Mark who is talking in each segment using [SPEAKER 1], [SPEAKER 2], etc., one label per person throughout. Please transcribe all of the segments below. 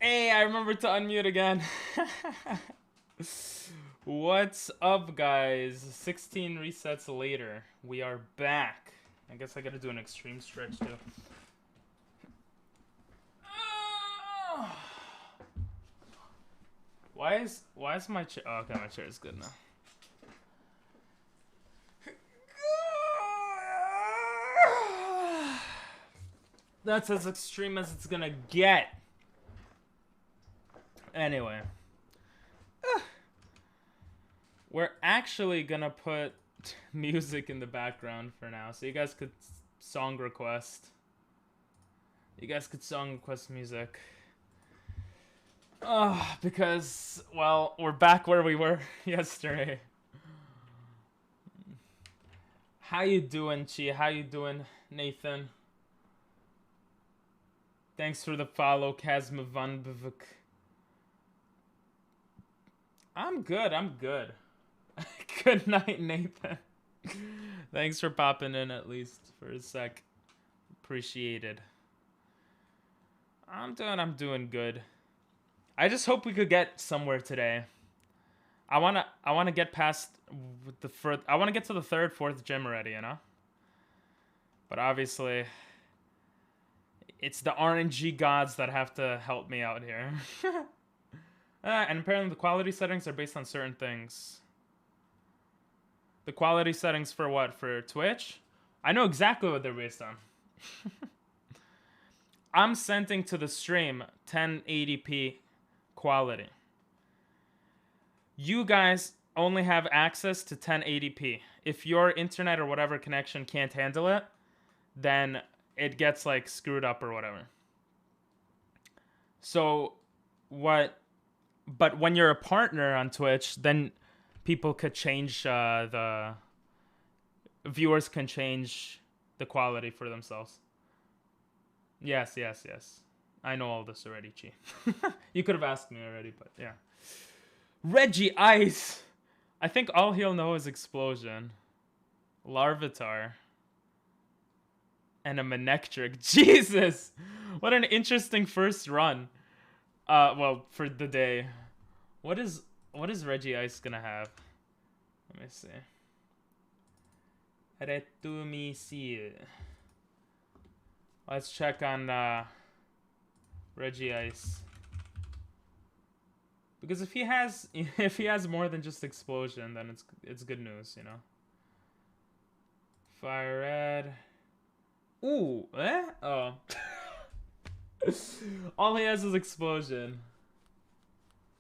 [SPEAKER 1] Hey, I remember to unmute again. What's up, guys? 16 resets later. We are back. I guess I gotta do an extreme stretch, too. Why is my chair... Oh, okay, my chair is good now. That's as extreme as it's gonna get. Anyway. We're actually gonna put music in the background for now, so you guys could song request. You guys could song request music. Because, well, we're back where we were yesterday. How you doing, Chi? How you doing, Nathan? Thanks for the follow, Kazma Van Bivik. I'm good, I'm good. Good night, Nathan. Thanks for popping in at least for a sec. Appreciated. I'm doing good. I just hope we could get somewhere today. I wanna get past the first. I wanna get to the third, fourth gym already, you know. But obviously, it's the RNG gods that have to help me out here. And apparently, the quality settings are based on certain things. The quality settings for what? For Twitch? I know exactly what they're based on. I'm sending to the stream 1080p quality. You guys only have access to 1080p. If your internet or whatever connection can't handle it, then it gets like screwed up or whatever. So but when you're a partner on Twitch, then people could change the viewers can change the quality for themselves. Yes. I know all this already, Chi. You could have asked me already, but yeah. Reggie Ice! I think all he'll know is Explosion. Larvitar. And a Manectric. Jesus! What an interesting first run. Well, for the day. What is Reggie Ice gonna have? Let me see. Let me see. Let's check on Reggie Ice. Because if he has more than just Explosion, then it's good news, you know. Fire Red. Ooh, eh? Oh. All he has is Explosion.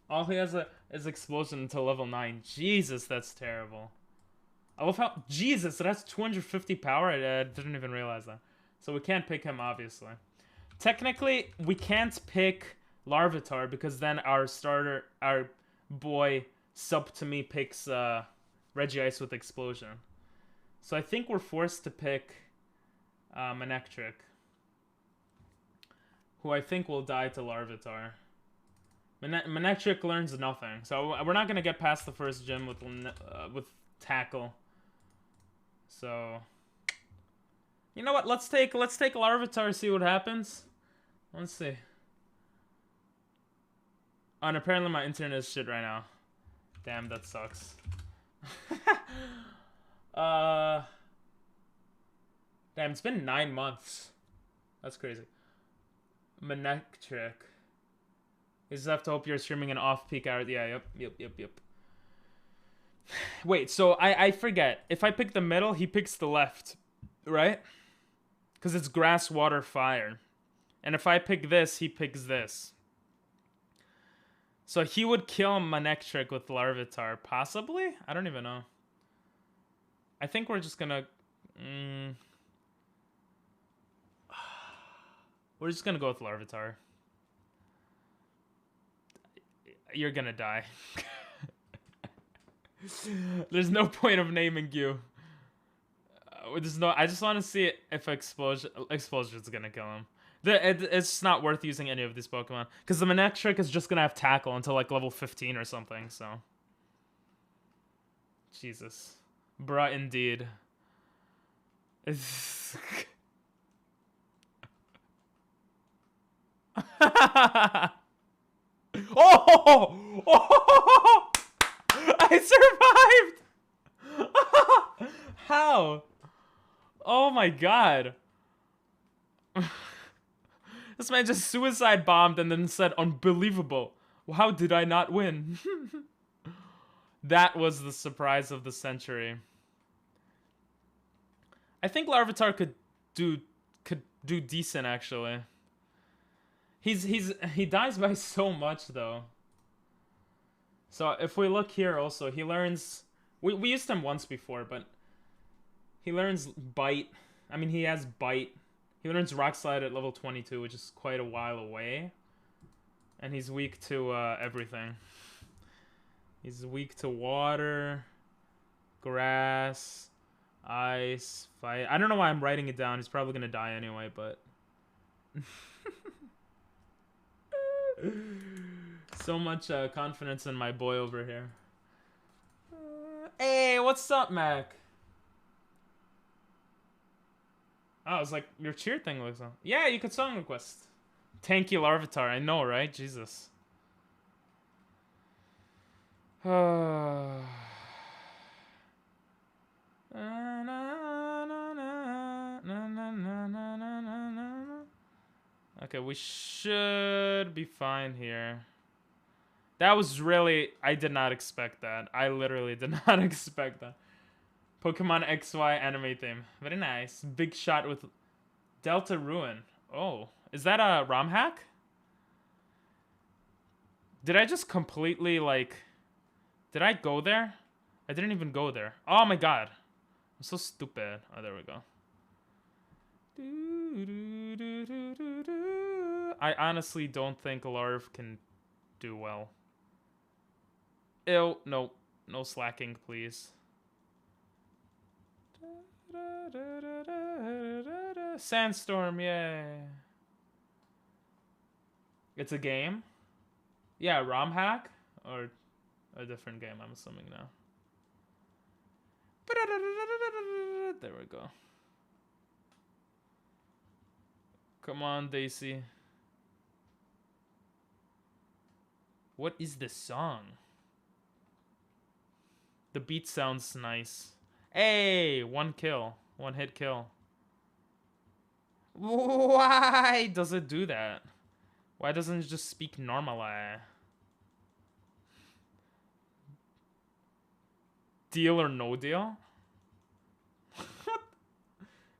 [SPEAKER 1] All he has is Explosion until level 9. Jesus, that's terrible. I love how... Jesus, it has 250 power? I didn't even realize that. So we can't pick him, obviously. Technically, we can't pick Larvitar because then our boy sub to me picks Regice with Explosion. So I think we're forced to pick Manectric, who I think will die to Larvitar. Manectric learns nothing, so we're not gonna get past the first gym with Tackle. So you know what? Let's take Larvitar, see what happens. Let's see. Oh, and apparently my internet is shit right now. Damn, that sucks. Damn, it's been 9 months. That's crazy. Manectric. You just have to hope you're streaming an off-peak hour. Yeah, yep. Wait, so I forget. If I pick the middle, he picks the left, right? Because it's grass, water, fire. And if I pick this, he picks this. So he would kill Manectric with Larvitar. Possibly? I don't even know. I think we're just gonna... We're just gonna go with Larvitar. You're gonna die. There's no point of naming you. I just want to see if Explosion's gonna kill him. It's not worth using any of these Pokemon because the Manectric is just gonna have Tackle until like level 15 or something. So, Jesus, bruh, indeed. Oh! Oh! I survived! How? Oh my god. This man just suicide bombed and then said, unbelievable. How did I not win? That was the surprise of the century. I think Larvitar could do decent actually. He dies by so much though. So if we look here also, he learns we used him once before, but he learns Bite. I mean, he has Bite. He learns Rock Slide at level 22, which is quite a while away. And he's weak to everything. He's weak to water, grass, ice, fire. I don't know why I'm writing it down. He's probably gonna die anyway, but... So much confidence in my boy over here. Hey, what's up, Mac? Oh, I was like, your cheer thing looks on. Yeah, you could song request. Tanky Larvitar, I know, right? Jesus. Okay, we should be fine here. That was really... I did not expect that. I literally did not expect that. Pokemon XY anime theme. Very nice. Big shot with Delta Ruin. Oh, is that a ROM hack? Did I just completely, like... Did I go there? I didn't even go there. Oh my god. I'm so stupid. Oh, there we go. I honestly don't think Larv can do well. Ew, no. No slacking, please. Sandstorm, yay. It's a game? Yeah, ROM hack? Or a different game, I'm assuming now. There we go. Come on, Daisy. What is this song? The beat sounds nice. Hey, one kill. One hit kill. Why does it do that? Why doesn't it just speak normally? Deal or no deal?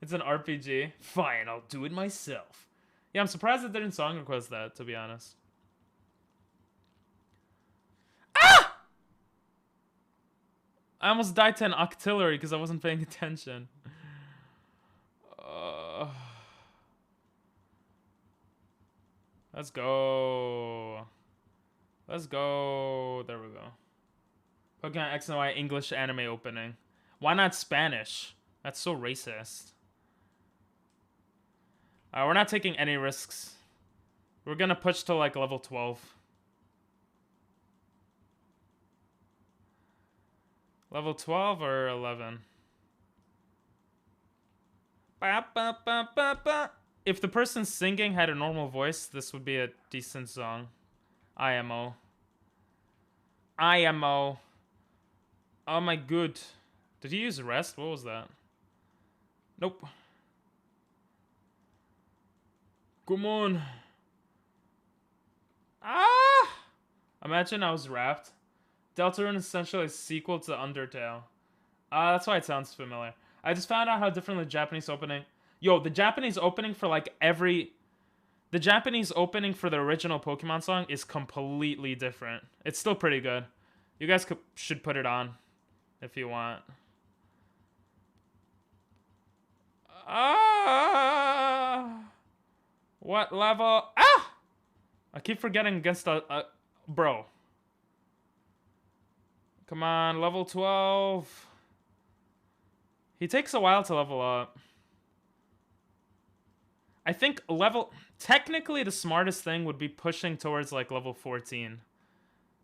[SPEAKER 1] It's an RPG. Fine, I'll do it myself. Yeah, I'm surprised it didn't song request that, to be honest. Ah! I almost died to an Octillery because I wasn't paying attention. Let's go. Let's go. There we go. Pokemon X and Y English anime opening. Why not Spanish? That's so racist. We're not taking any risks. We're gonna push to like level 12. Level 12 or 11? Ba, ba, ba, ba, ba. If the person singing had a normal voice, this would be a decent song. IMO. IMO. Oh my good. Did he use rest? What was that? Nope. Come on. Ah! Imagine I was wrapped. Deltarune is essentially a sequel to Undertale. That's why it sounds familiar. I just found out how different the Japanese opening... Yo, the Japanese opening for like every... The Japanese opening for the original Pokemon song is completely different. It's still pretty good. You guys should put it on if you want. What level? Ah! I keep forgetting against a bro. Come on, level 12. He takes a while to level up. I think technically the smartest thing would be pushing towards like level 14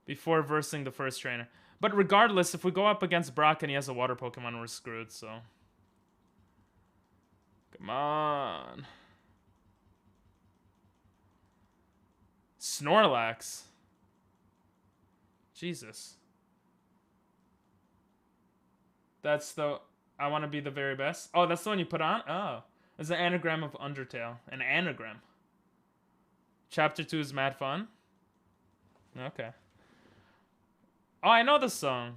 [SPEAKER 1] before versing the first trainer. But regardless, if we go up against Brock and he has a water Pokemon, we're screwed, so. Come on. Snorlax. Jesus. That's the... I want to be the very best. Oh, that's the one you put on? Oh. It's an anagram of Undertale. An anagram. Chapter 2 is mad fun. Okay. Oh, I know this song.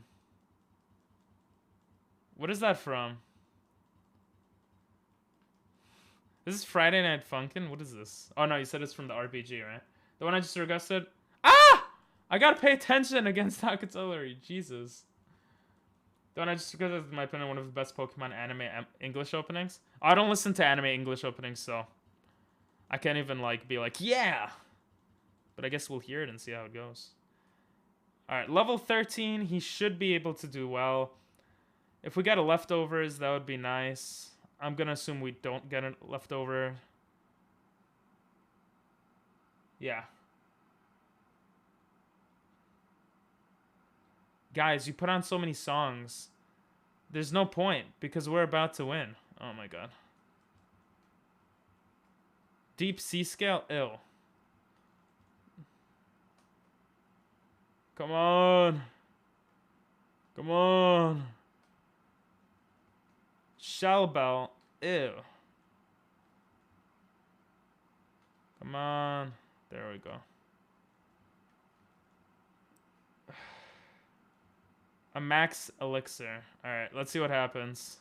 [SPEAKER 1] What is that from? This is Friday Night Funkin'? What is this? Oh, no, you said it's from the RPG, right? The one I just requested? Ah! I gotta pay attention against Takatsuleri. Jesus. The one I just requested is, in my opinion, one of the best Pokemon anime English openings. Oh, I don't listen to anime English openings, so... I can't even, like, be like, yeah! But I guess we'll hear it and see how it goes. Alright, level 13, he should be able to do well. If we get a leftovers, that would be nice. I'm gonna assume we don't get a leftover. Yeah. Guys, you put on so many songs. There's no point, because we're about to win. Oh my god. Deep sea scale? Ill. Come on. Come on. Shell bell. Ew. Come on. There we go. A max elixir. Alright, let's see what happens.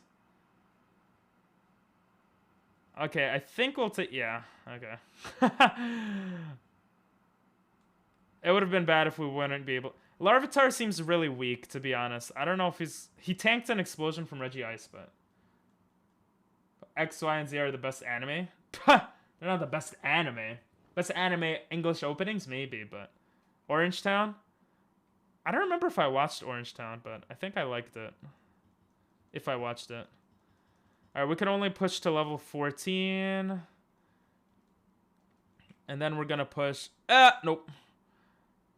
[SPEAKER 1] Okay, I think we'll take... Yeah, okay. It would have been bad if we wouldn't be able... Larvitar seems really weak, to be honest. I don't know if he's... He tanked an explosion from Reggie Ice, but... X, Y, and Z are the best anime? They're not the best anime. Best anime English openings? Maybe, but... Orange Town? I don't remember if I watched Orange Town, but I think I liked it. If I watched it. Alright, we can only push to level 14. And then we're gonna push... Nope.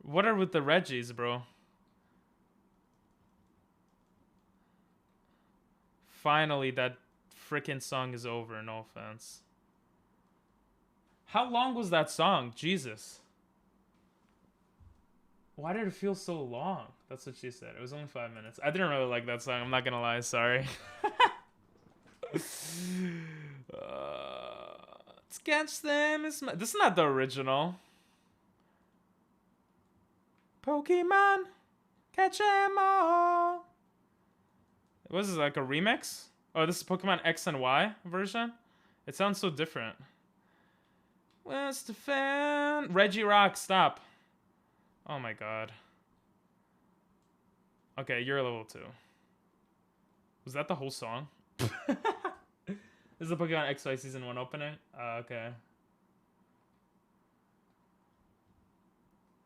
[SPEAKER 1] What are with the Reggies, bro? Finally, that freaking song is over, no offense. How long was that song? Jesus. Why did it feel so long? That's what she said. It was only 5 minutes. I didn't really like that song. I'm not gonna lie. Sorry. It's against them. This is not the original. Pokemon, catch 'em all. Was this like a remix? Oh, this is Pokemon X and Y version? It sounds so different. Where's the fan? Reggie Rock, stop. Oh my god. Okay, you're level 2. Was that the whole song? This is the Pokemon XY Season 1 opening? Okay.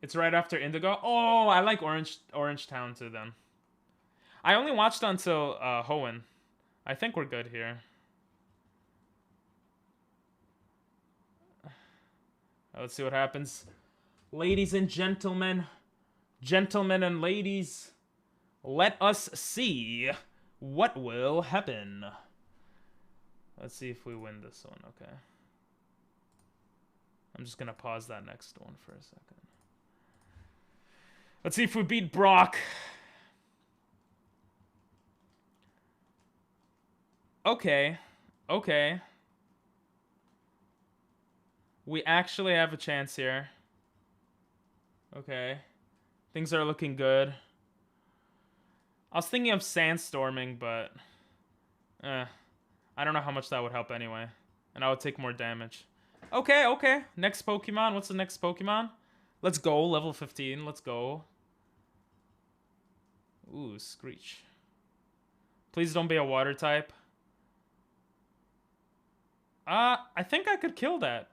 [SPEAKER 1] It's right after Indigo? Oh, I like Orange Town too then. I only watched until Hoenn. I think we're good here. Let's see what happens. Ladies and gentlemen, gentlemen and ladies, let us see what will happen. Let's see if we win this one, okay. I'm just gonna pause that next one for a second. Let's see if we beat Brock. Okay, okay. We actually have a chance here. Okay. Things are looking good. I was thinking of sandstorming, but... I don't know how much that would help anyway. And I would take more damage. Okay, okay. Next Pokemon. What's the next Pokemon? Let's go. Level 15. Let's go. Ooh, Screech. Please don't be a water type. I think I could kill that.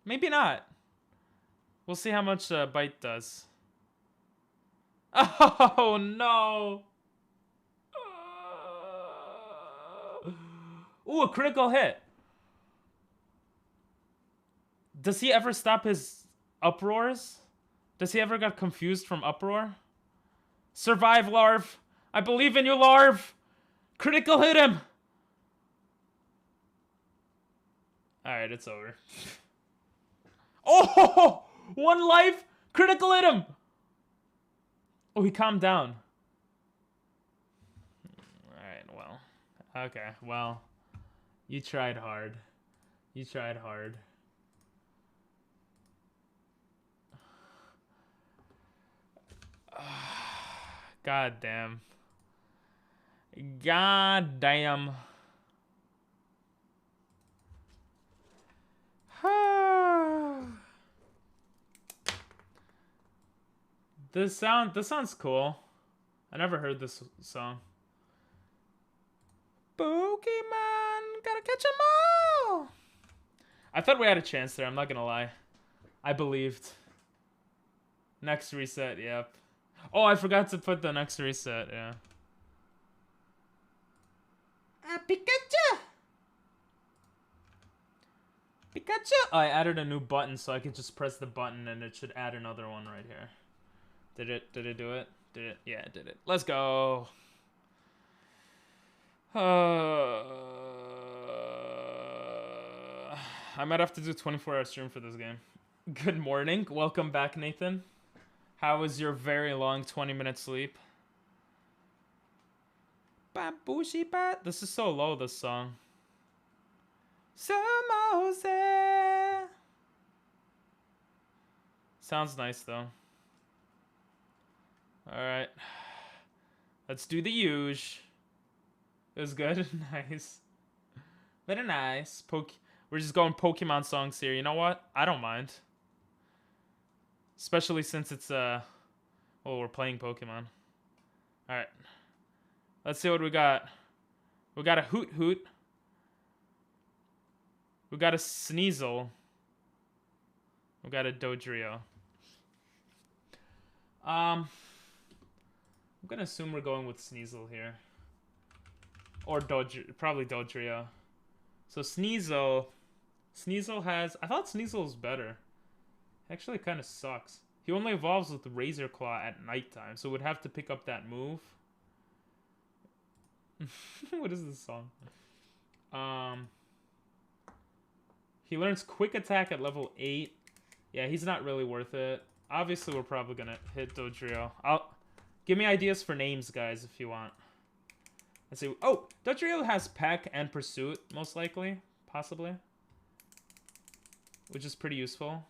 [SPEAKER 1] Maybe not. We'll see how much Bite does. Oh, no. Ooh, a critical hit. Does he ever stop his uproars? Does he ever get confused from uproar? Survive, Larv. I believe in you, Larv. Critical hit him. Alright, it's over. Oh, 1 life. Critical hit him! Oh, he calmed down. Alright, well. Okay, well. You tried hard. You tried hard. God damn. God damn. This sounds cool. I never heard this song. Pokemon, gotta catch 'em all. I thought we had a chance there, I'm not gonna lie. I believed. Next reset, yep. Oh, I forgot to put the next reset, yeah. Pikachu! Pikachu! Oh, I added a new button so I could just press the button and it should add another one right here. Did it do it? Did it? Yeah, it did it. Let's go. I might have to do a 24-hour stream for this game. Good morning. Welcome back, Nathan. How was your very long 20-minute sleep? This is so low, this song. Sounds nice, though. Alright. Let's do the huge. It was good. Nice. Very nice. We're just going Pokemon songs here. You know what? I don't mind. Especially since it's, well, we're playing Pokemon. Alright. Let's see what we got. We got a Hoot Hoot. We got a Sneasel. We got a Dodrio. I'm gonna assume we're going with Sneasel here. Or probably Dodrio. So Sneasel has... I thought Sneasel was better. Actually, kind of sucks. He only evolves with Razor Claw at nighttime, so we'd have to pick up that move. What is this song? He learns Quick Attack at level 8. Yeah, he's not really worth it. Obviously, we're probably gonna hit Dodrio. Give me ideas for names, guys, if you want. Let's see. Oh, Dodrio has Peck and Pursuit, most likely. Possibly. Which is pretty useful.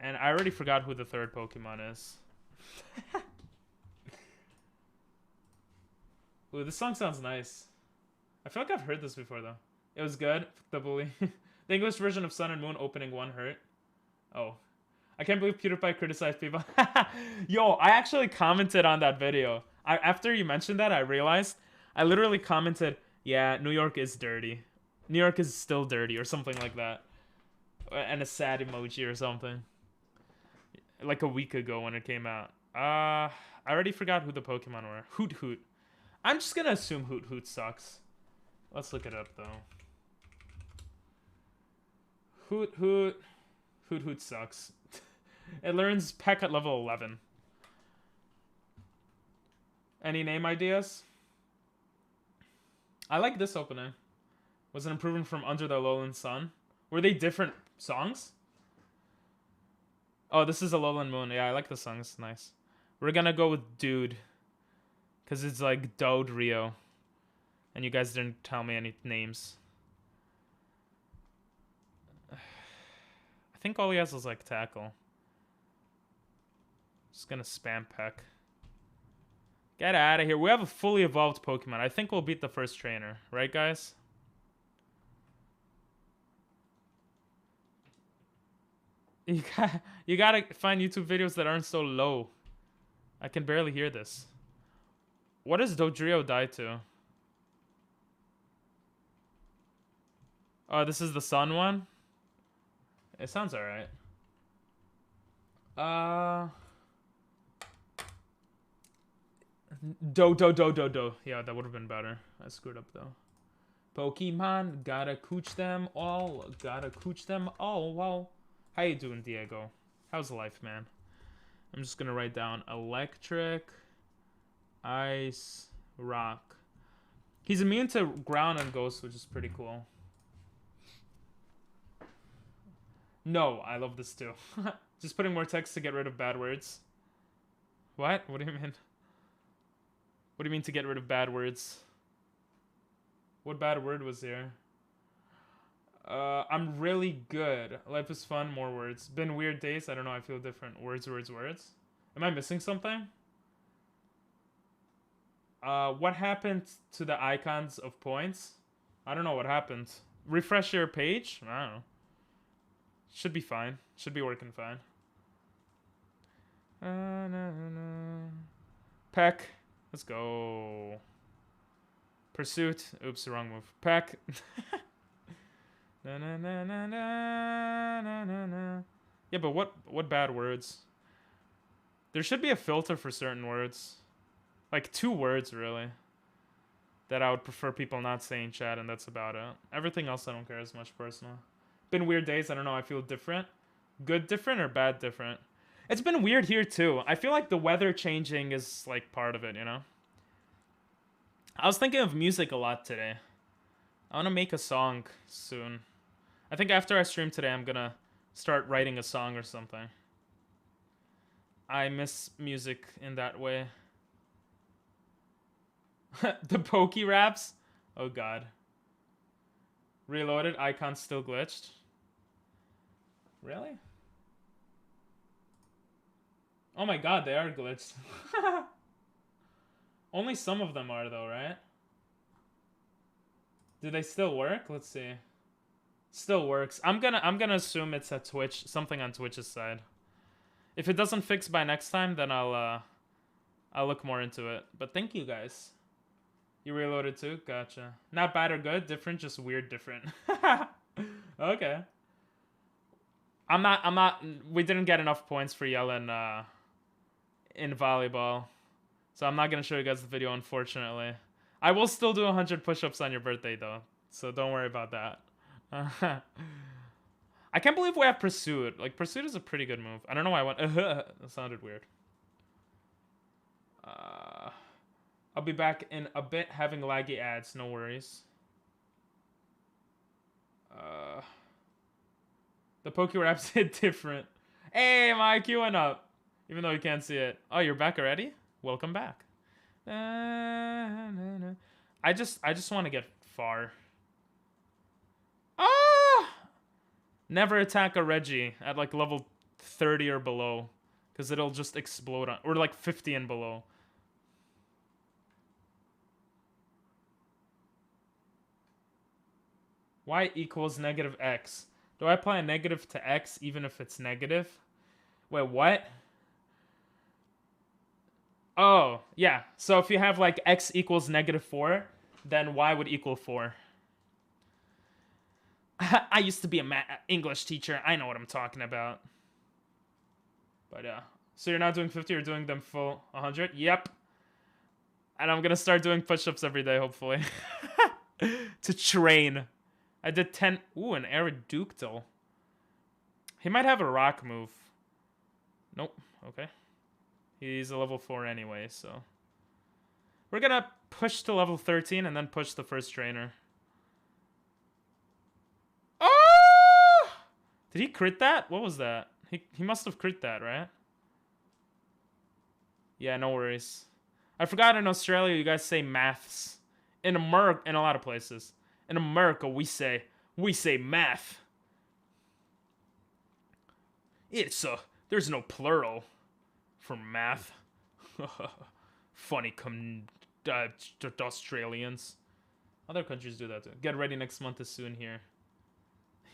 [SPEAKER 1] And I already forgot who the third Pokemon is. Ooh, this song sounds nice. I feel like I've heard this before, though. It was good. The bully. The English version of Sun and Moon opening 1 hurt. Oh. I can't believe PewDiePie criticized people. Yo, I actually commented on that video. After you mentioned that, I realized. I literally commented, yeah, New York is dirty. New York is still dirty, or something like that. And a sad emoji or something. Like a week ago when it came out. I already forgot who the Pokemon were. Hoot Hoot. I'm just gonna assume Hoot Hoot sucks. Let's look it up, though. Hoot Hoot. Hoot Hoot sucks. It learns Peck at level 11. Any name ideas? I like this opening. Was an improvement from Under the Lowland Sun. Were they different songs? Oh, this is a Lowland Moon. Yeah, I like the song. It's nice. We're gonna go with Dude. Because it's like Dodrio. And you guys didn't tell me any names. I think all he has is like Tackle. Just gonna spam Peck. Get out of here. We have a fully evolved Pokemon. I think we'll beat the first trainer. Right, guys? You gotta find YouTube videos that aren't so low. I can barely hear this. What does Dodrio die to? Oh, this is the sun one? It sounds alright. Do. Yeah, that would have been better. I screwed up though. Pokemon, gotta cooch them all. Gotta cooch them all. Well, how you doing, Diego? How's life, man? I'm just gonna write down electric, ice, rock. He's immune to ground and ghost, which is pretty cool. No, I love this too. Just putting more text to get rid of bad words. What? What do you mean? What do you mean to get rid of bad words? What bad word was there? I'm really good. Life is fun, more words. Been weird days, I don't know, I feel different. Words, words, words. Am I missing something? What happened to the icons of points? I don't know what happened. Refresh your page? I don't know. Should be fine. Should be working fine. Peck. Let's go. Pursuit. Oops, wrong move. Peck. Yeah, but what bad words? There should be a filter for certain words. Like 2 words, really. That I would prefer people not say in chat, and that's about it. Everything else I don't care as much, personally. Been weird days, I don't know, I feel different. Good different or bad different? It's been weird here, too. I feel like the weather changing is, like, part of it, you know? I was thinking of music a lot today. I want to make a song soon. I think after I stream today, I'm gonna start writing a song or something. I miss music in that way. The pokey raps? Oh god. Reloaded, icon still glitched. Really? Oh my god, they are glitched. Only some of them are though, right? Do they still work? Let's see. Still works. I'm gonna assume it's a Twitch, something on Twitch's side. If it doesn't fix by next time, then I'll look more into it. But thank you guys. You reloaded too? Gotcha. Not bad or good, different, just weird different. Okay. I'm not we didn't get enough points for yelling in volleyball. So I'm not gonna show you guys the video, unfortunately. I will still do 100 push-ups on your birthday though. So don't worry about that. I can't believe we have Pursuit. Like, Pursuit is a pretty good move. I don't know why I went that sounded weird. I'll be back in a bit having laggy ads, no worries. The Poke Raps hit different. Hey, my IQ went up. Even though you can't see it. Oh, you're back already? Welcome back. I just want to get far. Never attack a Reggie at like level 30 or below. Because it'll just explode on, or like 50 and below. Y equals negative X. Do I apply a negative to X even if it's negative? Wait, what? Oh, yeah. So if you have like X equals negative 4, then Y would equal 4. I used to be a English teacher. I know what I'm talking about. But yeah. So you're not doing 50, you're doing them full 100? Yep. And I'm gonna start doing push-ups every day, hopefully. To train. I did 10. Ooh, an Aeroductal. He might have a rock move. Nope. Okay. He's a level 4 anyway, so. We're gonna push to level 13 and then push the first trainer. Oh! Did he crit that? What was that? He must have crit that, right? Yeah, no worries. I forgot in Australia you guys say maths. In America, in a lot of places. In America we say math. There's no plural for math. Funny Australians. Other countries do that too. Get ready, next month is soon here.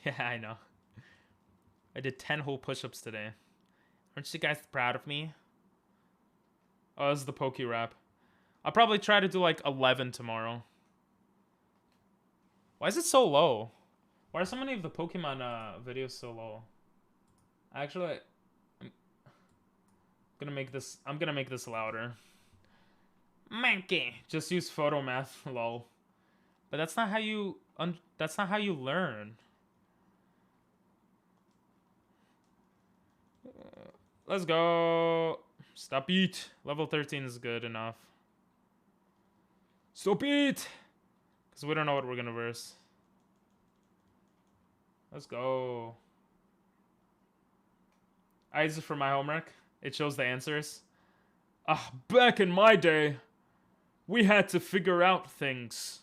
[SPEAKER 1] Yeah, I know. I did 10 whole push-ups today. Aren't you guys proud of me? Oh, this is the Poke Rap. I'll probably try to do like 11 tomorrow. Why is it so low? Why are so many of the Pokemon videos so low? Actually, I'm gonna make this louder. Monkey. Just use photo math, lol. But that's not how you learn. Let's go. Stop it. Level 13 is good enough. Stop it. Because we don't know what we're gonna verse. Let's go. I use it for my homework. It shows the answers. Back in my day, we had to figure out things.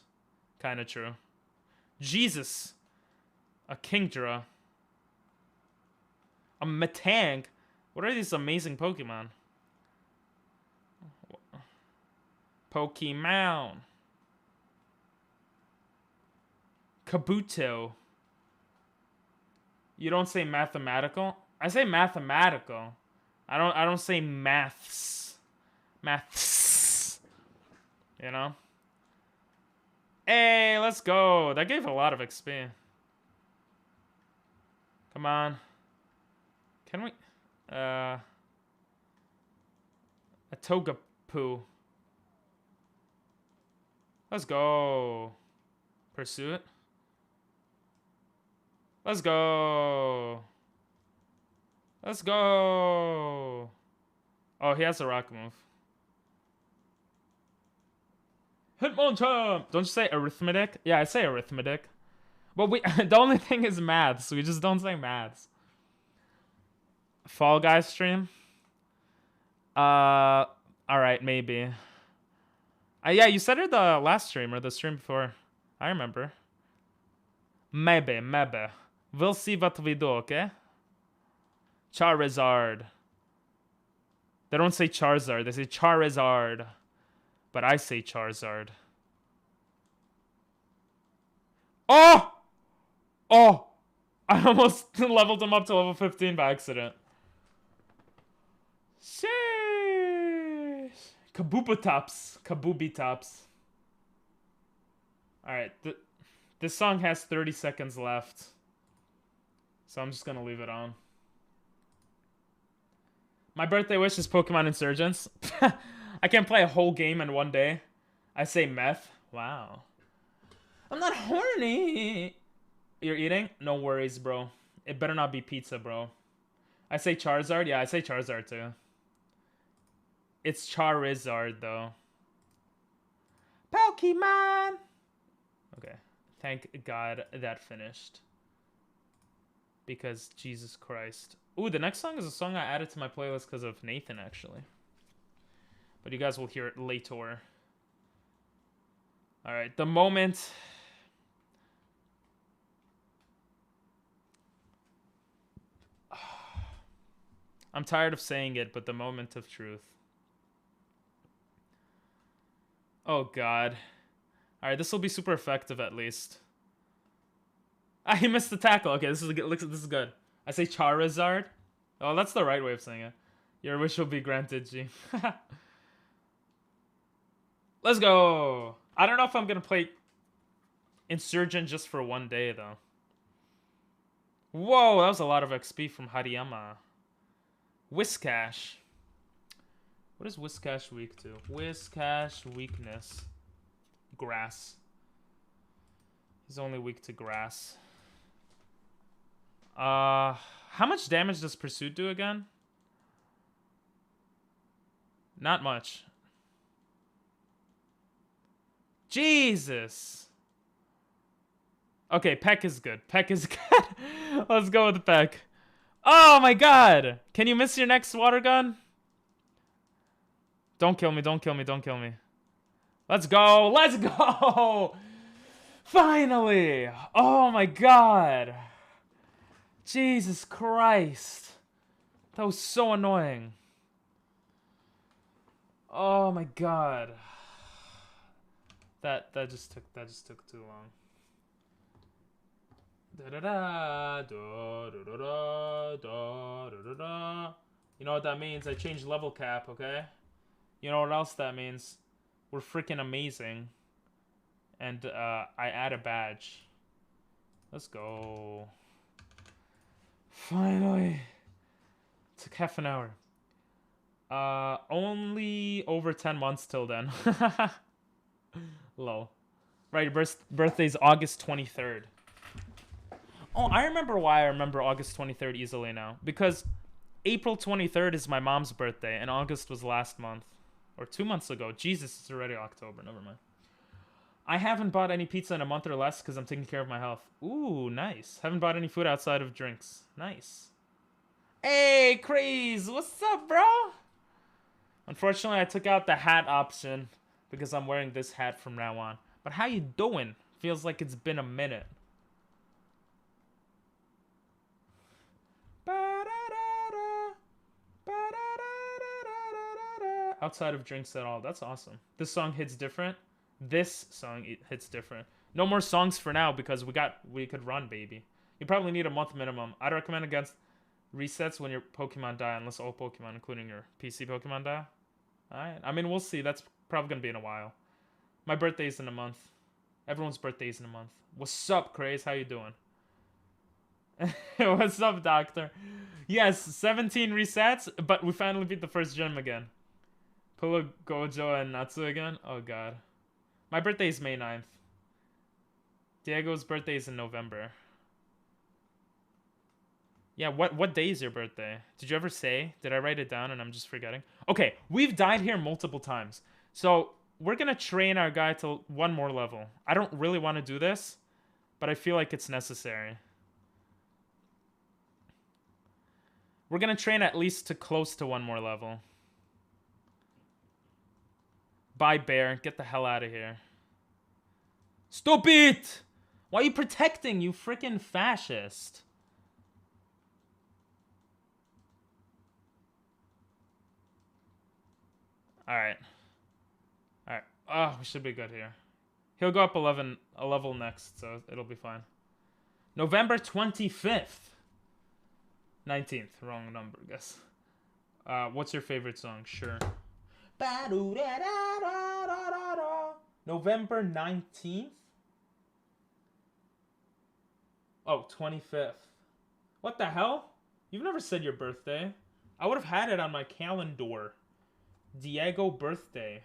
[SPEAKER 1] Kinda true. Jesus. A Kingdra. A Metang. What are these amazing Pokemon? Pokemon. Kabuto. You don't say mathematical? I say mathematical. I don't say maths. Maths. You know? Hey, let's go. That gave a lot of XP. Come on. Can we a Togepi. Let's go. Pursue it. Let's go. Let's go. Oh, he has a rock move. Hitmonchan! Don't you say arithmetic? Yeah, I say arithmetic. But the only thing is maths. We just don't say maths. Fall Guys stream? Alright, maybe. Yeah, you said it the last stream or the stream before. I remember. Maybe. We'll see what we do, okay? Charizard. They don't say Charizard, they say Charizard. But I say Charizard. Oh! Oh! I almost leveled him up to level 15 by accident. Sheesh. Kabubi tops. Alright, this song has 30 seconds left. So I'm just gonna leave it on. My birthday wish is Pokemon Insurgents. I can't play a whole game in one day. I say meth. Wow. I'm not horny. You're eating? No worries, bro. It better not be pizza, bro. I say Charizard? Yeah, I say Charizard too. It's Charizard, though. Pokemon! Okay. Thank God that finished. Because, Jesus Christ. Ooh, the next song is a song I added to my playlist because of Nathan, actually. But you guys will hear it later. Alright, the moment... I'm tired of saying it, but the moment of truth. Oh, God. Alright, this will be super effective, at least. Ah, he missed the tackle. Okay, this is good. I say Charizard. Oh, that's the right way of saying it. Your wish will be granted, G. Let's go. I don't know if I'm going to play Insurgent just for one day, though. Whoa, that was a lot of XP from Hariyama. Whiscash. What is Whiscash weak to? Whiscash weakness. Grass. He's only weak to grass. How much damage does Pursuit do again? Not much. Jesus. Okay, Peck is good. Peck is good. Let's go with Peck. Oh my God. Can you miss your next water gun? Don't kill me. Don't kill me. Don't kill me. Let's go. Let's go. Finally. Oh my God. Jesus Christ. That was so annoying. Oh my God. That just took too long. You know what that means? I changed level cap, okay? You know what else that means? We're freaking amazing. And I add a badge. Let's go. Finally. Took half an hour. Only over 10 months till then. Lol. Right, your birthday's August 23rd. Oh, I remember why I remember August 23rd easily now. Because April 23rd is my mom's birthday, and August was last month. Or 2 months ago. Jesus, it's already October. Never mind. I haven't bought any pizza in a month or less because I'm taking care of my health. Ooh, nice. Haven't bought any food outside of drinks. Nice. Hey, Craze, what's up, bro? Unfortunately, I took out the hat option because I'm wearing this hat from now on. But how you doing? Feels like it's been a minute. Outside of drinks at all. That's awesome. This song hits different. This song hits different. No more songs for now because we could run, baby. You probably need a month minimum. I'd recommend against resets when your Pokemon die, unless all Pokemon, including your PC Pokemon, die. Alright. I mean, we'll see. That's probably gonna be in a while. My birthday's in a month. Everyone's birthday's in a month. What's up, Craze? How you doing? What's up, Doctor? Yes, 17 resets, but we finally beat the first gym again. Pull Gojo and Natsu again? Oh, God. My birthday is May 9th. Diego's birthday is in November. Yeah, what day is your birthday? Did you ever say? Did I write it down and I'm just forgetting? Okay, we've died here multiple times. So, we're going to train our guy to one more level. I don't really want to do this, but I feel like it's necessary. We're going to train at least to close to one more level. Bye, Bear. Get the hell out of here. Stop it! Why are you protecting, you freaking fascist? Alright. Alright. Oh, we should be good here. He'll go up a level next, so it'll be fine. November 25th. 19th. Wrong number, I guess. What's your favorite song? Sure. November 19th? Oh, 25th. What the hell? You've never said your birthday. I would have had it on my calendar. Diego birthday.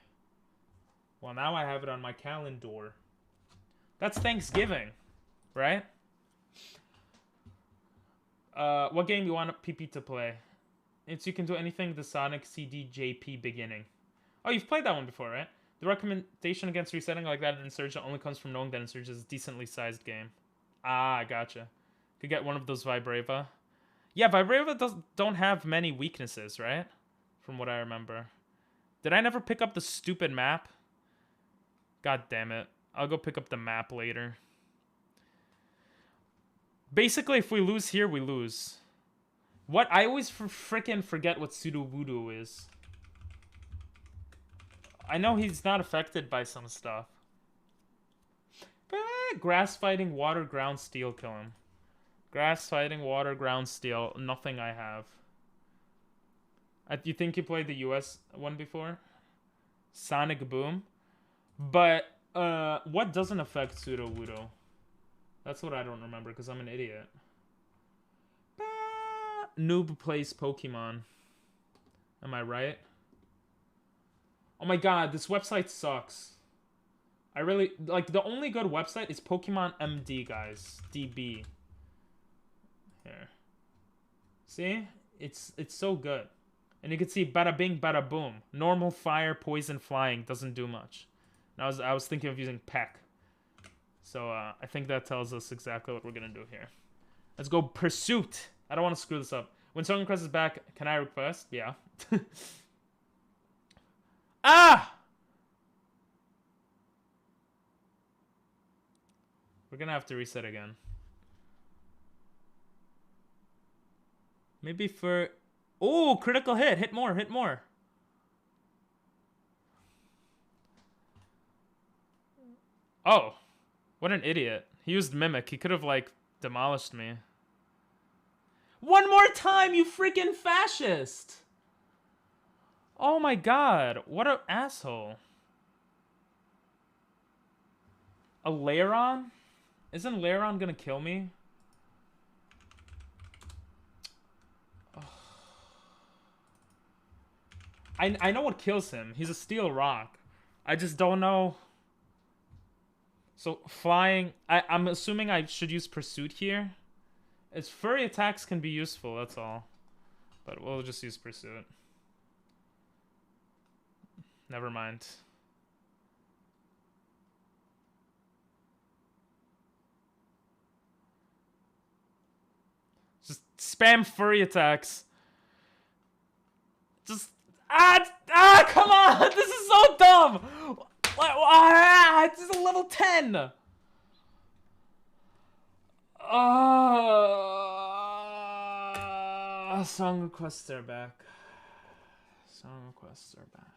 [SPEAKER 1] Well, now I have it on my calendar. That's Thanksgiving, right? What game you want PP to play? It's you can do anything the Sonic CDJP beginning. Oh, you've played that one before, right? The recommendation against resetting like that in Insurgent only comes from knowing that Insurgent is a decently sized game. Ah, gotcha. Could get one of those Vibrava. Yeah, Vibrava don't have many weaknesses, right? From what I remember. Did I never pick up the stupid map? God damn it. I'll go pick up the map later. Basically, if we lose here, we lose. What? I always freaking forget what Sudowoodo is. I know he's not affected by some stuff. Grass fighting, water, ground, steel, kill him. Grass fighting, water, ground, steel. Nothing I have. You think you played the US one before? Sonic Boom. But, what doesn't affect Sudowoodo? That's what I don't remember, because I'm an idiot. Noob plays Pokemon. Am I right? Oh my god, this website sucks. I really... Like, the only good website is Pokemon MD, guys. DB. Here. See? It's so good. And you can see bada bing, bada boom. Normal, fire, poison, flying doesn't do much. And I was thinking of using Peck. So, I think that tells us exactly what we're gonna do here. Let's go Pursuit. I don't want to screw this up. When Song Crest is back, can I request? Yeah. Ah! We're gonna have to reset again. Maybe for... Oh, critical hit. Hit more, hit more. Oh. What an idiot. He used Mimic. He could have, like, demolished me. One more time, you freaking fascist! Oh my god. What an asshole. A Lairon? Isn't Lairon gonna kill me? I know what kills him. He's a steel rock. I just don't know... So, flying... I'm assuming I should use Pursuit here. Its furry attacks can be useful, that's all. But we'll just use Pursuit. Never mind. Just spam furry attacks. Come on! This is so dumb! It's a level 10! Song requests are back. Song requests are back.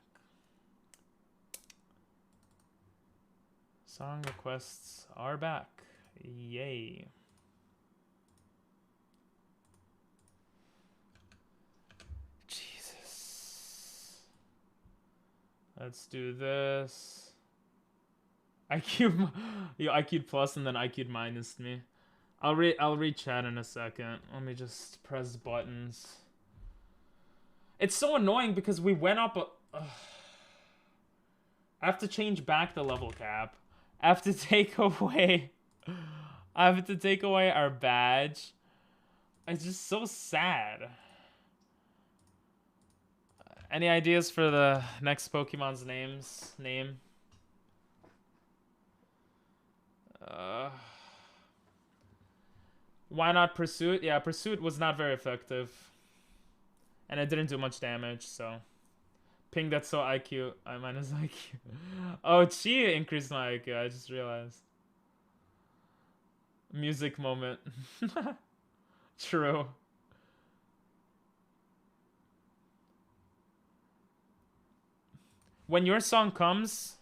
[SPEAKER 1] Song requests are back. Yay. Jesus. Let's do this. IQ, IQ plus and then IQ minus me. I'll read chat in a second. Let me just press buttons. It's so annoying because we went up. I have to change back the level cap. I have to take away. I have to take away our badge. It's just so sad. Any ideas for the next Pokemon's name? Why not Pursuit? Yeah, Pursuit was not very effective. And it didn't do much damage, so. Ping, that's so IQ. I minus IQ. Oh, Chi increased my IQ, I just realized. Music moment. True. When your song comes,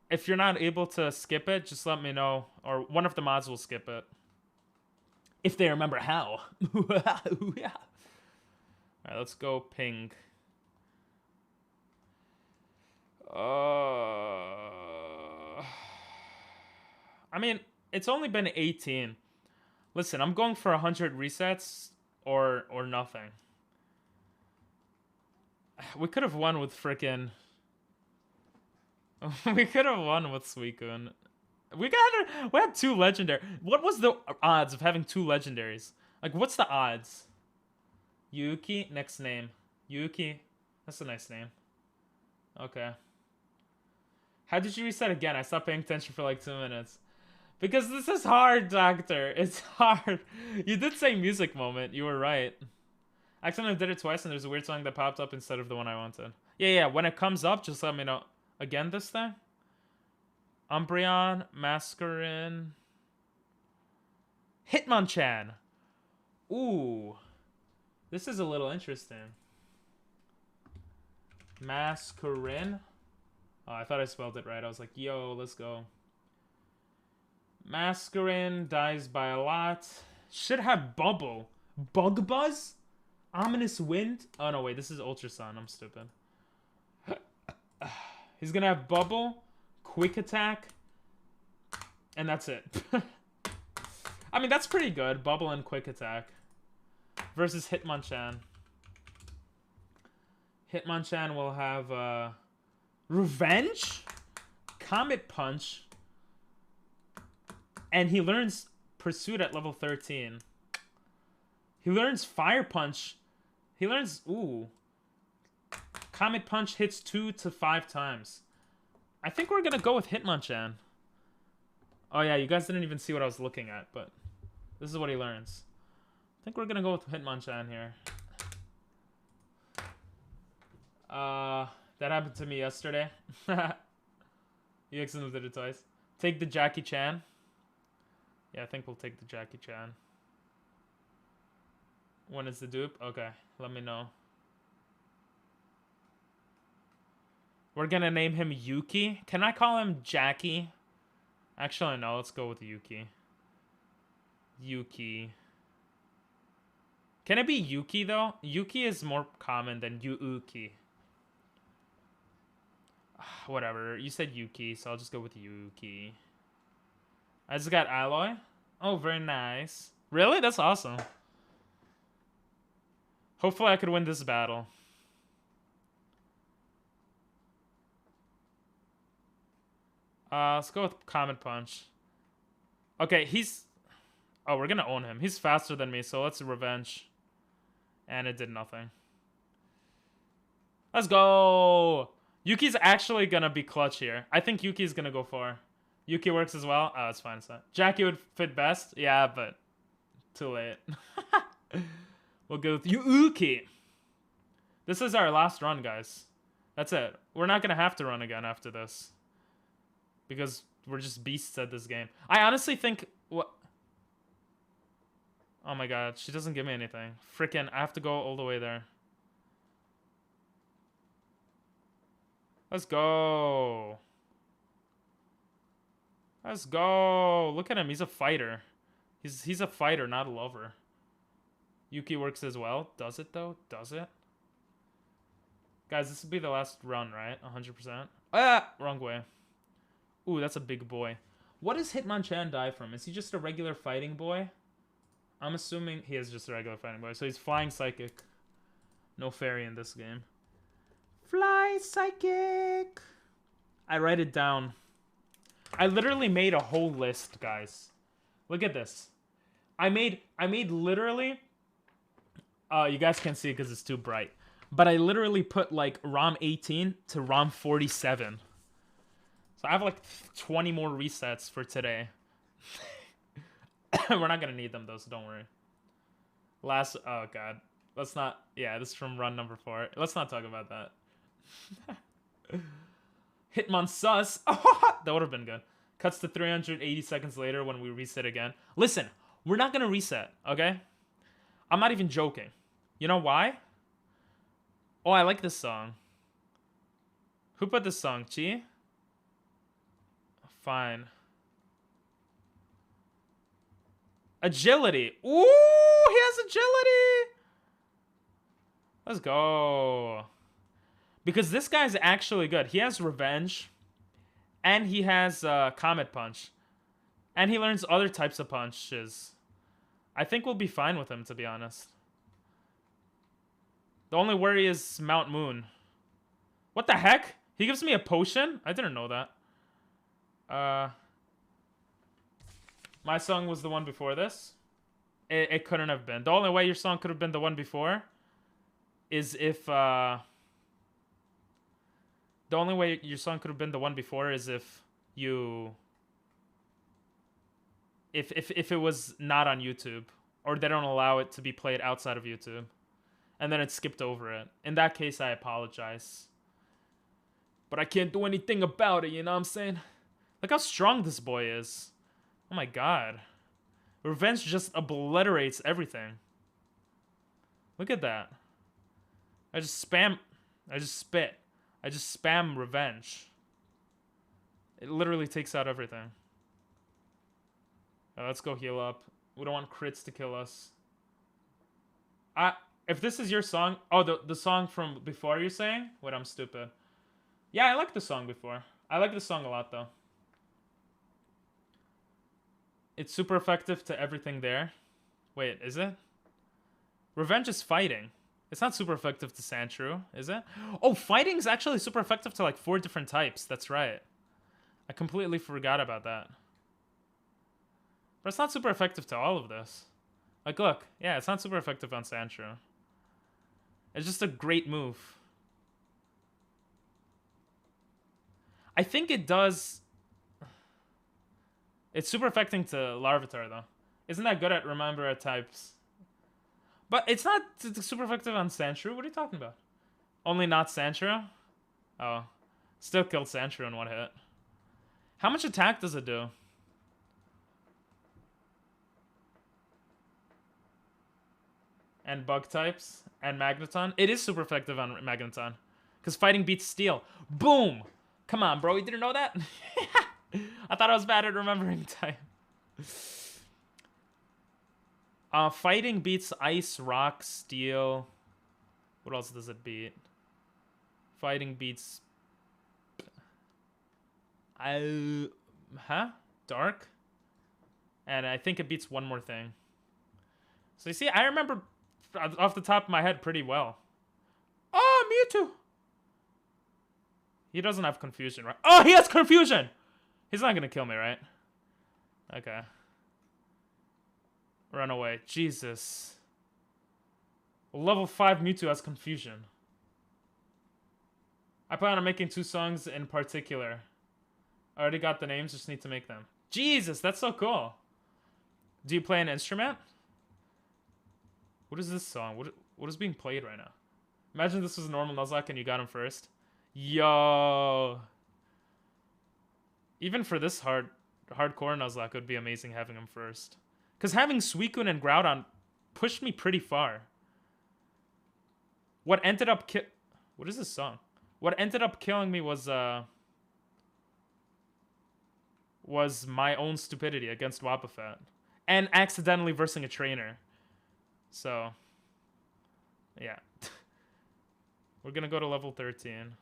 [SPEAKER 1] if you're not able to skip it, just let me know. Or one of the mods will skip it. If they remember how. Alright, let's go Ping. I mean, it's only been 18. Listen, I'm going for 100 resets or nothing. We could have won with frickin'... we could have won with Suicune. We had 2 legendary. What was the odds of having 2 legendaries? Like, what's the odds? Yuki, next name. Yuki. That's a nice name. Okay. How did you reset again? I stopped paying attention for like 2 minutes. Because this is hard, Doctor. It's hard. You did say music moment. You were right. I accidentally did it twice and there's a weird song that popped up instead of the one I wanted. Yeah. When it comes up, just let me know. Again this thing? Umbreon, Masquerin, Hitmonchan. Ooh. This is a little interesting. Masquerin. Oh, I thought I spelled it right. I was like, yo, let's go. Masquerin dies by a lot. Should have Bubble. Bug Buzz? Ominous Wind? Oh, no, wait. This is Ultra Sun. I'm stupid. He's gonna have Bubble, Quick Attack, and that's it. I mean, that's pretty good. Bubble and Quick Attack. Versus Hitmonchan. Hitmonchan will have Revenge, Comet Punch, and he learns Pursuit at level 13. He learns Fire Punch. He learns, ooh. Comet Punch hits 2 to 5 times. I think we're gonna go with Hitmonchan. Oh yeah, you guys didn't even see what I was looking at, but this is what he learns. I think we're gonna go with Hitmonchan here. That happened to me yesterday. You accidentally did it twice. Take the Jackie Chan. Yeah, I think we'll take the Jackie Chan. When is the dupe? Okay, let me know. We're gonna name him Yuki. Can I call him Jackie? Actually, no. Let's go with Yuki. Yuki. Can it be Yuki, though? Yuki is more common than Yuuki. Whatever. You said Yuki, so I'll just go with Yuki. I just got Alloy. Oh, very nice. Really? That's awesome. Hopefully I could win this battle. Let's go with Comet Punch. Okay, he's... Oh, we're gonna own him. He's faster than me, so let's Revenge. And it did nothing. Let's go! Yuki's actually gonna be clutch here. I think Yuki's gonna go far. Yuki works as well? Oh, it's fine. It's fine. Jackie would fit best? Yeah, but... Too late. We'll go with Yuki. This is our last run, guys. That's it. We're not gonna have to run again after this. Because we're just beasts at this game. I honestly think... What? Oh my god, she doesn't give me anything. Frickin', I have to go all the way there. Let's go. Let's go. Look at him, he's a fighter. He's a fighter, not a lover. Yuki works as well. Does it though? Does it? Guys, this will be the last run, right? 100%. Ah! Wrong way. Ooh, that's a big boy. What does Hitmonchan die from? Is he just a regular fighting boy? I'm assuming he is just a regular fighting boy. So he's flying psychic. No fairy in this game. Fly psychic! I write it down. I literally made a whole list, guys. Look at this. I made literally... you guys can't see it because it's too bright. But I literally put like ROM 18 to ROM 47. So I have like 20 more resets for today. We're not gonna need them though, so don't worry. Oh god. Let's not, yeah, this is from run number 4. Let's not talk about that. Hitmon sus. Oh, that would have been good. Cuts to 380 seconds later when we reset again. Listen, we're not gonna reset, okay? I'm not even joking. You know why? Oh, I like this song. Who put this song? Chi? Fine. Agility. Ooh, he has agility. Let's go. Because this guy's actually good. He has Revenge. And he has Comet Punch. And he learns other types of punches. I think we'll be fine with him, to be honest. The only worry is Mount Moon. What the heck? He gives me a potion? I didn't know that. My song was the one before this. It couldn't have been. The only way your song could have been the one before is if... The only way your song could have been the one before is if you... If it was not on YouTube. Or they don't allow it to be played outside of YouTube. And then it skipped over it. In that case, I apologize. But I can't do anything about it, you know what I'm saying? Look how strong this boy is. Oh my god. Revenge just obliterates everything. Look at that. I just spit. I just spam Revenge. It literally takes out everything. Let's go heal up. We don't want crits to kill us. If this is your song... Oh, the song from before you're saying? Wait, I'm stupid. Yeah, I like the song before. I like the song a lot, though. It's super effective to everything there. Wait, is it? Revenge is fighting. It's not super effective to Sandshrew, is it? Oh, fighting is actually super effective to like 4 different types. That's right. I completely forgot about that. But it's not super effective to all of this. Like, look. Yeah, it's not super effective on Sandshrew. It's just a great move. I think it does... It's super affecting to Larvitar, though. Isn't that good at Remember types? But it's not super effective on Sandshrew. What are you talking about? Only not Sandshrew? Oh. Still killed Sandshrew in one hit. How much attack does it do? And bug types. And Magneton. It is super effective on Magneton. Because fighting beats steel. Boom! Come on, bro. You didn't know that? I thought I was bad at remembering time. Fighting beats ice, rock, steel. What else does it beat? Fighting beats... Dark? And I think it beats one more thing. So you see, I remember off the top of my head pretty well. Oh, Mewtwo! He doesn't have confusion, right? Oh, he has confusion! He's not gonna kill me, right? Okay. Run away. Jesus. Level 5 Mewtwo has confusion. I plan on making 2 songs in particular. I already got the names, just need to make them. Jesus, that's so cool. Do you play an instrument? What is this song? What is being played right now? Imagine this was a normal Nuzlocke and you got him first. Yo. Even for this hardcore Nuzlocke, it would be amazing having him first. Because having Suicune and Groudon pushed me pretty far. What ended up what is this song? What ended up killing me was my own stupidity against Wobbuffet. And accidentally versing a trainer. So, yeah. We're gonna go to level 13.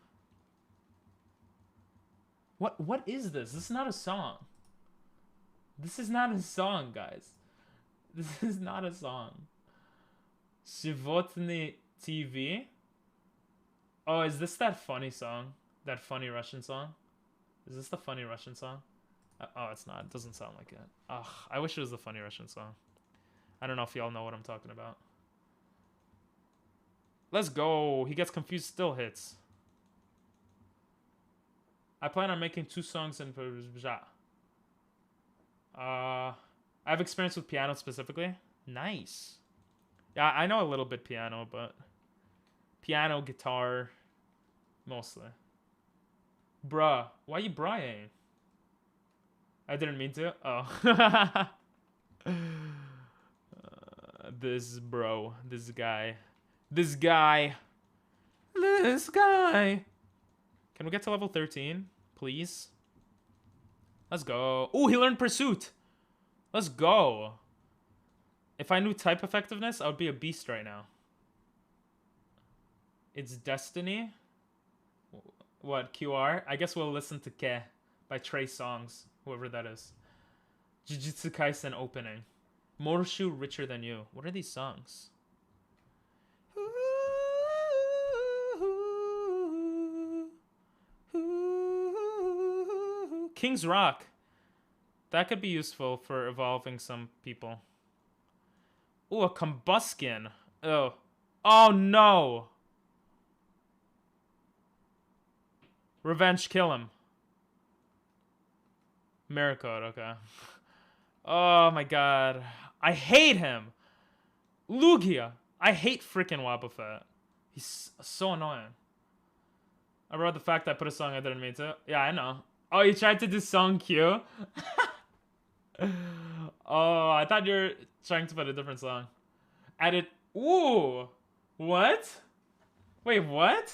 [SPEAKER 1] What is this? This is not a song. This is not a song, guys. This is not a song. Shivotny TV? Oh, is this that funny song? That funny Russian song? Is this the funny Russian song? Oh, it's not. It doesn't sound like it. Ugh, I wish it was the funny Russian song. I don't know if y'all know what I'm talking about. Let's go. He gets confused, still hits. I plan on making 2 songs in I have experience with piano specifically. Nice. Yeah, I know a little bit piano, but piano, guitar, mostly. Bruh, why you brying? I didn't mean to. Oh. This bro, this guy. Can we get to level 13, please? Let's go. Ooh, he learned Pursuit. Let's go. If I knew type effectiveness, I would be a beast right now. It's Destiny. What, QR? I guess we'll listen to Ke by Trey Songz, whoever that is. Jujutsu Kaisen opening. Morshu Richer Than You. What are these songs? King's Rock. That could be useful for evolving some people. Ooh, a Combuskin. Oh. Oh no! Revenge, kill him. Miracode, okay. Oh my god. I hate him! Lugia! I hate freaking Wobbuffet. He's so annoying. I wrote the fact that I put a song I didn't mean to. Yeah, I know. Oh, you tried to do song Q? Oh, I thought you were trying to put a different song. Added. Ooh! What? Wait, what?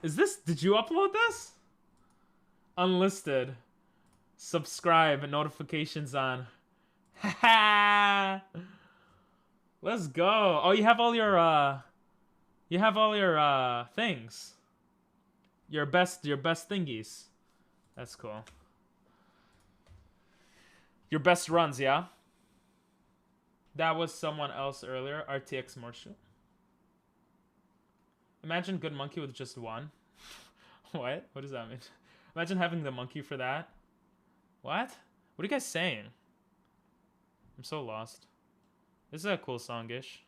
[SPEAKER 1] Is this? Did you upload this? Unlisted. Subscribe. Notifications on. Haha! Let's go. Oh, you have all your things. Your best thingies. That's cool. Your best runs, yeah? That was someone else earlier. RTX Morshu. Imagine good monkey with just one. What? What does that mean? Imagine having the monkey for that. What? What are you guys saying? I'm so lost. This is a cool song-ish.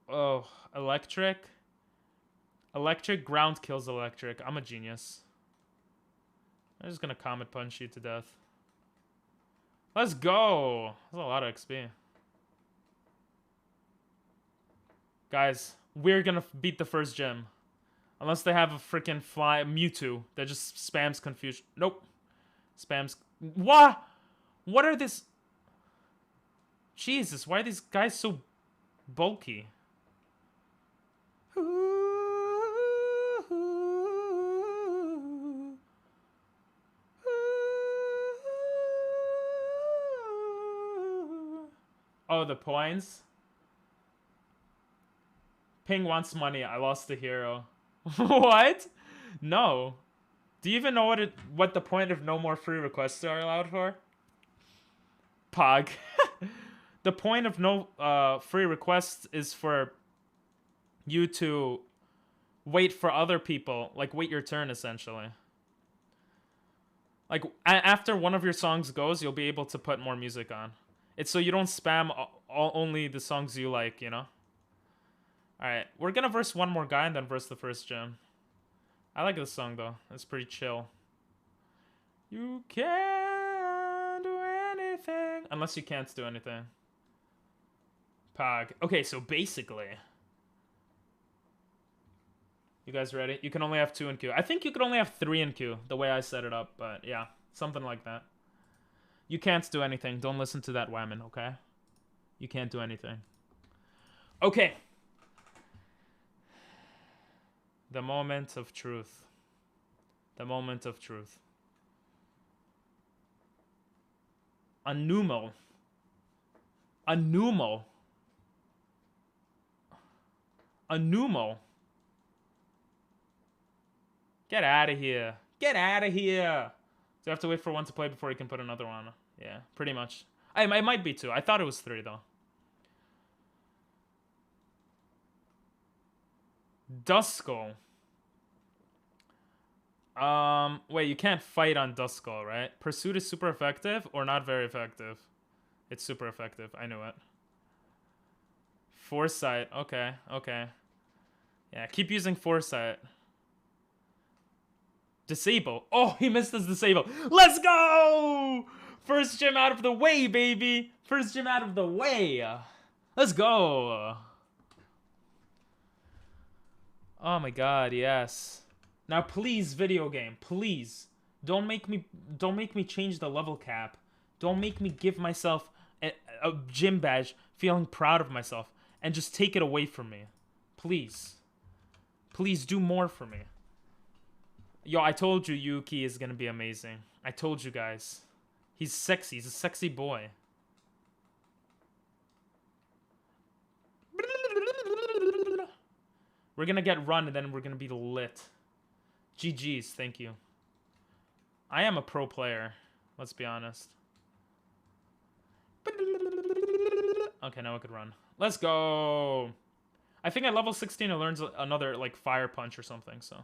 [SPEAKER 1] Oh, electric. Electric ground kills electric. I'm a genius. I'm just gonna Comet Punch you to death. Let's go! That's a lot of XP. Guys, we're gonna beat the first gym. Unless they have a freaking fly Mewtwo that just spams confusion. Nope. Spams. What? What are this? Jesus, why are these guys so bulky? Oh, the points? Ping wants money. I lost a hero. What? No. Do you even know what the point of no more free requests are allowed for? Pog. The point of no free requests is for you to wait for other people. Like, wait your turn, essentially. Like, after one of your songs goes, you'll be able to put more music on. It's so you don't spam only the songs you like, you know? Alright, we're gonna verse one more guy and then verse the first gym. I like this song, though. It's pretty chill. You can't do anything. Unless you can't do anything. Pog. Okay, so basically, You guys ready? You can only have 2 in queue. I think you could only have 3 in queue, the way I set it up, but yeah, something like that. You can't do anything. Don't listen to that whammon, okay? You can't do anything. Okay. The moment of truth. The moment of truth. A Numo. A Numo. A Numo. Get out of here. Get out of here. So you have to wait for one to play before you can put another one. Yeah, pretty much. It might be 2. I thought it was 3, though. Duskull. Wait, you can't fight on Duskull, right? Pursuit is super effective or not very effective? It's super effective. I knew it. Foresight. Okay, okay. Yeah, keep using Foresight. Disable. Oh, he missed his disable. Let's go! First gym out of the way, baby. First gym out of the way. Let's go. Oh my god, yes. Now please, video game, please. Don't make me change the level cap. Don't make me give myself a gym badge feeling proud of myself and just take it away from me. Please. Please do more for me. Yo, I told you Yuki is gonna be amazing. I told you guys. He's sexy. He's a sexy boy. We're gonna get run and then we're gonna be lit. GG's, thank you. I am a pro player. Let's be honest. Okay, now I could run. Let's go. I think at level 16 it learns another, like, fire punch or something, so.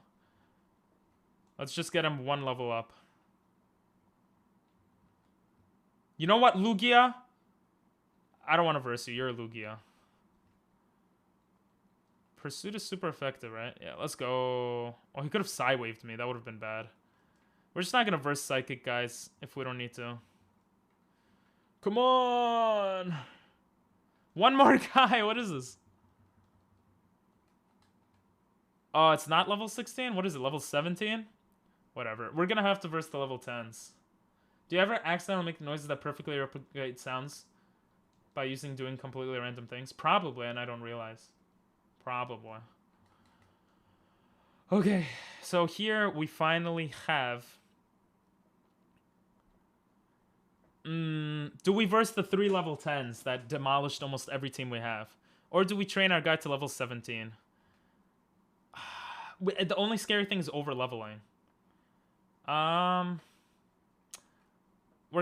[SPEAKER 1] Let's just get him 1 level up. You know what, Lugia? I don't want to verse you. You're a Lugia. Pursuit is super effective, right? Yeah, let's go. Oh, he could have Psy-waved me. That would have been bad. We're just not going to verse Psychic, guys, if we don't need to. Come on! One more guy. What is this? Oh, it's not level 16? What is it, level 17? Whatever. We're going to have to verse the level 10s. Do you ever accidentally make noises that perfectly replicate sounds by doing completely random things? Probably, and I don't realize. Probably. Okay, so here we finally have... do we verse the 3 level 10s that demolished almost every team we have? Or do we train our guy to level 17? The only scary thing is over-leveling. We're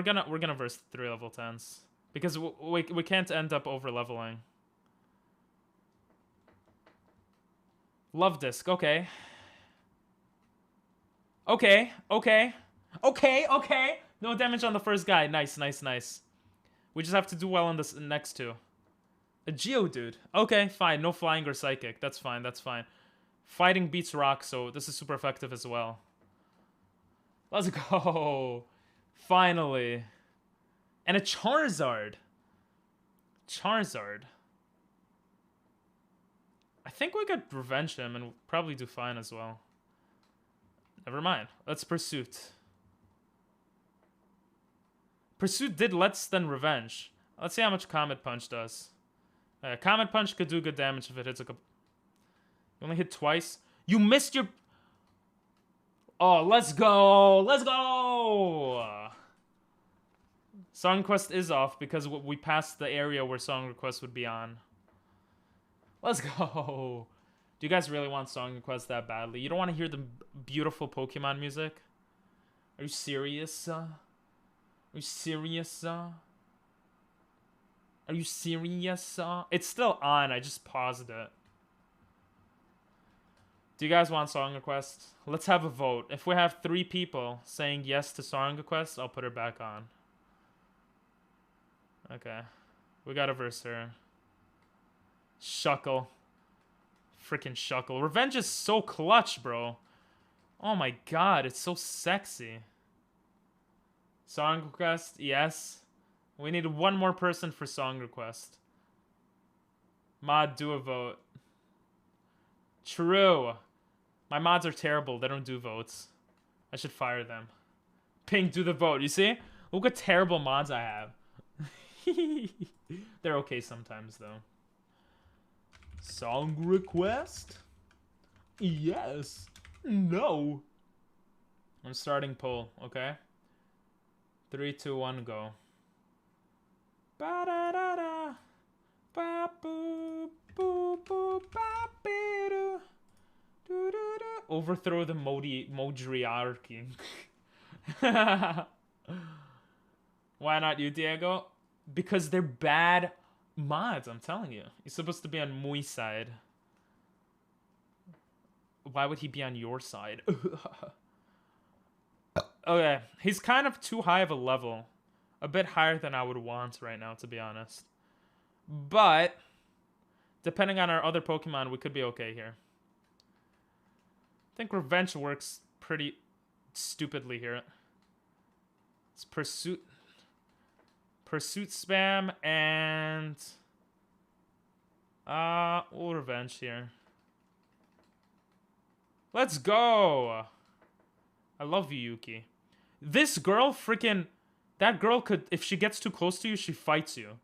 [SPEAKER 1] gonna verse 3 level 10s. Because we can't end up over-leveling. Love Disc, okay. Okay. No damage on the first guy. Nice. We just have to do well on this next 2. A Geodude. Okay, fine. No flying or psychic. That's fine. Fighting beats rock, so this is super effective as well. Let's go. Finally. And a Charizard. I think we could revenge him and probably do fine as well. Never mind. Let's Pursuit. Pursuit did less than Revenge. Let's see how much Comet Punch does. Comet Punch could do good damage if it hits a couple... You only hit twice? You missed your... Oh, let's go! Song Request is off because we passed the area where Song Request would be on. Let's go! Do you guys really want Song Request that badly? You don't want to hear the beautiful Pokemon music? Are you serious? Are you serious? It's still on. I just paused it. Do you guys want Song Request? Let's have a vote. If we have 3 people saying yes to Song Request, I'll put her back on. Okay. We got a verse her. Shuckle. Freaking Shuckle. Revenge is so clutch, bro. Oh my god, it's so sexy. Song Request, yes. We need 1 more person for Song Request. Mod, do a vote. True. My mods are terrible. They don't do votes. I should fire them. Ping, do the vote. You see? Look what terrible mods I have. They're okay sometimes, though. Song request? Yes. No. I'm starting poll, okay? 3, 2, 1, go. Ba-da-da-da. Ba-boo. Boo-boo. Ba-bee-doo. Do-do-do. Overthrow the Modriarchy. Why not you, Diego? Because they're bad mods, I'm telling you. He's supposed to be on Mui's side. Why would he be on your side? Okay, he's kind of too high of a level. A bit higher than I would want right now, to be honest. But, depending on our other Pokemon, we could be okay here. I think Revenge works pretty stupidly here. It's Pursuit spam and we'll Revenge here. Let's go. I love you, Yuki. This girl freaking, that girl could, if she gets too close to you, she fights you.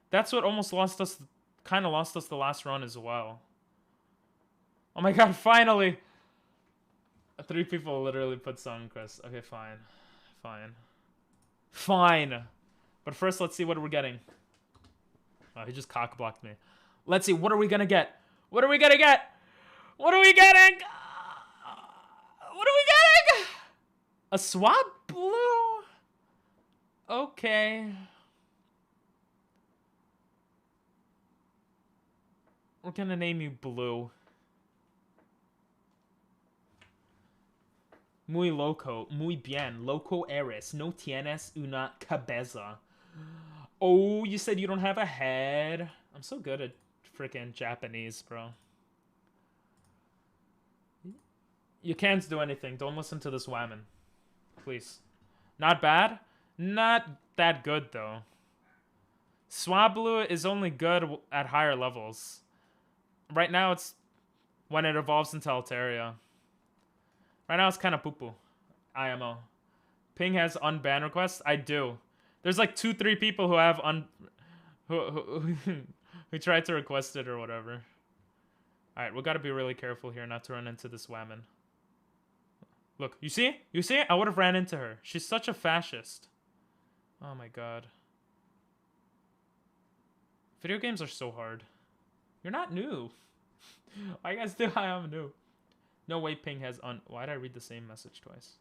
[SPEAKER 1] That's what almost lost us, kind of lost us the last run as well. Oh my god, finally. 3 people literally put song requests. Okay, fine. Fine. But first, let's see what we're getting. Oh, he just cock-blocked me. Let's see, what are we gonna get? What are we gonna get? What are we getting? What are we getting? A swap blue? Okay. We're gonna name you Blue. Muy loco, muy bien, loco eres, no tienes una cabeza. Oh, you said you don't have a head? I'm so good at freaking Japanese, bro. You can't do anything. Don't listen to this whammon. Please. Not bad? Not that good, though. Swablu is only good at higher levels. Right now, it's when it evolves into Altaria. Right now, it's kind of poo-poo. IMO. Ping has unban requests? I do. There's like 2-3 people who have who tried to request it or whatever. Alright, we gotta be really careful here not to run into this whammon. Look, you see? You see? I would have ran into her. She's such a fascist. Oh my god. Video games are so hard. You're not new. Why you guys do I am new? No way Ping has why did I read the same message twice?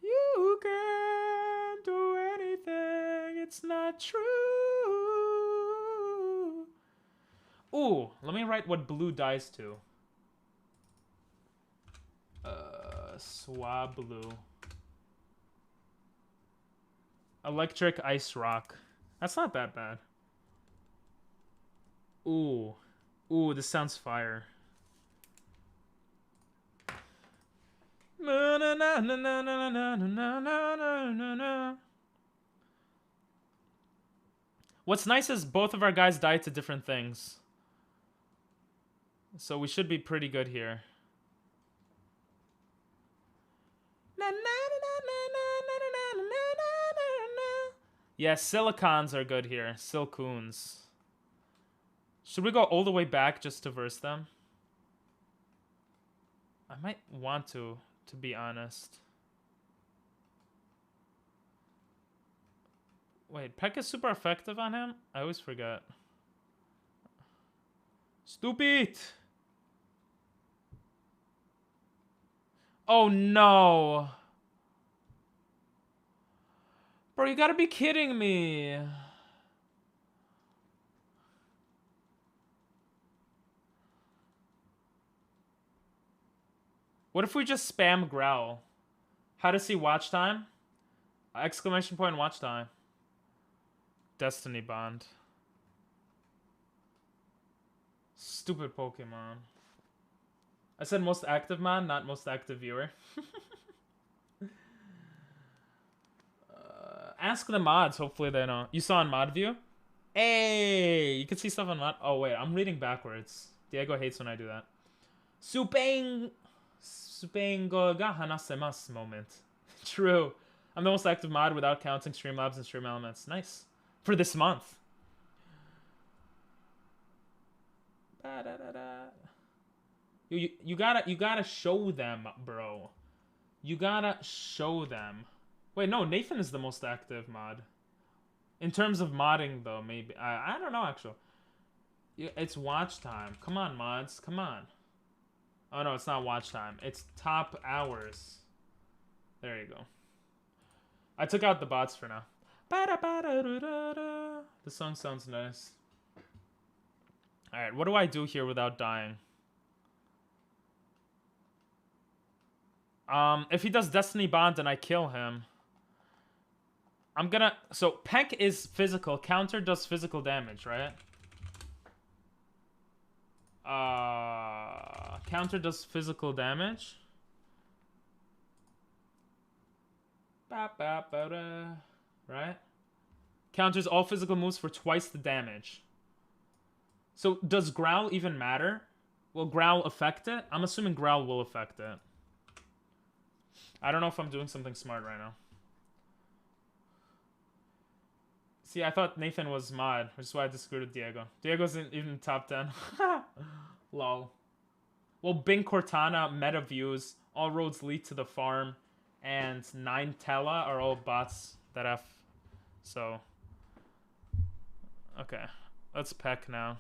[SPEAKER 1] You can do anything, it's not true. Ooh, let me write what Blue dies to. Swablu. Electric Ice Rock. That's not that bad. Ooh. Ooh, this sounds fire. What's nice is both of our guys died to different things. So we should be pretty good here. Yeah, silicons are good here. Silcoons. Should we go all the way back just to verse them? I might want to be honest. Wait, Peck is super effective on him? I always forget. Stupid! Oh no! Bro, you gotta be kidding me! What if we just spam growl? How to see watch time? Exclamation point watch time. Destiny Bond. Stupid Pokemon. I said most active man, not most active viewer. Ask the mods, hopefully they know. You saw on mod view? Hey, you can see stuff on mod. Oh wait, I'm reading backwards. Diego hates when I do that. Supengo ga hanasemasu moment. True. I'm the most active mod without counting Streamlabs and Stream Elements. Nice. For this month. You gotta show them, bro. You gotta show them. Wait, no, Nathan is the most active mod. In terms of modding, though, maybe. I don't know, actually. It's watch time. Come on, mods. Come on. Oh, no, it's not watch time. It's top hours. There you go. I took out the bots for now. The song sounds nice. Alright, what do I do here without dying? If he does Destiny Bond and I kill him, I'm gonna... So, Peck is physical. Counter does physical damage, right? Counter does physical damage. Right? Counters all physical moves for twice the damage. So, does Growl even matter? Will Growl affect it? I'm assuming Growl will affect it. I don't know if I'm doing something smart right now. See, I thought Nathan was mod, which is why I disagreed with Diego. Diego's even top 10. Lol. Well, Bing Cortana, meta views, all roads lead to the farm, and Ninetella are all bots that have... So... Okay. Let's Peck now.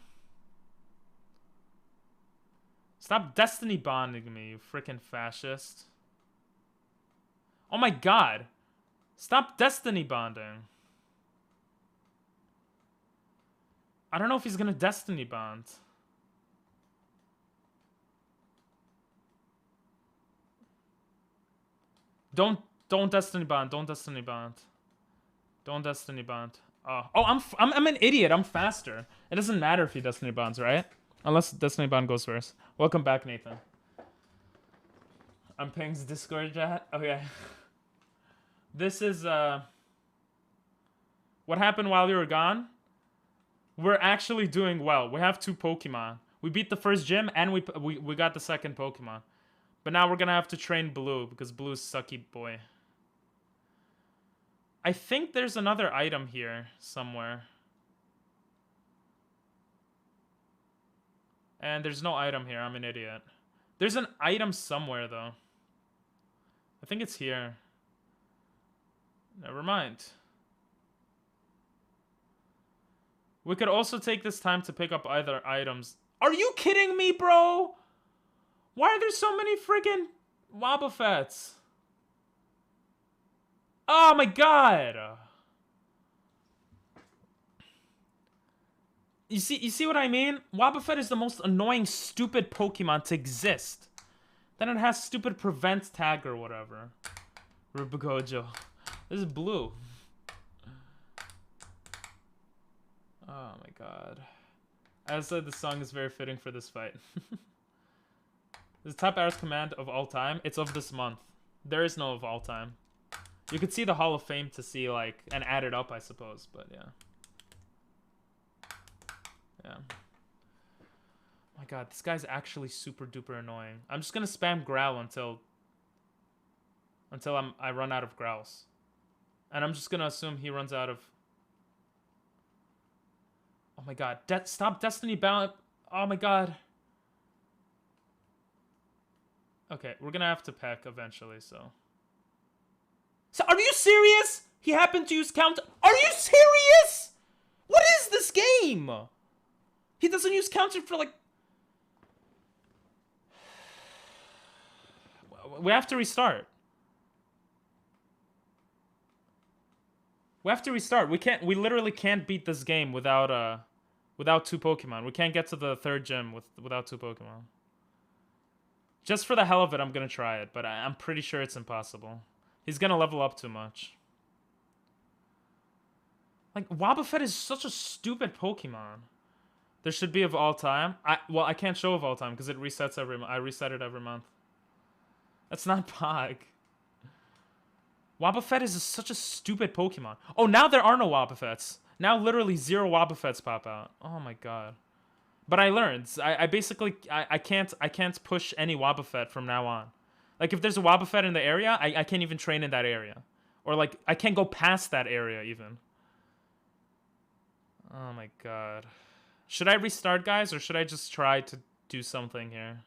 [SPEAKER 1] Stop Destiny bonding me, you freaking fascist. Oh my god! Stop Destiny bonding. I don't know if he's gonna Destiny bond. Don't Destiny bond. Don't Destiny bond. Don't Destiny bond. Oh, I'm an idiot. I'm faster. It doesn't matter if he Destiny bonds, right? Unless Destiny bond goes first. Welcome back, Nathan. I'm Ping's Discord chat. Okay. This is what happened while you were gone. We're actually doing well. We have 2 Pokemon. We beat the first gym and we got the second Pokemon. But now we're gonna have to train Blue because Blue's sucky boy. I think there's another item here somewhere. And there's no item here. I'm an idiot. There's an item somewhere though. I think it's here. Never mind. We could also take this time to pick up other items. Are you kidding me, bro? Why are there so many friggin' Wobbuffets? Oh my god! You see what I mean? Wobbuffet is the most annoying, stupid Pokemon to exist. Then it has stupid prevent tag or whatever. Rubigojo. This is Blue. Oh my god. As I said, the song is very fitting for this fight. This is top hours command of all time. It's of this month. There is no of all time. You could see the Hall of Fame to see, like, and add it up, I suppose, but yeah. Yeah. Oh my god, this guy's actually super duper annoying. I'm just gonna spam Growl until I run out of Growls. And I'm just gonna assume he runs out of... Oh my god, stop Destiny Bound. Oh my god. Okay, we're gonna have to Peck eventually, so... So, are you serious? He happened to use counter... Are you serious? What is this game? He doesn't use counter for, like... We have to restart. We have to restart. We literally can't beat this game without 2 Pokemon. We can't get to the 3rd gym without 2 Pokemon. Just for the hell of it, I'm gonna try it, but I'm pretty sure it's impossible. He's gonna level up too much. Like, Wobbuffet is such a stupid Pokemon. There should be of all time. Well, I can't show of all time because it resets every month. I reset it every month. That's not Pog. Wobbuffet is such a stupid Pokemon. Oh, now there are no Wobbuffets. Now literally 0 Wobbuffets pop out. Oh my god. But I learned. I basically I can't push any Wobbuffet from now on. Like if there's a Wobbuffet in the area, I can't even train in that area. Or like I can't go past that area even. Oh my god. Should I restart, guys, or should I just try to do something here?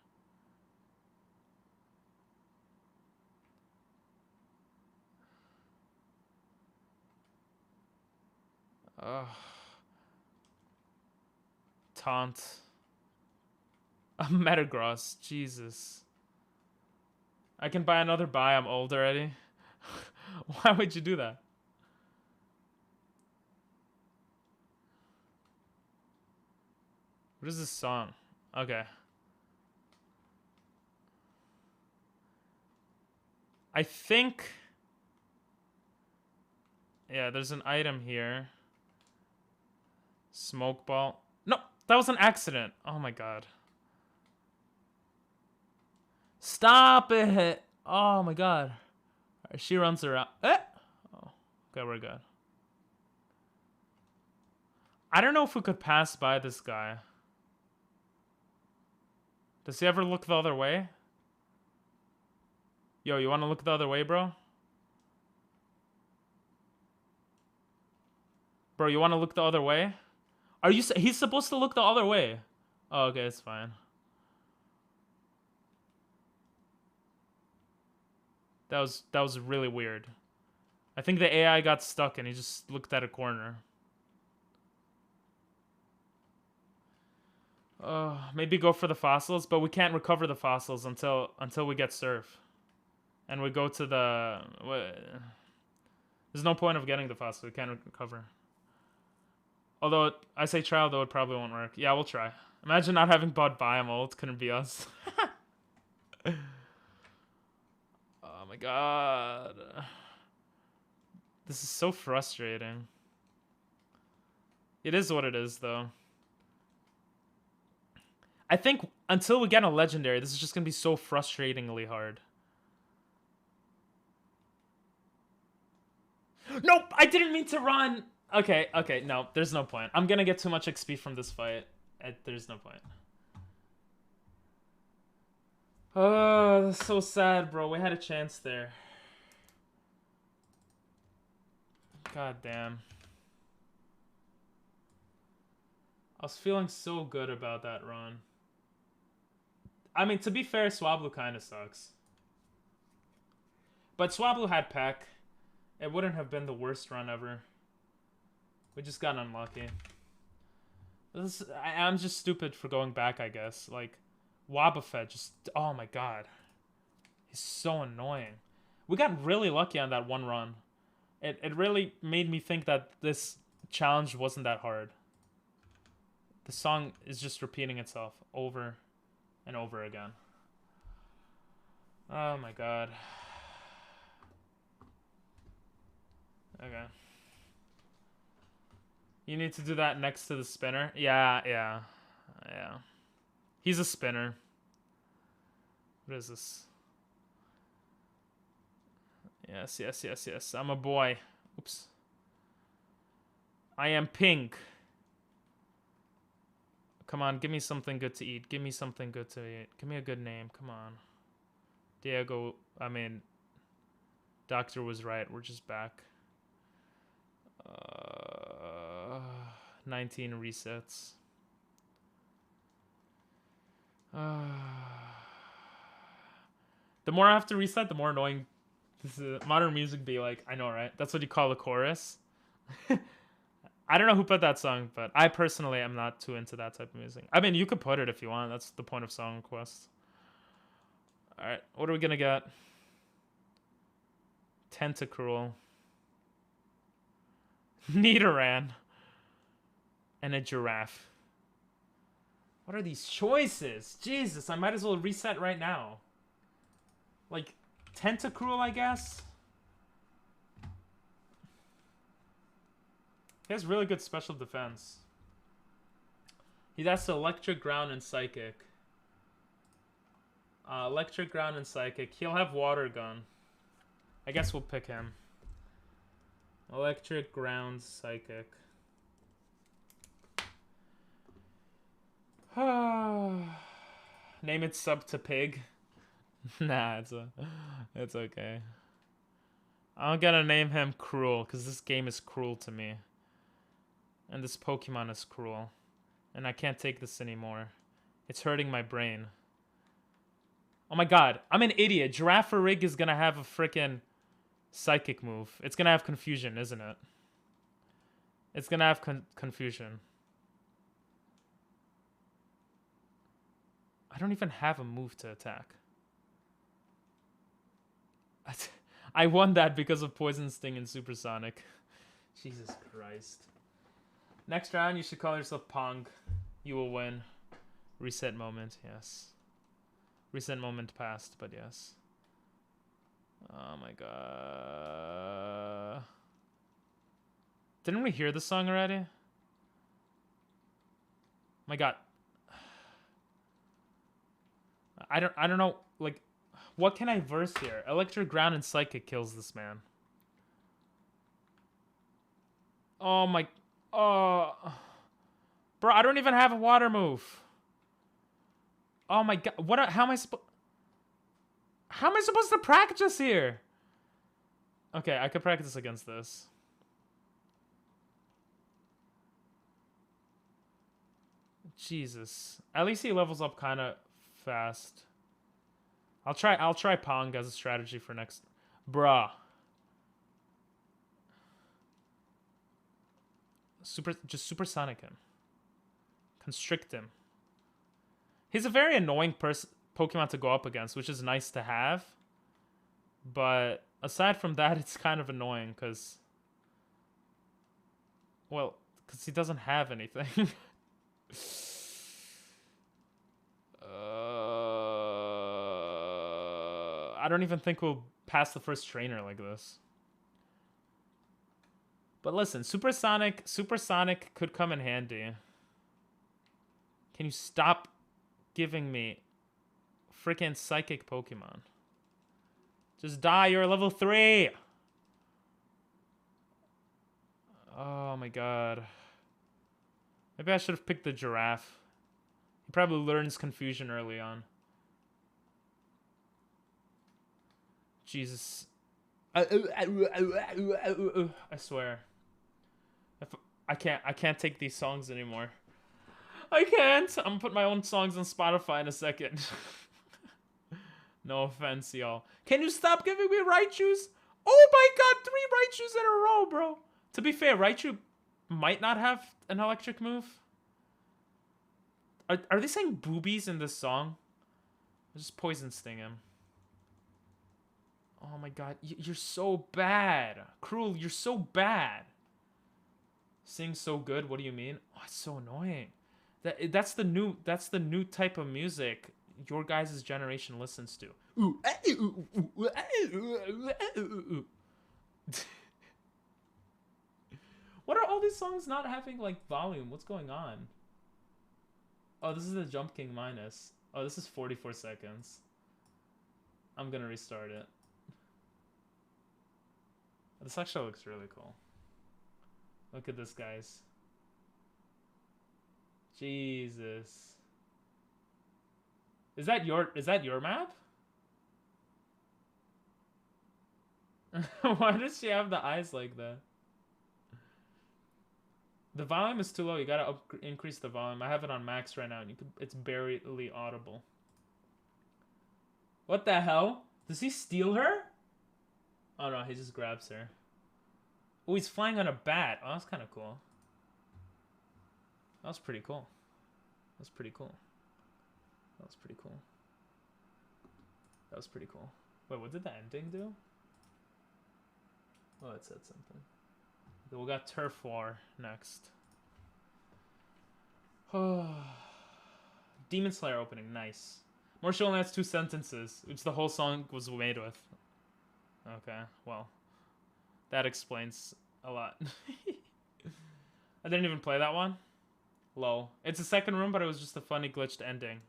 [SPEAKER 1] Ugh. Taunt. A Metagross. Jesus. I can buy another buy. I'm old already. Why would you do that? What is this song? Okay. I think... Yeah, there's an item here. Smoke ball. No, that was an accident. Oh my god. Stop it. Oh my god. Right, she runs around. Eh? Oh, okay, we're good. I don't know if we could pass by this guy. Does he ever look the other way? Yo, you want to look the other way, bro? Bro, you want to look the other way? Are you? He's supposed to look the other way. Oh, okay, it's fine. That was really weird. I think the AI got stuck and he just looked at a corner. Maybe go for the fossils, but we can't recover the fossils until we get surf. And we go to the... There's no point of getting the fossil. We can't recover. Although, I say trial, though, it probably won't work. Yeah, we'll try. Imagine not having bought Biomold. Couldn't be us. Oh my god. This is so frustrating. It is what it is, though. I think until we get a legendary, this is just going to be so frustratingly hard. Nope, I didn't mean to run. Okay, no, there's no point. I'm gonna get too much XP from this fight. There's no point. Oh, that's so sad, bro. We had a chance there. God damn. I was feeling so good about that run. I mean, to be fair, Swablu kind of sucks. But Swablu had Peck. It wouldn't have been the worst run ever. We just got unlucky. I'm just stupid for going back, I guess. Like, Wobbuffet just... Oh my god. He's so annoying. We got really lucky on that one run. It really made me think that this challenge wasn't that hard. The song is just repeating itself over and over again. Oh my god. Okay. You need to do that next to the spinner? Yeah. He's a spinner. What is this? Yes. I'm a boy. Oops. I am pink. Come on, give me something good to eat. Give me something good to eat. Give me a good name. Come on. Diego, I mean, Doctor was right. We're just back. 19 resets. The more I have to reset, the more annoying modern music be like. I know, right? That's what you call a chorus. I don't know who put that song, but I personally am not too into that type of music. I mean, you could put it if you want. That's the point of song requests. Alright, what are we gonna get? Tentacruel. Nidoran. And a giraffe. What are these choices? Jesus, I might as well reset right now. Like, Tentacruel, I guess? He has really good special defense. He has Electric, Ground, and Psychic. Electric, Ground, and Psychic. He'll have Water Gun. I guess we'll pick him. Electric, Ground, Psychic. Name it sub to pig. Nah, it's okay. I'm gonna name him Cruel, because this game is cruel to me. And this Pokemon is cruel. And I can't take this anymore. It's hurting my brain. Oh my god, I'm an idiot. Girafarig is gonna have a freaking psychic move. It's gonna have confusion, isn't it? It's gonna have confusion. I don't even have a move to attack. I won that because of Poison Sting and Supersonic. Jesus Christ. Next round, you should call yourself Pong. You will win. Reset moment, yes. Reset moment passed, but yes. Oh my god. Didn't we hear the song already? My god. I don't know, like, what can I verse here? Electric Ground and Psychic kills this man. Oh my... Oh... Bro, I don't even have a water move. Oh my god, what? How am I supposed to practice here? Okay, I could practice against this. Jesus. At least he levels up kind of fast. I'll try Pong as a strategy for next. Bruh. Just Supersonic him. Constrict him. He's a very annoying Pokemon to go up against, which is nice to have. But aside from that, it's kind of annoying because... Well, because he doesn't have anything. I don't even think we'll pass the first trainer like this. But listen, Supersonic could come in handy. Can you stop giving me freaking psychic Pokemon? Just die, you're level 3! Oh my god. Maybe I should have picked the giraffe. He probably learns confusion early on. Jesus. I swear. I can't take these songs anymore. I can't. I'm gonna put my own songs on Spotify in a second. No offense, y'all. Can you stop giving me Raichus? Oh my god, 3 Raichus in a row, bro. To be fair, Raichu might not have an electric move. Are they saying boobies in this song? I'll just Poison Sting him. Oh my god, you're so bad. Cruel, you're so bad. Sing so good, what do you mean? Oh, it's so annoying. That's the new type of music your guys' generation listens to. What are all these songs not having like volume? What's going on? Oh, this is the Jump King minus. Oh, this is 44 seconds. I'm gonna restart it. This actually looks really cool. Look at this, guys. Jesus. Is that your map? Why does she have the eyes like that? The volume is too low. You gotta increase the volume. I have it on max right now, and it's barely audible. What the hell? Does he steal her? Oh no, he just grabs her. Oh, he's flying on a bat. Oh, that's kind of cool. That was pretty cool. That's pretty cool. That was pretty cool. That was pretty cool. Wait, what did the ending do? Oh, it said something. Okay, we got Turf War next. Demon Slayer opening, nice. Marshall only has 2 sentences, which the whole song was made with. Okay, well, that explains a lot. I didn't even play that one. Lol. It's a second room, but it was just a funny glitched ending.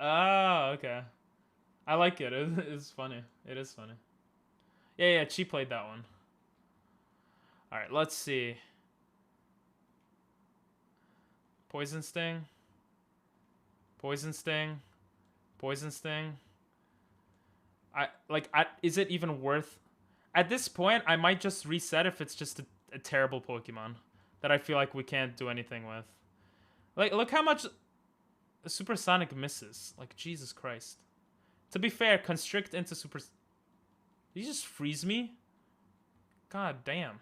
[SPEAKER 1] Oh, okay. I like it. It's funny. It is funny. Yeah, Chi played that one. Alright, let's see. Poison Sting. Poison Sting. Poison Sting. Is it even worth... At this point, I might just reset if it's just a terrible Pokemon that I feel like we can't do anything with. Like, look how much Supersonic misses. Like, Jesus Christ. To be fair, Constrict into Super... Did you just freeze me? God damn.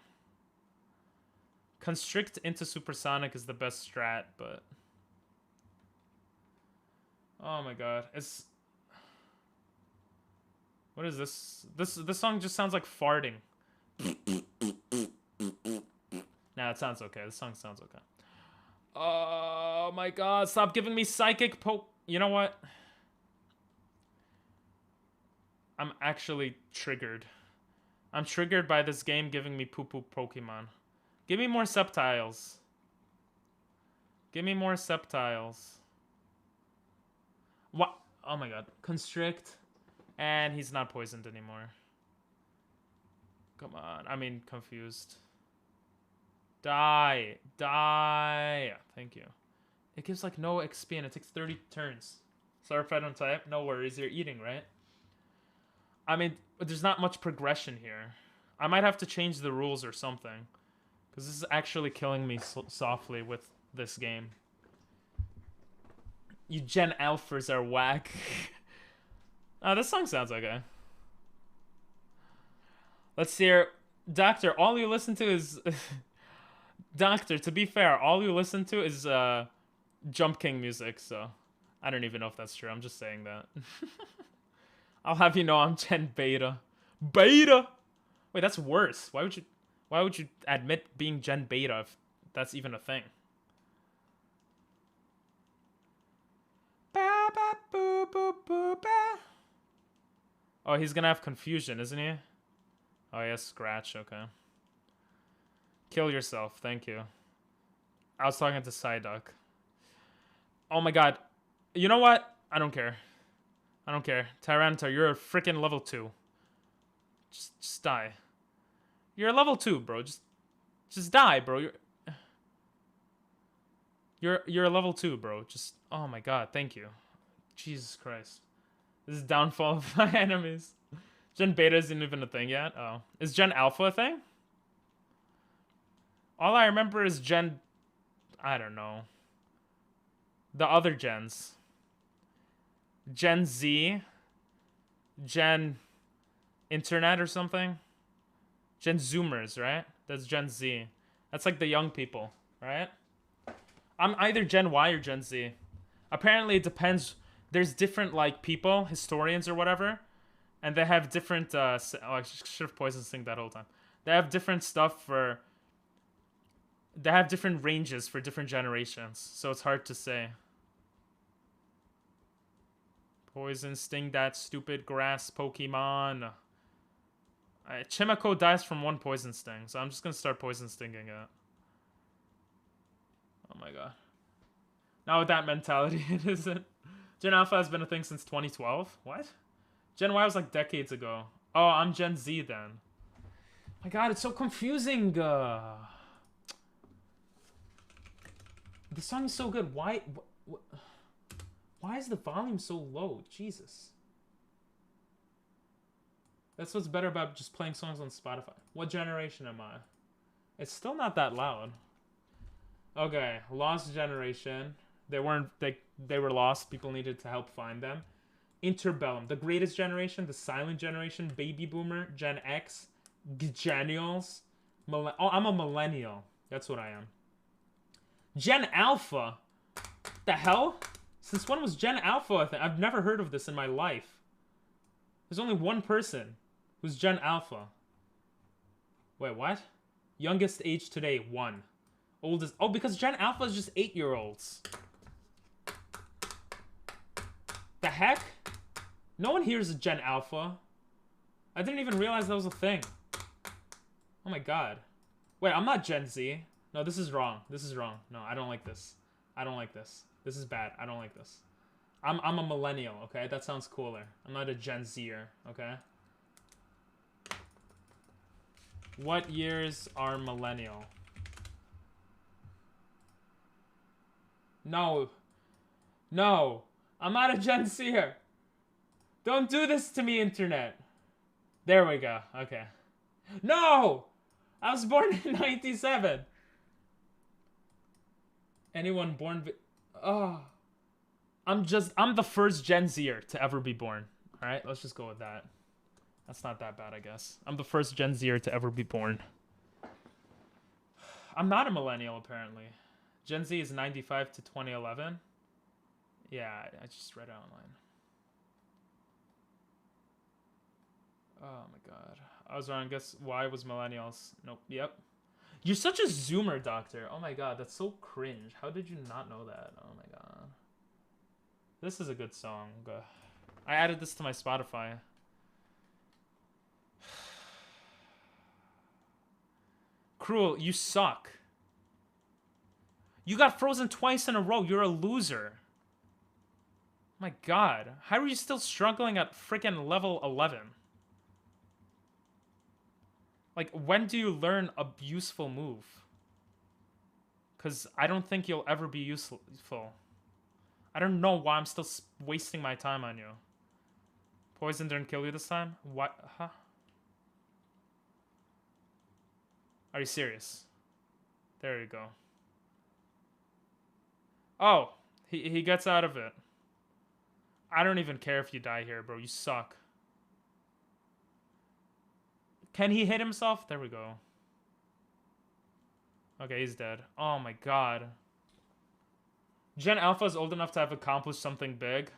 [SPEAKER 1] Constrict into Supersonic is the best strat, but... Oh my god. It's... What is this? This song just sounds like farting. Nah, it sounds okay. This song sounds okay. Oh my god, stop giving me psychic You know what? I'm actually triggered. I'm triggered by this game giving me poo-poo Pokemon. Give me more Sceptiles. Give me more Sceptiles. What? Oh my god. Constrict. And he's not poisoned anymore. Come on. I mean, confused. Die. Die. Thank you. It gives like no XP and it takes 30 turns. Sorry if I don't type. No worries. You're eating, right? I mean, there's not much progression here. I might have to change the rules or something. Because this is actually killing me softly with this game. You Gen Alphas are whack. Oh, this song sounds okay. Let's hear... Doctor, all you listen to is... Doctor, to be fair, all you listen to is Jump King music, so... I don't even know if that's true. I'm just saying that. I'll have you know I'm Gen Beta. Beta? Wait, that's worse. Why would you admit being Gen Beta if that's even a thing? Ba, ba, boo, boo, boo, ba. Oh, he's gonna have confusion, isn't he? Oh, yes, Scratch, okay. Kill yourself, thank you. I was talking to Psyduck. Oh my god. You know what? I don't care. I don't care. Tyranitar, you're a freaking level 2. Just die. You're a level 2, bro. Just die, bro. You're a level 2, bro. Just... Oh my god, thank you. Jesus Christ. This is downfall of my enemies. Gen Beta isn't even a thing yet. Oh. Is Gen Alpha a thing? All I remember is Gen... I don't know. The other gens. Gen Z. Gen... Internet or something? Gen Zoomers, right? That's Gen Z. That's like the young people, right? I'm either Gen Y or Gen Z. Apparently it depends... There's different, like, people, historians or whatever, and they have different, oh, I should have poisoned Sting that whole time. They have different stuff for, they have different ranges for different generations, so it's hard to say. Poison Sting that stupid grass Pokemon. Chimico dies from one Poison Sting, so I'm just gonna start Poison Stinging it. Oh my god. Not with that mentality, it isn't. Gen Alpha has been a thing since 2012? What? Gen Y was like decades ago. Oh, I'm Gen Z then. My god, it's so confusing. The song is so good. Why is the volume so low? Jesus. That's what's better about just playing songs on Spotify. What generation am I? It's still not that loud. Okay, Lost Generation. They were lost. People needed to help find them. Interbellum, the greatest generation, the silent generation, baby boomer, Gen X, Genials. Oh, I'm a millennial. That's what I am. Gen Alpha? The hell? Since when was Gen Alpha a thing? I've never heard of this in my life. There's only one person who's Gen Alpha. Wait, what? Youngest age today, 1. Oldest... Oh, because Gen Alpha is just 8-year-olds. The heck? No one here is a Gen Alpha. I didn't even realize that was a thing. Oh my god. Wait, I'm not Gen Z. No, this is wrong. This is wrong. No, I don't like this. I don't like this. This is bad. I don't like this. I'm a millennial, okay? That sounds cooler. I'm not a Gen Zer, okay? What years are millennial? No. No. I'm not a Gen Zer. Don't do this to me, internet. There we go. Okay. No! I was born in 97. Anyone born... Oh. I'm the first Gen Zer to ever be born. Alright, let's just go with that. That's not that bad, I guess. I'm the first Gen Zer to ever be born. I'm not a millennial, apparently. Gen Z is 95 to 2011. Yeah, I just read it online. Oh my god. I was wrong. Guess Y was millennials. Nope. Yep. You're such a zoomer, doctor. Oh my god, that's so cringe. How did you not know that? Oh my god. This is a good song. I added this to my Spotify. Cruel, you suck. You got frozen twice in a row. You're a loser. My god. How are you still struggling at freaking level 11? Like, when do you learn a useful move? Because I don't think you'll ever be useful. I don't know why I'm still wasting my time on you. Poison didn't kill you this time? What? Huh? Are you serious? There you go. Oh, he gets out of it. I don't even care if you die here, bro. You suck. Can he hit himself? There we go. Okay, he's dead. Oh my god. Gen Alpha is old enough to have accomplished something big.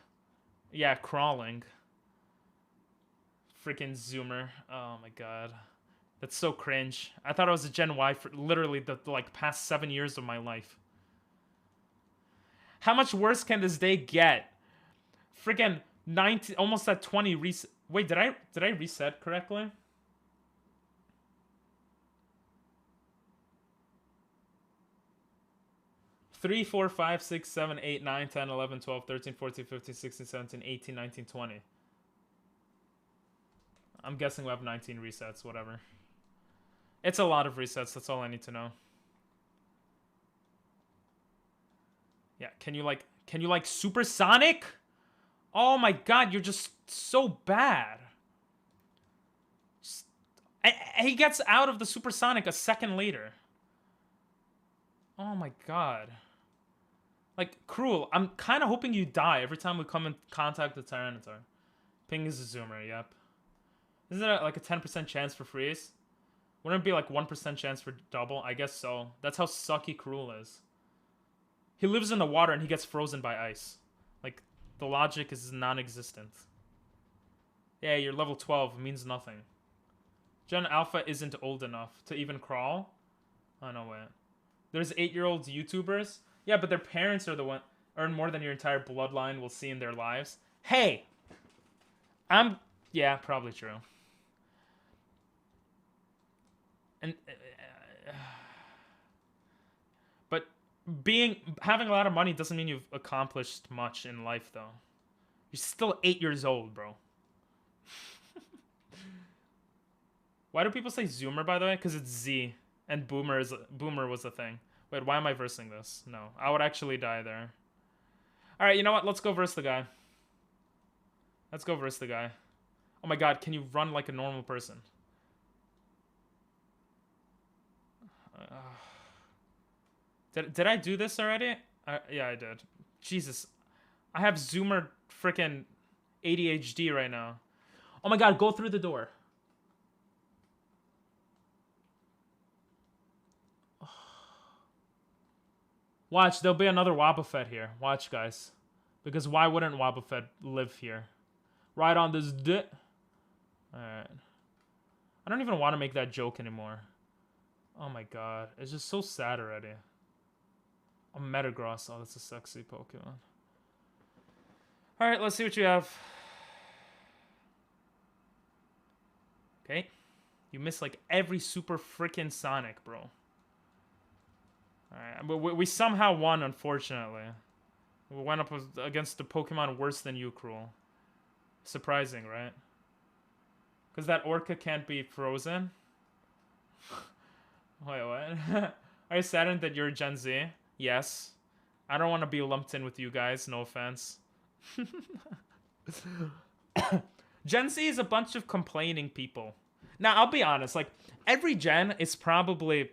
[SPEAKER 1] Yeah, crawling. Freaking zoomer. Oh my god. That's so cringe. I thought I was a Gen Y for literally the like past 7 years of my life. How much worse can this day get? Freaking 19, almost at 20 reset. Wait, did I reset correctly? Three, 4, 5, 6, 7, 8, 9, 10, 11, 12, 13, 14, 15, 16, 17, 18, 19, 20. I'm guessing we'll have 19 resets, whatever. It's a lot of resets, that's all I need to know. Yeah, can you like supersonic? Oh my god, you're just so bad. He gets out of the supersonic a second later. Oh my god. Like, Cruel, I'm kind of hoping you die every time we come in contact with Tyranitar. Ping is a zoomer, yep. Isn't there like a 10% chance for freeze? Wouldn't it be like 1% chance for double? I guess so. That's how sucky Cruel is. He lives in the water and he gets frozen by ice. Like, the logic is non-existent. Yeah, you're level 12. It means nothing. Gen Alpha isn't old enough to even crawl. Oh, no, wait. There's 8-year-old YouTubers. Yeah, but their parents are the one earn more than your entire bloodline will see in their lives. Hey! Yeah, probably true. And... but having a lot of money doesn't mean you've accomplished much in life, though. You're still 8 years old, bro. Why do people say Zoomer, by the way? Because it's Z. And Boomer was a thing. Wait, why am I versing this? No, I would actually die there. Alright, you know what? Let's go verse the guy. Let's go verse the guy. Oh my god, can you run like a normal person? Did I do this already? Yeah, I did. Jesus. I have Zoomer freaking ADHD right now. Oh my god, go through the door. Watch, there'll be another Wobbuffet here. Watch, guys. Because why wouldn't Wobbuffet live here? Right on this dit. Alright. I don't even want to make that joke anymore. Oh my god. It's just so sad already. A Metagross. Oh, that's a sexy Pokemon. Alright, let's see what you have. Okay. You missed like every super freaking Sonic, bro. Alright, but we somehow won, unfortunately. We went up against the Pokemon worse than you, Cruel. Surprising, right? Because that Orca can't be frozen. Wait, what? Are you saddened that you're Gen Z? Yes. I don't want to be lumped in with you guys, no offense. Gen Z is a bunch of complaining people. Now, I'll be honest, like, every gen probably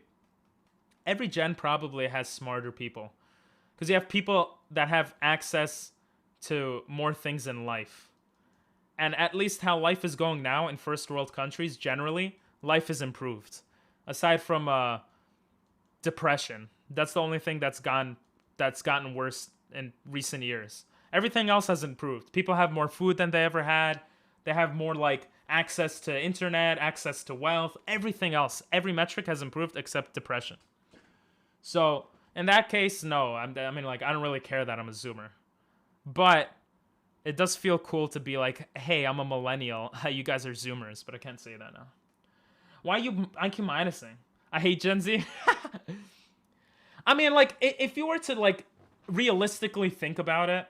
[SPEAKER 1] has smarter people. Because you have people that have access to more things in life. And at least how life is going now in first world countries, generally, life is improved. Aside from depression. That's the only thing that's gotten worse in recent years. Everything else has improved. People have more food than they ever had. They have more, like, access to internet, access to wealth. Everything else, every metric has improved except depression. So, in that case, no. I mean, like, I don't really care that I'm a Zoomer. But it does feel cool to be like, hey, I'm a millennial. You guys are Zoomers. But I can't say that now. Why are you IQ minusing? I hate Gen Z. I mean, like, if you were to, like, realistically think about it,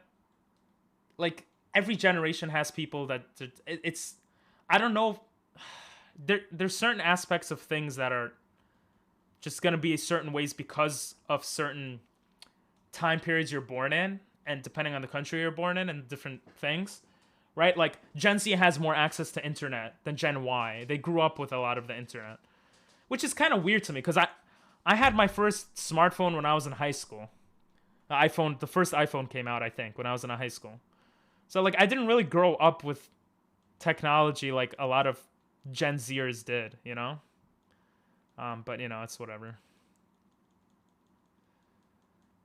[SPEAKER 1] like, every generation has people that it's, I don't know. There's certain aspects of things that are just going to be certain ways because of certain time periods you're born in, and depending on the country you're born in and different things, right? Like, Gen Z has more access to internet than Gen Y. They grew up with a lot of the internet, which is kind of weird to me because I had my first smartphone when I was in high school. The first iPhone came out, I think, when I was in high school. So, like, I didn't really grow up with technology like a lot of Gen Zers did, you know? But, you know, it's whatever.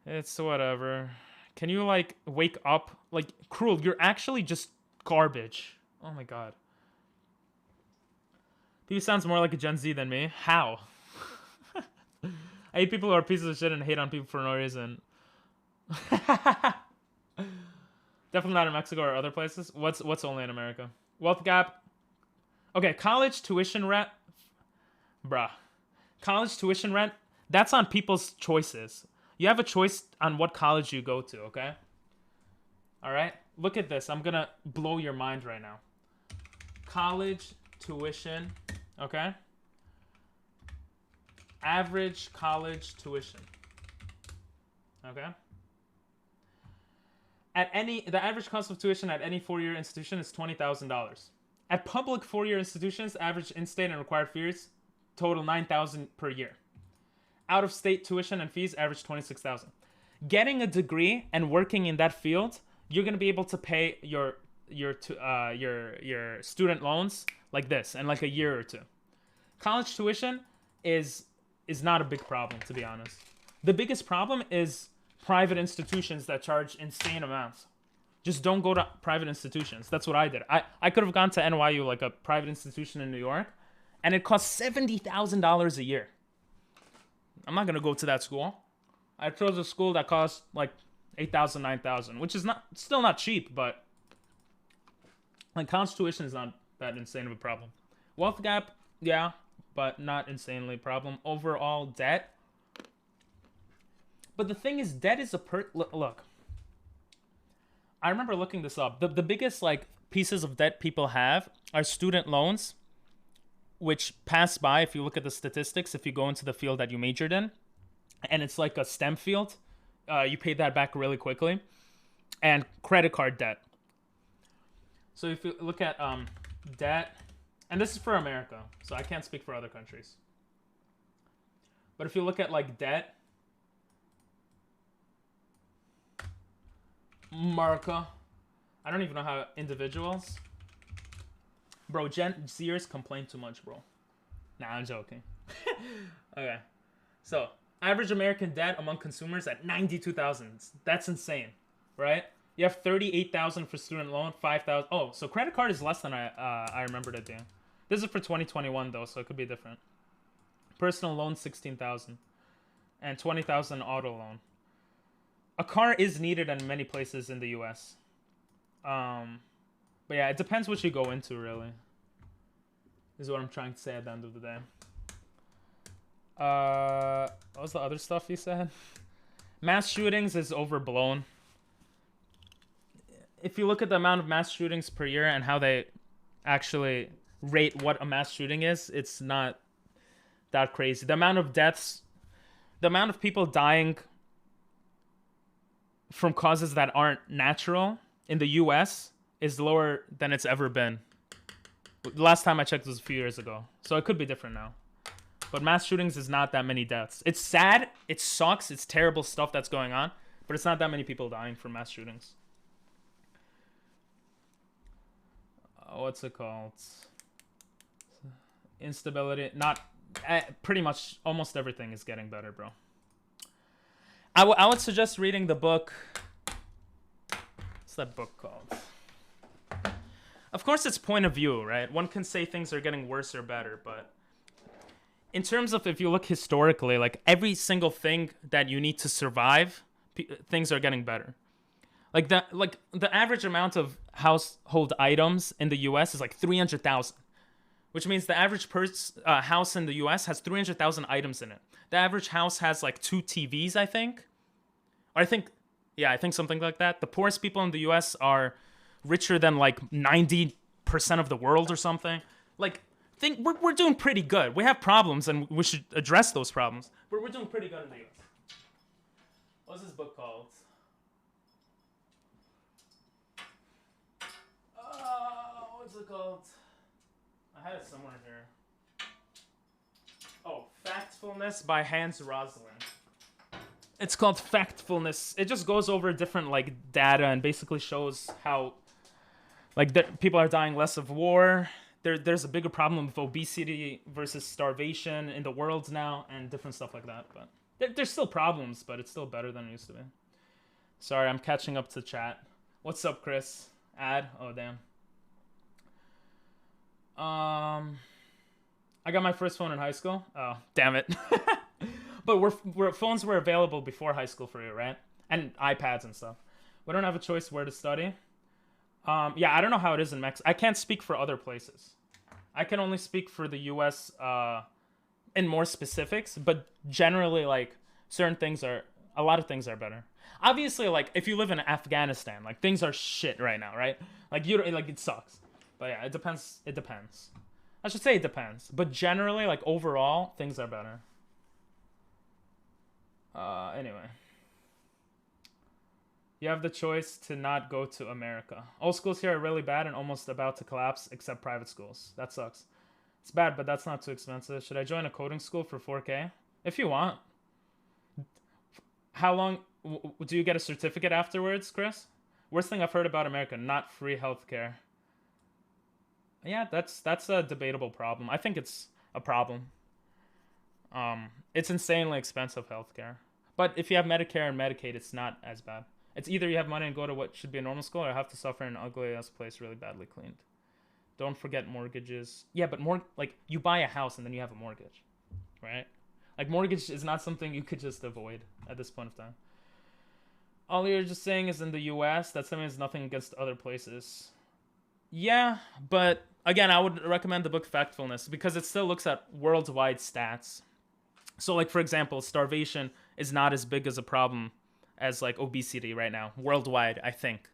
[SPEAKER 1] It's whatever. Can you, like, wake up? Like, Cruel, you're actually just garbage. Oh, my God. He sounds more like a Gen Z than me. How? I hate people who are pieces of shit and hate on people for no reason. Definitely not in Mexico or other places. What's only in America? Wealth gap. Okay, college tuition rent. Bruh. College tuition rent, that's on people's choices. You have a choice on what college you go to, okay? Alright? Look at this. I'm gonna blow your mind right now. College tuition, okay? Average college tuition. Okay? The average cost of tuition at any four-year institution is $20,000. At public four-year institutions, average in-state and required fees total $9,000 per year. Out-of-state tuition and fees average $26,000. Getting a degree and working in that field, you're gonna be able to pay your student loans like this in like a year or two. College tuition is not a big problem, to be honest. The biggest problem is private institutions that charge insane amounts. Just don't go to private institutions. That's what I did. I could have gone to NYU, like a private institution in New York, and it cost $70,000 a year. I'm not going to go to that school. I chose a school that cost like $8,000, $9,000, which is still not cheap, but like college tuition is not that insane of a problem. Wealth gap, yeah, but not insanely a problem. Overall debt. But the thing is, debt is look. I remember looking this up. The biggest like pieces of debt people have are student loans, which pass by if you look at the statistics, if you go into the field that you majored in, and it's like a STEM field, you pay that back really quickly, and credit card debt. So if you look at debt, and this is for America, so I can't speak for other countries. But if you look at like debt, America, I don't even know how individuals. Bro, Gen Zers complain too much, bro. Nah, I'm joking. Okay. So, average American debt among consumers at $92,000. That's insane, right? You have $38,000 for student loan, $5,000. Oh, so credit card is less than I remembered it being. This is for 2021 though, so it could be different. Personal loan, $16,000, and $20,000 auto loan. A car is needed in many places in the U.S. But yeah, it depends what you go into, really. Is what I'm trying to say at the end of the day. What was the other stuff you said? Mass shootings is overblown. If you look at the amount of mass shootings per year and how they actually rate what a mass shooting is, it's not that crazy. The amount of deaths, the amount of people dying from causes that aren't natural in the US is lower than it's ever been. The last time I checked was a few years ago. So it could be different now. But mass shootings is not that many deaths. It's sad. It sucks. It's terrible stuff that's going on. But it's not that many people dying from mass shootings. What's it called? Instability. Not... pretty much almost everything is getting better, bro. I would suggest reading the book. What's that book called? Of course, it's point of view, right? One can say things are getting worse or better, but in terms of if you look historically, like every single thing that you need to survive, things are getting better. Like the average amount of household items in the U.S. is like 300,000, which means the average house in the U.S. has 300,000 items in it. The average house has like 2 TVs, I think. Or I think something like that. The poorest people in the U.S. are richer than like 90% of the world or something. Like, we're doing pretty good. We have problems and we should address those problems. But we're doing pretty good in the U.S. What's this book called? What's it called? I had it somewhere here. Oh, Factfulness by Hans Rosling. It's called Factfulness. It just goes over different like data and basically shows how like people are dying less of war. There's a bigger problem with obesity versus starvation in the world now and different stuff like that. But there's still problems, but it's still better than it used to be. Sorry, I'm catching up to chat. What's up, Chris? Ad? Oh, damn. I got my first phone in high school. Oh, damn it. But phones were available before high school for you, right? And iPads and stuff. We don't have a choice where to study. Yeah, I don't know how it is in Mexico. I can't speak for other places. I can only speak for the U.S. In more specifics, but generally, like, a lot of things are better. Obviously, like, if you live in Afghanistan, like, things are shit right now, right? Like, it sucks. But yeah, it depends. It depends. I should say it depends. But generally, like, overall, things are better. Anyway. You have the choice to not go to America. All schools here are really bad and almost about to collapse, except private schools. That sucks. It's bad, but that's not too expensive. Should I join a coding school for 4K? If you want. How long... do you get a certificate afterwards, Chris? Worst thing I've heard about America, not free healthcare. Yeah, that's a debatable problem. I think it's a problem. It's insanely expensive healthcare. But if you have Medicare and Medicaid, it's not as bad. It's either you have money and go to what should be a normal school, or have to suffer in an ugly-ass place really badly cleaned. Don't forget mortgages. Yeah, but like, you buy a house and then you have a mortgage, right? Like, mortgage is not something you could just avoid at this point of time. All you're just saying is in the U.S., that means nothing against other places. Yeah, but again, I would recommend the book Factfulness because it still looks at worldwide stats. So, like, for example, starvation is not as big as a problem as, like, obesity right now. Worldwide, I think.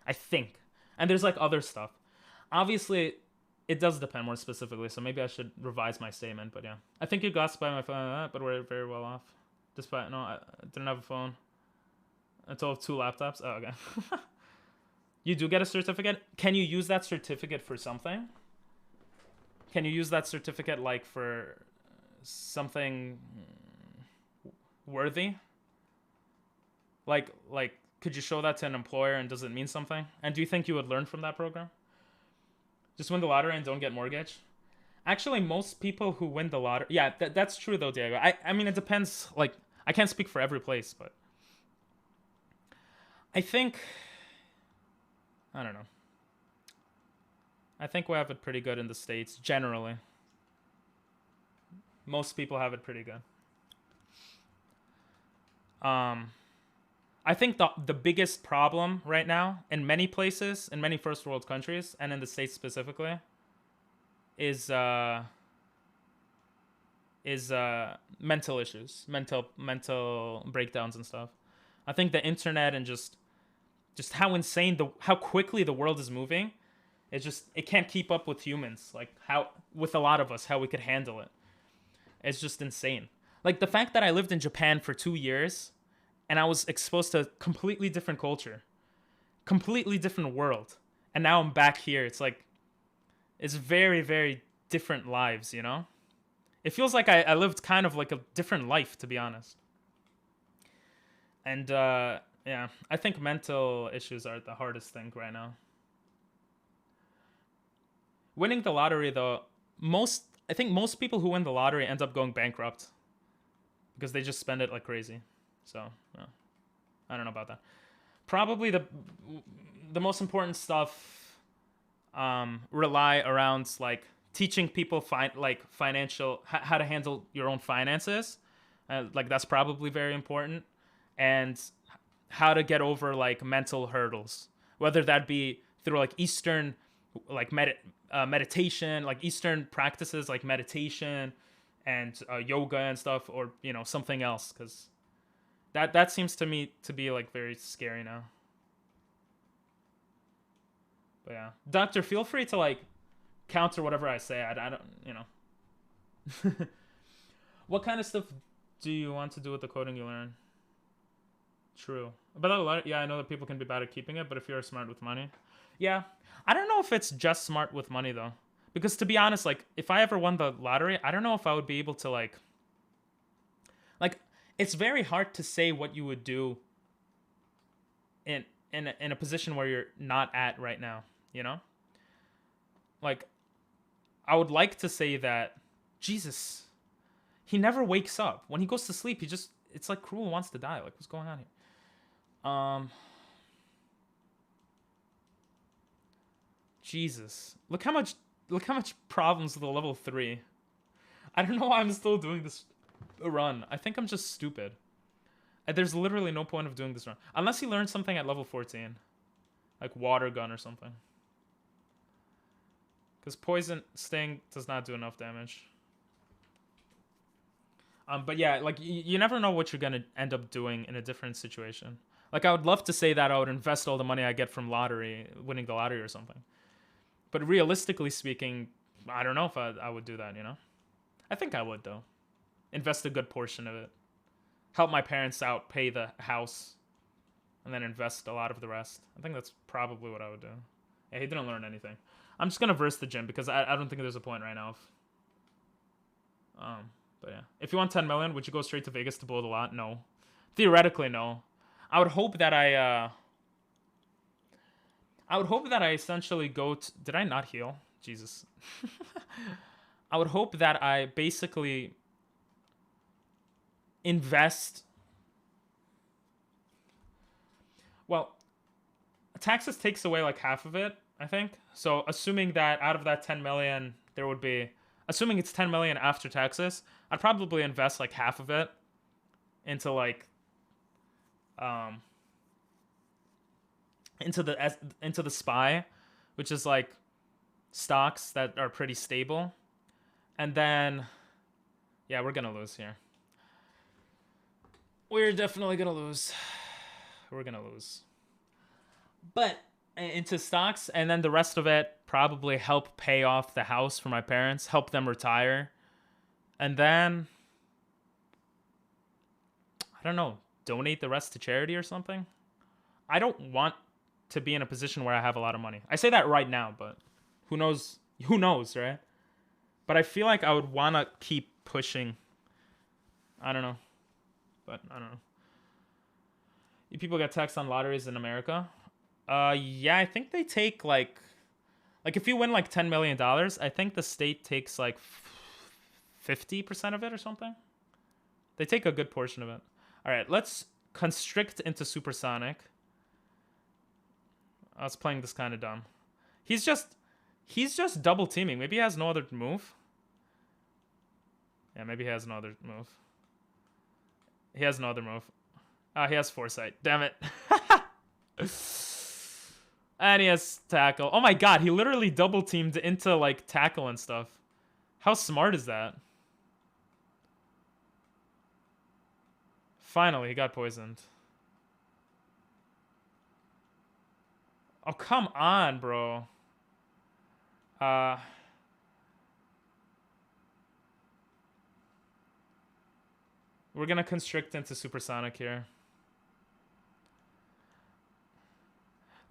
[SPEAKER 1] And there's, like, other stuff. Obviously, it does depend more specifically, so maybe I should revise my statement, but yeah. I think you got by my phone, but we're very well off. Despite, no, I didn't have a phone. Until I have 2 laptops. Oh, okay. You do get a certificate? Can you use that certificate for something? Can you use that certificate, like, for something worthy? Like, could you show that to an employer and does it mean something? And do you think you would learn from that program? Just win the lottery and don't get mortgage? Actually, most people who win the lottery... Yeah, that's true, though, Diego. I mean, it depends. Like, I can't speak for every place, but... I think... I don't know. I think we have it pretty good in the States, generally. Most people have it pretty good. I think the biggest problem right now in many places, in many first world countries, and in the States specifically, is mental issues, mental breakdowns and stuff. I think the internet and just how insane how quickly the world is moving, it can't keep up with humans. Like with a lot of us, how we could handle it. It's just insane. Like the fact that I lived in Japan for 2 years and I was exposed to a completely different culture. completely different world. And now I'm back here. It's like, it's very, very different lives, you know? It feels like I lived kind of like a different life, to be honest. And, yeah, I think mental issues are the hardest thing right now. Winning the lottery, though, I think most people who win the lottery end up going bankrupt because they just spend it like crazy. So, yeah, I don't know about that. Probably the most important stuff rely around like teaching people financial how to handle your own finances. Like that's probably very important, and how to get over like mental hurdles, whether that be through like Eastern like meditation, like Eastern practices like meditation and yoga and stuff, or you know something else, because that seems to me to be like very scary now. But yeah, doctor, feel free to like counter whatever I say. I don't, you know. What kind of stuff do you want to do with the coding you learn? True. But yeah, I know that people can be bad at keeping it, but if you're smart with money, yeah. I don't know if it's just smart with money though, because to be honest, like if I ever won the lottery, I don't know if I would be able to like it's very hard to say what you would do in a position where you're not at right now, you know? Like I would like to say that Jesus, he never wakes up. When he goes to sleep, it's like Cruel wants to die. Like what's going on here? Jesus. Look how much problems with the level 3. I don't know why I'm still doing this run. I think I'm just stupid. There's literally no point of doing this run. Unless he learns something at level 14. Like water gun or something. Because poison sting does not do enough damage. But yeah, like you never know what you're gonna end up doing in a different situation. Like I would love to say that I would invest all the money I get from winning the lottery or something. But realistically speaking, I don't know if I would do that, you know? I think I would though. Invest a good portion of it. Help my parents out, pay the house, and then invest a lot of the rest. I think that's probably what I would do. Yeah, he didn't learn anything. I'm just gonna verse the gym because I don't think there's a point right now. But yeah, if you want 10 million, would you go straight to Vegas to blow the lot? No, theoretically no. I would hope that I essentially go to... Did I not heal? Jesus. I would hope that I basically invest... Well, taxes takes away like half of it, I think. So assuming that out of that 10 million, there would be... Assuming it's 10 million after taxes, I'd probably invest like half of it into like... into the SPY, which is like stocks that are pretty stable. And then yeah, we're gonna lose here. We're definitely gonna lose. We're gonna lose. But into stocks, and then the rest of it probably help pay off the house for my parents, help them retire. And then I don't know, donate the rest to charity or something. I don't want to be in a position where I have a lot of money. I say that right now, but who knows? Who knows, right? But I feel like I would want to keep pushing. I don't know. But I don't know. You people get taxed on lotteries in America? Yeah, I think they take like if you win like $10 million, I think the state takes like 50% of it or something. They take a good portion of it. All right, let's constrict into supersonic. I was playing this kind of dumb. He's just double teaming. Maybe he has no other move. Yeah, maybe he has no other move. He has no other move. He has foresight. Damn it. And he has tackle. Oh my god, he literally double teamed into like tackle and stuff. How smart is that? Finally, he got poisoned. Oh, come on, bro. We're gonna constrict into supersonic here.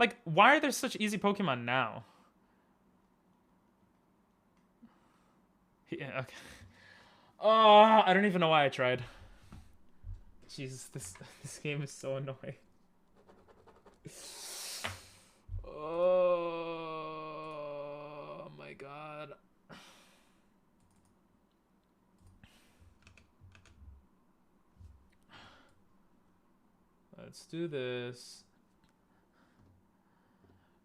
[SPEAKER 1] Like, why are there such easy Pokemon now? Yeah, okay. Oh, I don't even know why I tried. Jesus, this game is so annoying. Oh my god. Let's do this.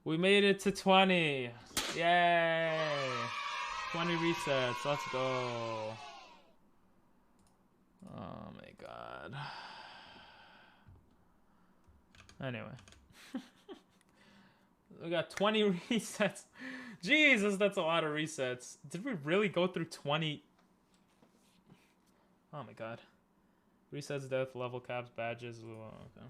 [SPEAKER 1] We made it to 20. Yay. 20 resets. Let's go. Oh my god. Anyway. We got 20 resets. Jesus, that's a lot of resets. Did we really go through 20? Oh my god. Resets, death, level caps, badges. Okay.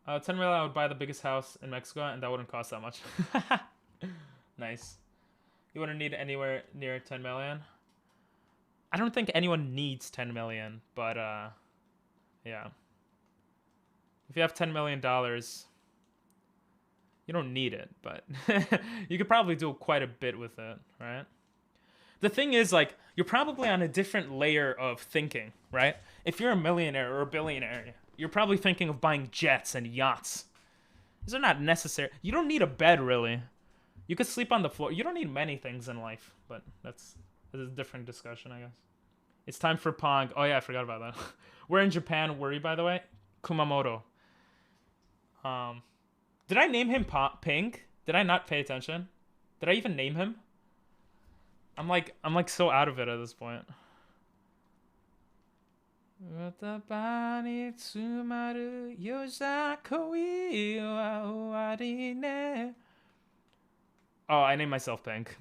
[SPEAKER 1] 10 million, I would buy the biggest house in Mexico, and that wouldn't cost that much. Nice. You wouldn't need anywhere near 10 million. I don't think anyone needs 10 million, but yeah. If you have $10 million, you don't need it, but you could probably do quite a bit with it, right? The thing is, like, you're probably on a different layer of thinking, right? If you're a millionaire or a billionaire, you're probably thinking of buying jets and yachts. These are not necessary. You don't need a bed, really. You could sleep on the floor. You don't need many things in life, but that's a different discussion, I guess. It's time for Pong. Oh, yeah, I forgot about that. We're in Japan. Were you, by the way? Kumamoto. Did I name him Pink? Did I not pay attention? Did I even name him? I'm like so out of it at this point. Oh, I named myself Pink.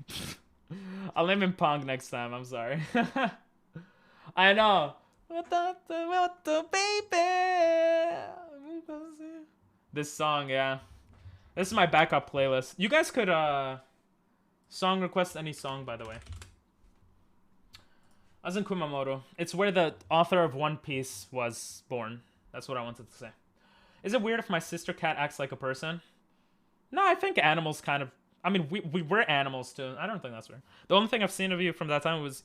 [SPEAKER 1] I'll name him Pong next time. I'm sorry. I know. What the baby? This song, yeah. This is my backup playlist. You guys could song request any song, by the way. I was in Kumamoto. It's where the author of One Piece was born. That's what I wanted to say. Is it weird if my sister cat acts like a person? No, I think animals kind of... I mean, we were animals too. I don't think that's weird. The only thing I've seen of you from that time was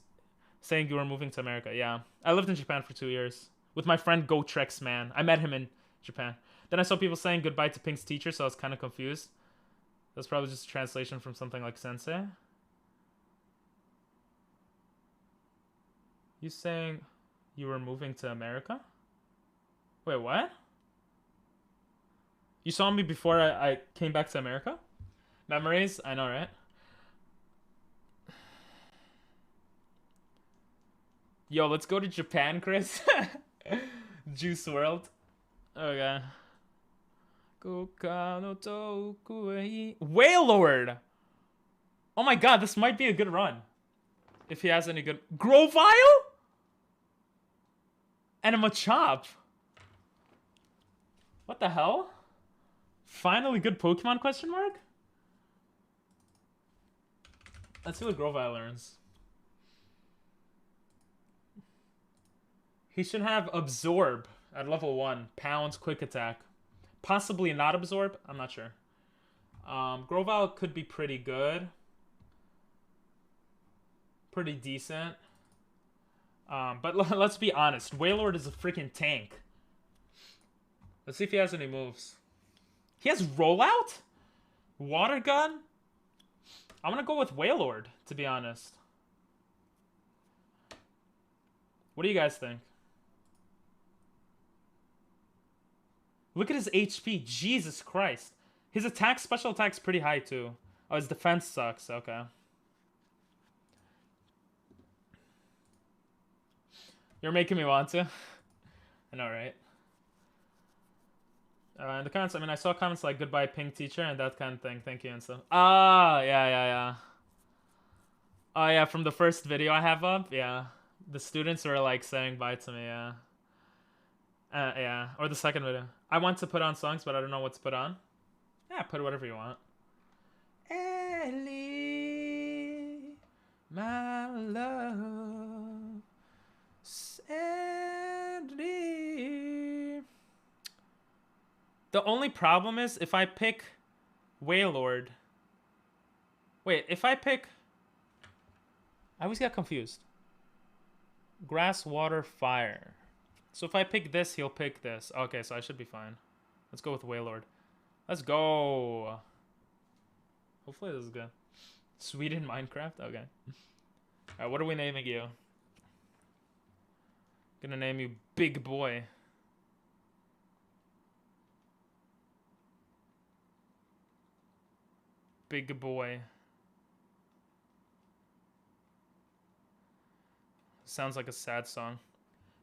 [SPEAKER 1] saying you were moving to America. Yeah. I lived in Japan for 2 years. With my friend Go-Trex Man. I met him in Japan. Then I saw people saying goodbye to Pink's teacher, so I was kind of confused. That's probably just a translation from something like sensei. You saying you were moving to America? Wait, what? You saw me before I came back to America? Memories? I know, right? Yo, let's go to Japan, Chris. Juice World. Okay. Wailord! Oh my god, this might be a good run. If he has any good... Grovyle? And a Machop. What the hell? Finally good Pokemon, question mark? Let's see what Grovyle learns. He should have Absorb at level 1. Pounds, Quick Attack. Possibly not Absorb. I'm not sure. Grovyle could be pretty good. Pretty decent. But let's be honest. Wailord is a freaking tank. Let's see if he has any moves. He has Rollout? Water Gun? I'm gonna go with Wailord, to be honest. What do you guys think? Look at his HP. Jesus Christ. His attack, special attack's pretty high, too. Oh, his defense sucks. Okay. You're making me want to. I know, right? In the comments, I mean, I saw comments like goodbye Pink teacher and that kind of thing. Thank you and stuff. Ah, yeah. Oh, yeah, from the first video I have up. Yeah. The students were like saying bye to me, yeah. Yeah, or the second video. I want to put on songs, but I don't know what to put on. Yeah, put whatever you want. Ellie, my love, Sandy. The only problem is if I pick Wailord. Wait, if I pick... I always get confused. Grass, water, fire. So if I pick this, he'll pick this. Okay, so I should be fine. Let's go with Wailord. Let's go. Hopefully this is good. Sweden Minecraft? Okay. Alright, what are we naming you? Gonna name you Big Boy. Big Boy. Sounds like a sad song.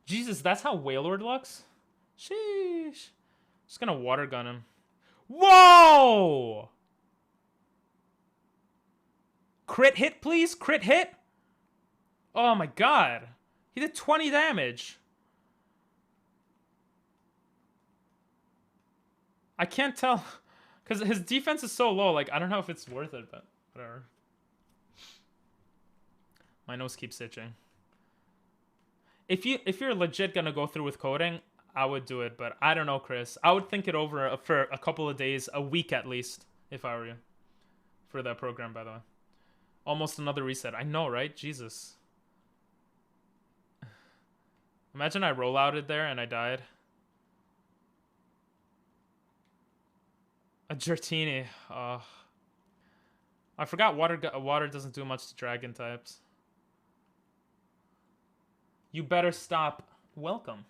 [SPEAKER 1] Jesus, that's how Wailord looks? Sheesh. Just gonna water gun him. Whoa! Crit hit, please? Crit hit? Oh my god. He did 20 damage. I can't tell. Because his defense is so low. Like, I don't know if it's worth it, but whatever. My nose keeps itching. If you're legit gonna go through with coding, I would do it. But I don't know, Chris. I would think it over for a couple of days, a week at least, if I were you. For that program, by the way. Almost another reset. I know, right? Jesus. Imagine I roll outed there and I died. A Dratini. I forgot water doesn't do much to dragon types. You better stop. Welcome.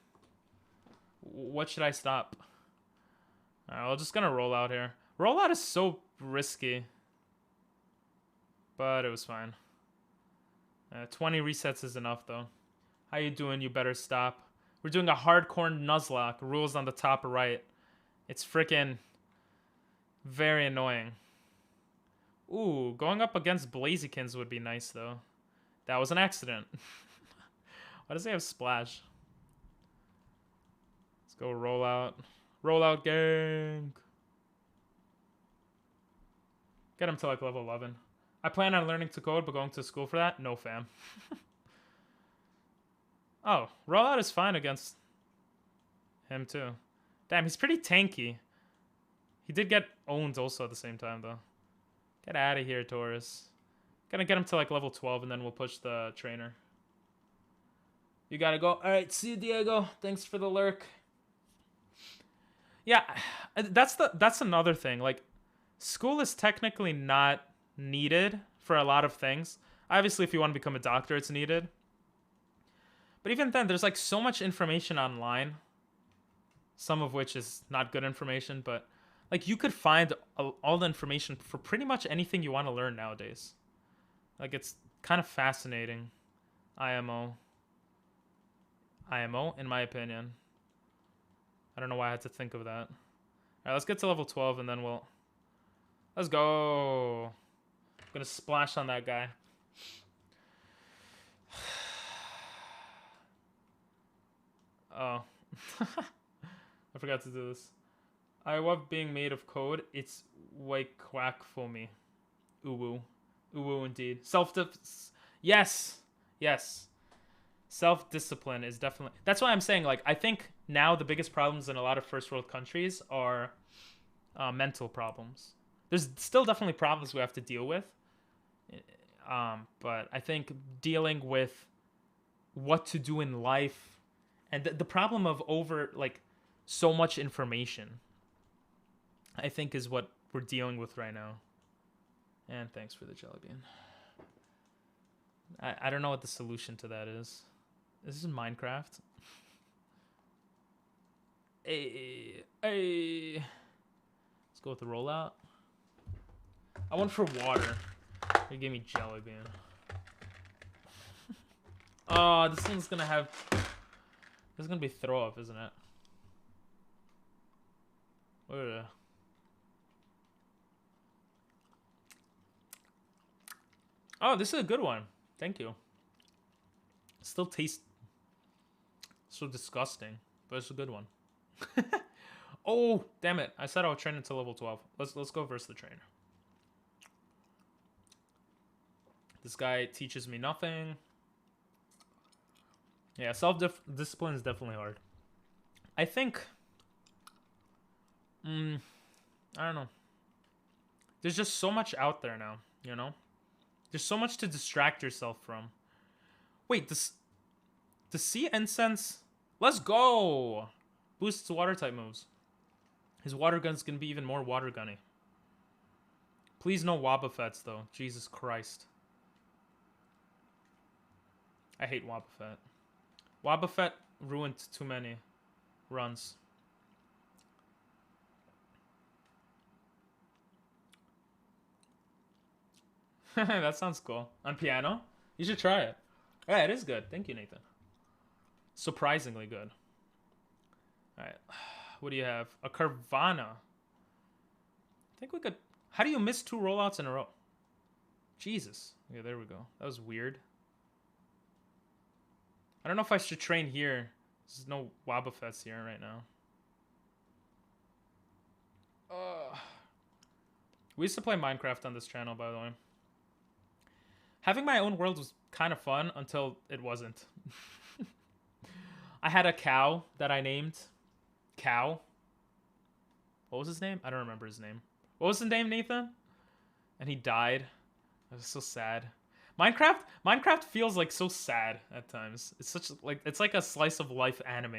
[SPEAKER 1] What should I stop? Alright, I'm just gonna roll out here. Roll out is so risky. But it was fine. 20 resets is enough though. How you doing? You better stop. We're doing a hardcore Nuzlocke. Rules on the top right. It's freaking very annoying. Ooh, going up against Blazikins would be nice though. That was an accident. Why does he have Splash? Let's go roll out. Roll out, gang. Get him to like level 11. I plan on learning to code, but going to school for that? No, fam. Oh, roll out is fine against him too. Damn, he's pretty tanky. He did get owned also at the same time though. Get out of here, Taurus. Gonna get him to like level 12 and then we'll push the trainer. You gotta go. Alright, see you, Diego. Thanks for the lurk. Yeah, that's another thing. Like, school is technically not needed for a lot of things. Obviously, if you want to become a doctor, it's needed. But even then, there's like so much information online. Some of which is not good information, but like you could find all the information for pretty much anything you want to learn nowadays. Like, it's kind of fascinating. IMO, in my opinion. I don't know why I had to think of that. Alright, let's get to level 12 and then we'll... Let's go! I'm gonna splash on that guy. Oh. I forgot to do this. I love being made of code. It's way quack for me. Uwu. Uwu indeed. Yes! Yes. Self-discipline is definitely... That's why I'm saying, like, I think now the biggest problems in a lot of first world countries are mental problems. There's still definitely problems we have to deal with. But I think dealing with what to do in life and the problem of so much information, I think is what we're dealing with right now. And thanks for the jelly bean. I don't know what the solution to that is. This is Minecraft. Hey. Let's go with the rollout. I went for water. They gave me jelly bean. Oh, this one's gonna have... This is gonna be throw up, isn't it? Ugh. Oh, this is a good one. Thank you. Still tastes so disgusting, but it's a good one. Oh, damn it. I said I would train until level 12. Let's go versus the trainer. This guy teaches me nothing. Yeah, self-discipline is definitely hard. I think... I don't know. There's just so much out there now, you know? There's so much to distract yourself from. Wait, the Sea Incense... Let's go! Boosts water type moves. His water gun's gonna be even more water gunny. Please no Wobbuffets though. Jesus Christ. I hate Wobbuffet. Wobbuffet ruined too many runs. That sounds cool. On piano? You should try it. Yeah, it is good. Thank you, Nathan. Surprisingly good. Alright. What do you have? A Carvana. I think we could... How do you miss 2 rollouts in a row? Jesus. Yeah, there we go. That was weird. I don't know if I should train here. There's no Wobbuffets here right now. We used to play Minecraft on this channel, by the way. Having my own world was kind of fun until it wasn't. I had a cow that I named Cow. What was his name? I don't remember his name. What was his name, Nathan? And he died. It was so sad. Minecraft feels like so sad at times. It's such like it's like a slice of life anime.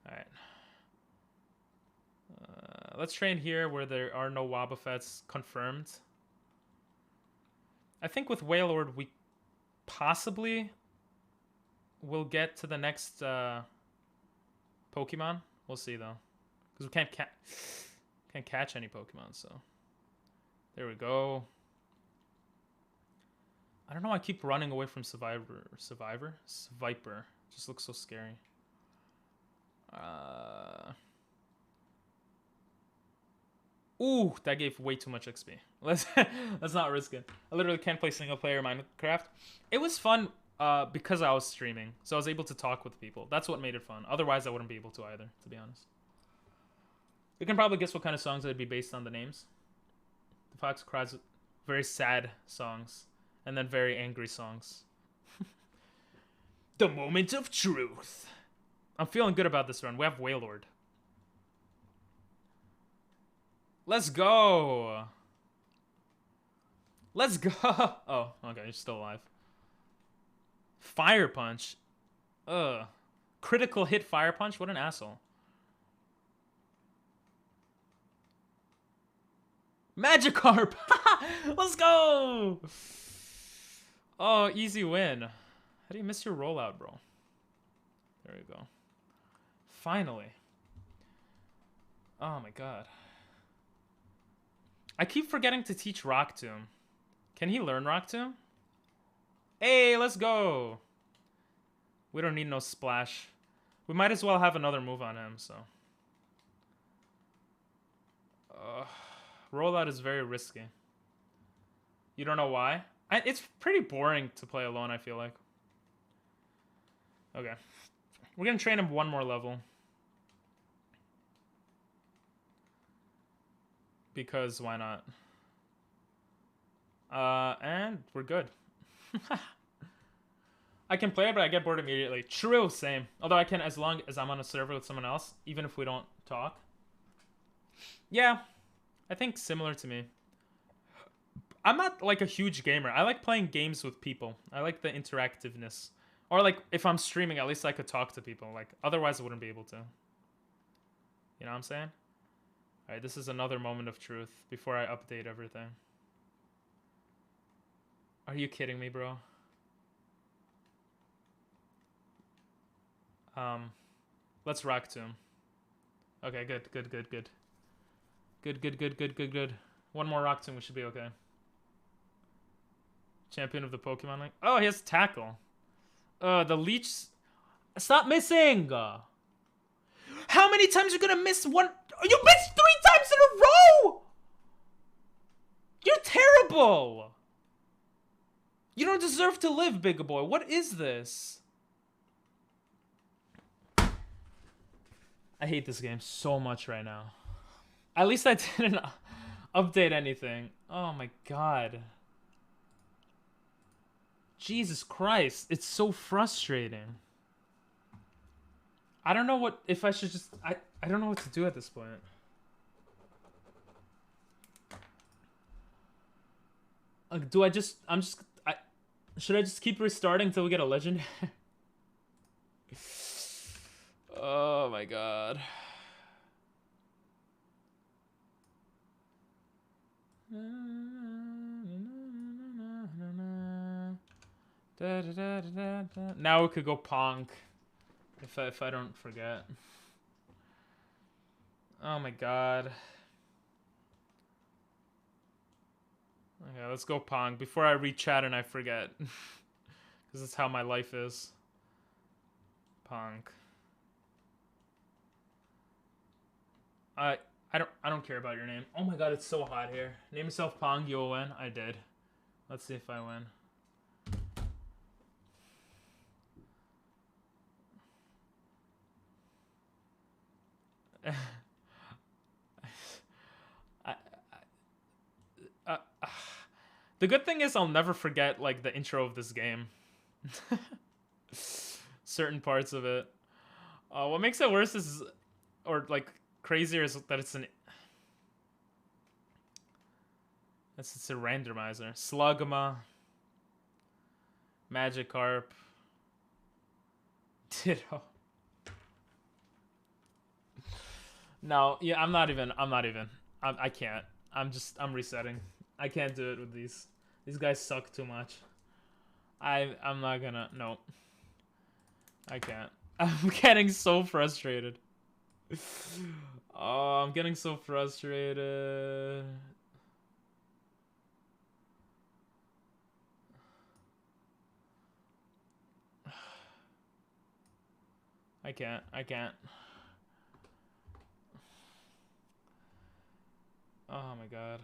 [SPEAKER 1] All right. Let's train here where there are no Wobbuffets confirmed. I think with Wailord we possibly will get to the next Pokemon. We'll see though, because we can't catch any Pokemon. So there we go. I don't know. I keep running away from Sviper. Just looks so scary. Ooh, that gave way too much XP. Let's not risk it. I literally can't play single player Minecraft. It was fun because I was streaming, so I was able to talk with people. That's what made it fun. Otherwise, I wouldn't be able to either, to be honest. You can probably guess what kind of songs they'd be based on the names. The Fox cries very sad songs, and then very angry songs. The moment of truth. I'm feeling good about this run. We have Wailord. Let's go. Let's go. Oh, okay. You're still alive. Fire Punch. Ugh. Critical hit Fire Punch? What an asshole. Magikarp. Let's go. Oh, easy win. How do you miss your rollout, bro? There you go. Finally. Oh my god. I keep forgetting to teach Rock Tomb. Can he learn Rock Tomb? Hey, let's go. We don't need no splash. We might as well have another move on him, so. Rollout is very risky. You don't know why? It's pretty boring to play alone, I feel like. Okay. We're gonna train him one more level. Because why not? And we're good. I can play it, but I get bored immediately. True, same. Although I can, as long as I'm on a server with someone else, even if we don't talk. Yeah, I think similar to me. I'm not like a huge gamer. I like playing games with people. I like the interactiveness. Or like if I'm streaming, at least I could talk to people. Like otherwise I wouldn't be able to. You know what I'm saying? Alright, this is another moment of truth before I update everything. Are you kidding me, bro? Let's Rock Tomb. Okay, good. Good. One more Rock Tomb, we should be okay. Champion of the Pokemon League. Oh, he has Tackle. The Leech... Stop missing! How many times are you gonna miss one? You missed 3 times in a row! You're terrible! You don't deserve to live, big boy. What is this? I hate this game so much right now. At least I didn't update anything. Oh my god. Jesus Christ. It's so frustrating. I don't know what... If I should just... I don't know what to do at this point. Do I just... should I just keep restarting until we get a legend? Oh my god. Now we could go Pong. If I don't forget. Oh my god. Okay, let's go Pong before I read chat and I forget. Because that's how my life is. Pong. I don't care about your name. Oh my god, it's so hot here. Name yourself Pong, you'll win. I did. Let's see if I win. The good thing is I'll never forget like the intro of this game. Certain parts of it. What makes it worse is, or like crazier, is that it's a randomizer. Slugma, Magikarp, Ditto. No, yeah, I'm not even. I can't. I'm resetting. I can't do it with these. These guys suck too much. I'm not gonna. No. I can't. I'm getting so frustrated. Oh, I'm getting so frustrated. I can't. Oh my god.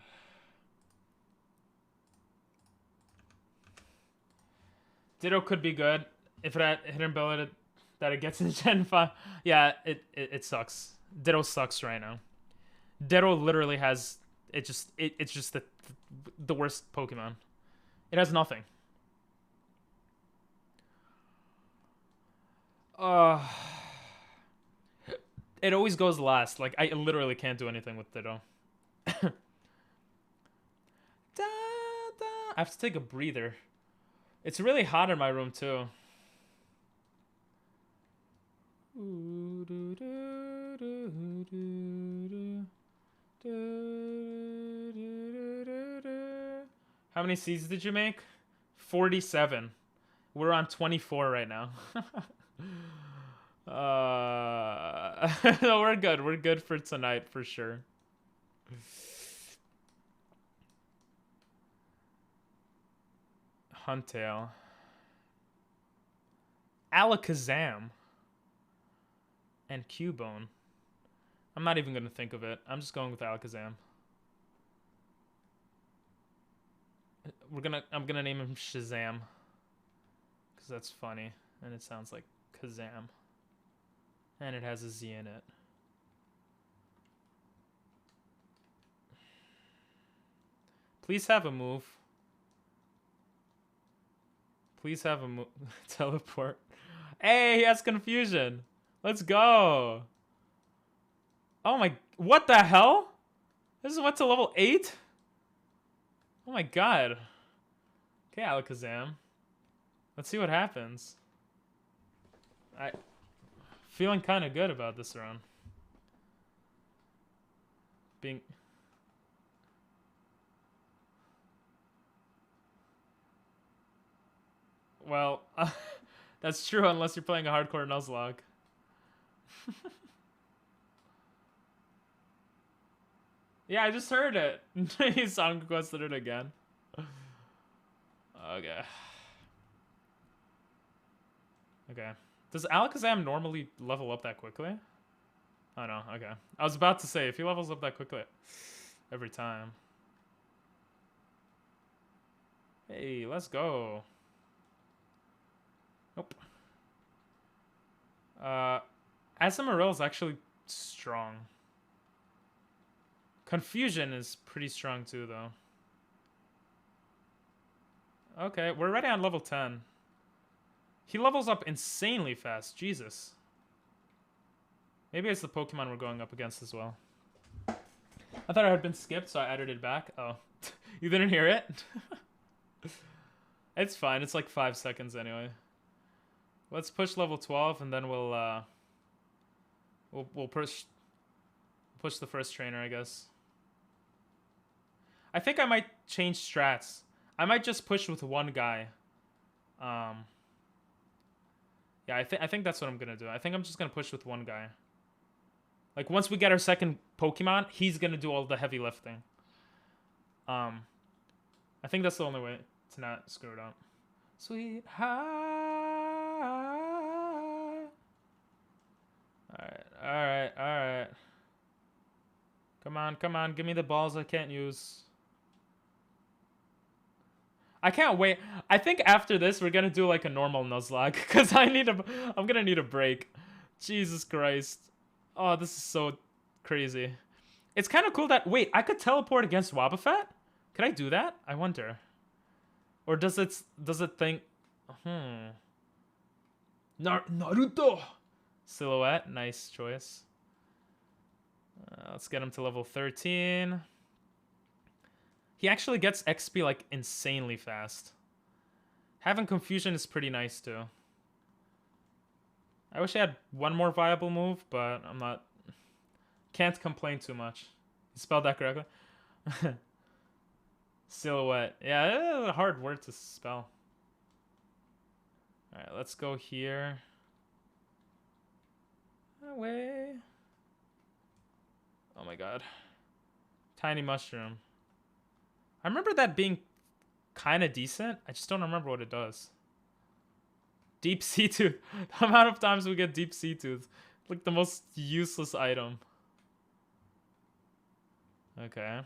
[SPEAKER 1] Ditto could be good if it had hidden ability that it gets in Gen 5. Yeah, it sucks. Ditto sucks right now. Ditto literally has it's just the worst Pokemon. It has nothing. It always goes last. Like I literally can't do anything with Ditto. I have to take a breather. It's really hot in my room too. How many seeds did you make? 47. We're on 24 right now. No, we're good. We're good for tonight for sure. Huntail. Alakazam. And Cubone. I'm not even going to think of it. I'm just going with Alakazam. I'm gonna name him Shazam. Because that's funny. And it sounds like Kazam. And it has a Z in it. Please have a move. Please have a move. Teleport. Hey, he has confusion. Let's go. Oh my, what the hell? This is what, to level 8? Oh my god. Okay, Alakazam. Let's see what happens. Feeling kind of good about this round. Well, that's true unless you're playing a hardcore Nuzlocke. Yeah, I just heard it. He song requested it again. Okay. Okay. Does Alakazam normally level up that quickly? Oh no, okay. I was about to say, if he levels up that quickly every time. Hey, let's go. Nope. Azumarill is actually strong. Confusion is pretty strong too, though. Okay, we're already on level 10. He levels up insanely fast. Jesus. Maybe it's the Pokemon we're going up against as well. I thought I had been skipped, so I added it back. Oh, you didn't hear it? It's fine. It's like 5 seconds anyway. Let's push level 12, and then we'll push the first trainer, I guess. I think I might change strats. I might just push with one guy. Yeah, I think that's what I'm gonna do. I think I'm just gonna push with one guy. Like once we get our second Pokemon, he's gonna do all the heavy lifting. I think that's the only way to not screw it up. Sweetheart. Alright. Come on, give me the balls I can't use. I can't wait. I think after this we're gonna do like a normal Nuzlocke because I'm gonna need a break. Jesus Christ. Oh, this is so crazy. It's kind of cool that wait, I could teleport against Wobbuffet? Could I do that? I wonder. Or does it think Naruto Silhouette, nice choice. Let's get him to level 13. He actually gets XP like insanely fast. Having Confusion is pretty nice too. I wish I had one more viable move, but I'm not... Can't complain too much. You spelled that correctly? Silhouette. Yeah, a hard word to spell. Alright, let's go here. Away. Oh my god. Tiny Mushroom. I remember that being kind of decent. I just don't remember what it does. Deep Sea Tooth. The amount of times we get Deep Sea Tooth. Like the most useless item. Okay.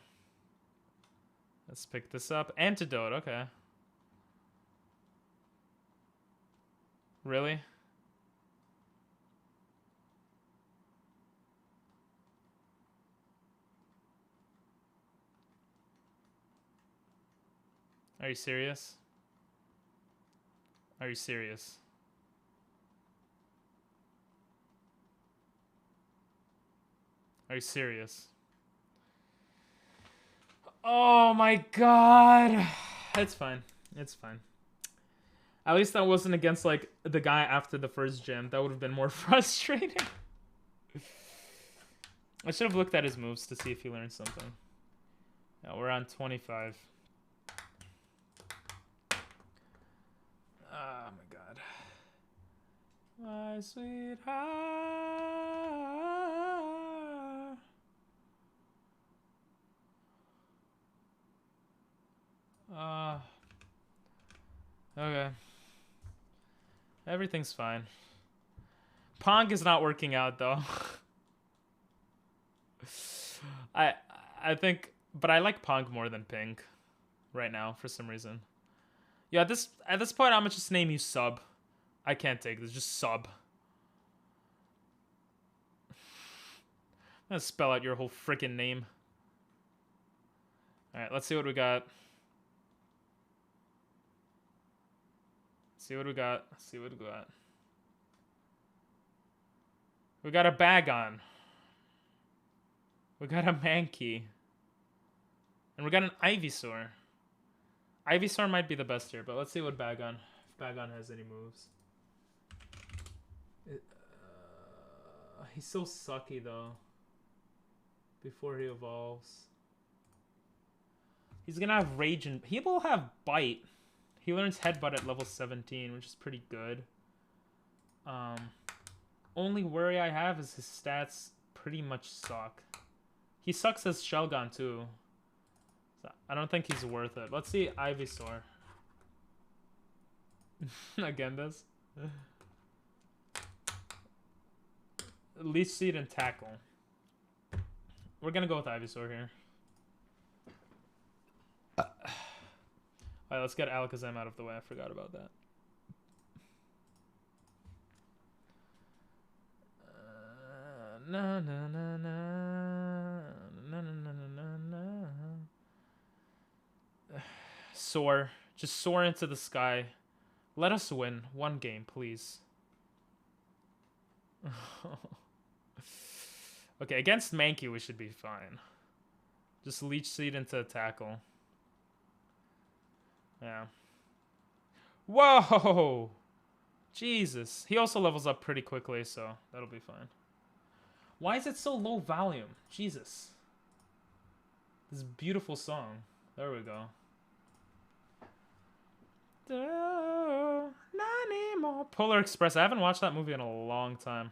[SPEAKER 1] Let's pick this up. Antidote, okay. Really? Are you serious? Are you serious? Are you serious? Oh my god. It's fine. It's fine. At least that wasn't against like the guy after the first gym. That would have been more frustrating. I should have looked at his moves to see if he learned something. Yeah, we're on 25. Oh my god. My sweetheart. Okay. Everything's fine. Pong is not working out though. I think, but I like Pong more than Pink right now for some reason. Yeah, at this point, I'm gonna just name you Sub. I can't take this. Just Sub. I'm gonna spell out your whole freaking name. All right, let's see what we got. See what we got. See what we got. We got a Bagon. We got a Mankey. And we got an Ivysaur. Ivysaur might be the best here, but let's see what Bagon. If Bagon has any moves. He's so sucky though. Before he evolves. He's gonna have Rage and he will have Bite. He learns Headbutt at level 17, which is pretty good. Only worry I have is his stats pretty much suck. He sucks as Shelgon too. So I don't think he's worth it. Let's see Ivysaur. Again, this. Leech Seed and Tackle. We're gonna go with Ivysaur here. Alright, let's get Alakazam out of the way. I forgot about that. Na na na na na na na na na. Soar. Just soar into the sky. Let us win one game, please. Okay, against Mankey, we should be fine. Just Leech Seed into tackle. Yeah. Whoa! Jesus. He also levels up pretty quickly, so that'll be fine. Why is it so low volume? Jesus. This beautiful song. There we go. Polar Express. I haven't watched that movie in a long time.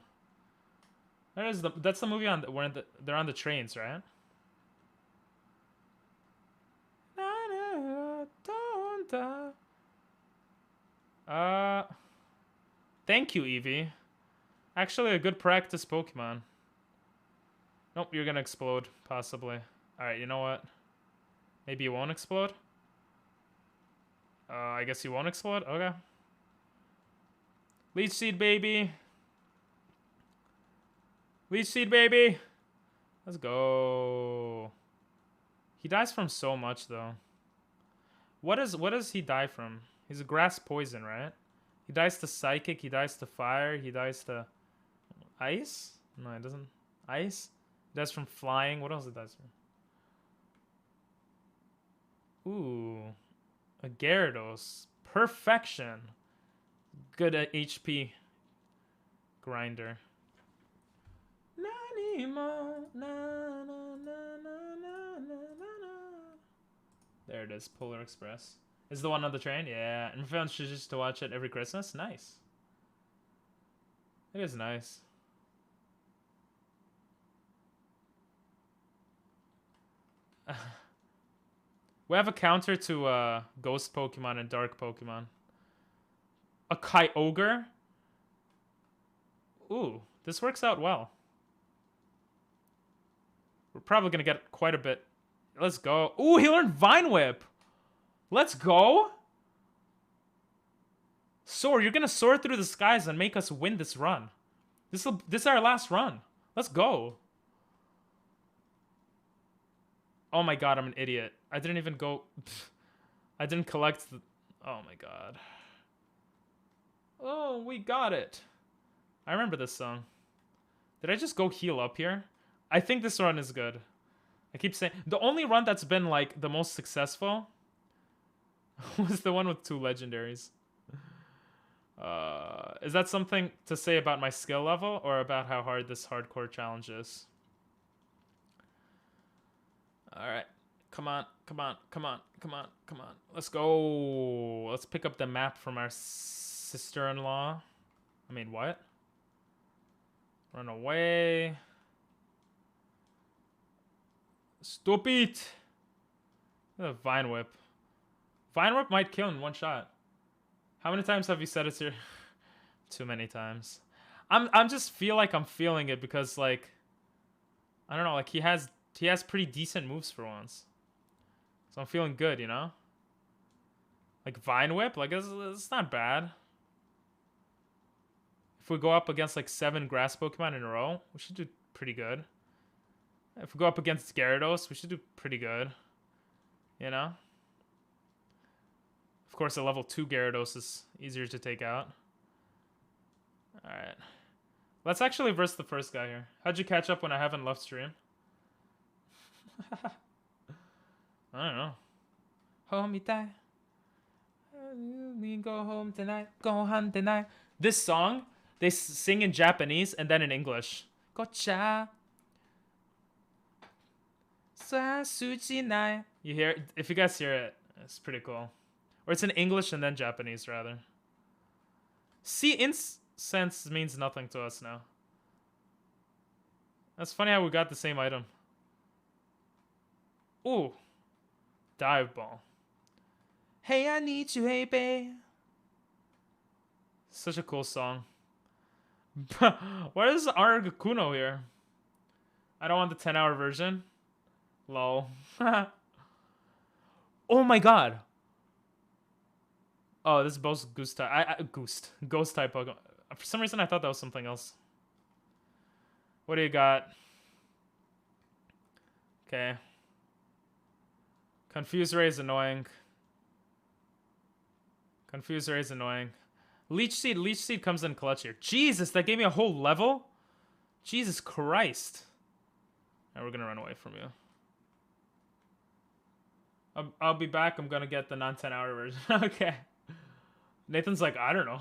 [SPEAKER 1] That's the movie where they're on the trains, right? Thank you, Eevee. Actually, a good practice Pokemon. Nope, you're gonna explode, possibly. Alright, you know what? Maybe you won't explode? I guess you won't explode? Okay. Leech Seed, baby! Leech Seed, baby! Let's go. He dies from so much, though. What does he die from? He's a grass poison, right? He dies to Psychic, he dies to Fire, he dies to... Ice? No, it doesn't. Ice? He dies from Flying. What else it dies from? Ooh. A Gyarados. Perfection. Good at HP grinder. There it is, Polar Express. Is the one on the train? Yeah, and everyone should just to watch it every Christmas. Nice. It is nice. We have a counter to Ghost Pokemon and Dark Pokemon. A Kyogre? Ooh, this works out well. We're probably going to get quite a bit. Let's go. Ooh, he learned Vine Whip. Let's go. Soar, you're going to soar through the skies and make us win this run. This is our last run. Let's go. Oh my god, I'm an idiot. I didn't even go... I didn't collect the... Oh my god. Oh, we got it. I remember this song. Did I just go heal up here? I think this run is good. I keep saying... The only run that's been, like, the most successful was the one with 2 legendaries. Is that something to say about my skill level or about how hard this hardcore challenge is? Alright. Come on, come on, come on, come on, come on. Let's go. Let's pick up the map from our sister-in-law. I mean, what? Run away. Stupid. A Vine Whip. Vine Whip might kill in one shot. How many times have you said it's here? Too many times. I'm just feel like I'm feeling it because, like, I don't know, like he has pretty decent moves for once. So I'm feeling good, you know? Like Vine Whip, like it's not bad. If we go up against like 7 grass Pokemon in a row, we should do pretty good. If we go up against Gyarados, we should do pretty good. You know? Of course, a level 2 Gyarados is easier to take out. Alright. Let's actually verse the first guy here. How'd you catch up when I haven't left stream? I don't know. Homie die. We go home tonight. Go home tonight. This song, they sing in Japanese and then in English. Gotcha. You hear it? If you guys hear it, it's pretty cool. Or it's in English and then Japanese, rather. See, incense means nothing to us now. That's funny how we got the same item. Ooh. Dive Ball. Hey, I need you, hey, babe. Such a cool song. Why is Argakuno here? I don't want the 10-hour version. Lol. Oh my god. Oh, this is both Ghost type. Ghost type Pokemon. For some reason, I thought that was something else. What do you got? Okay. Confuse Ray is annoying. Confuse Ray is annoying. Leech Seed comes in clutch here. Jesus, that gave me a whole level? Jesus Christ. And we're gonna run away from you. I'll be back. I'm gonna get the non-10-hour version. Okay. Nathan's like, I don't know.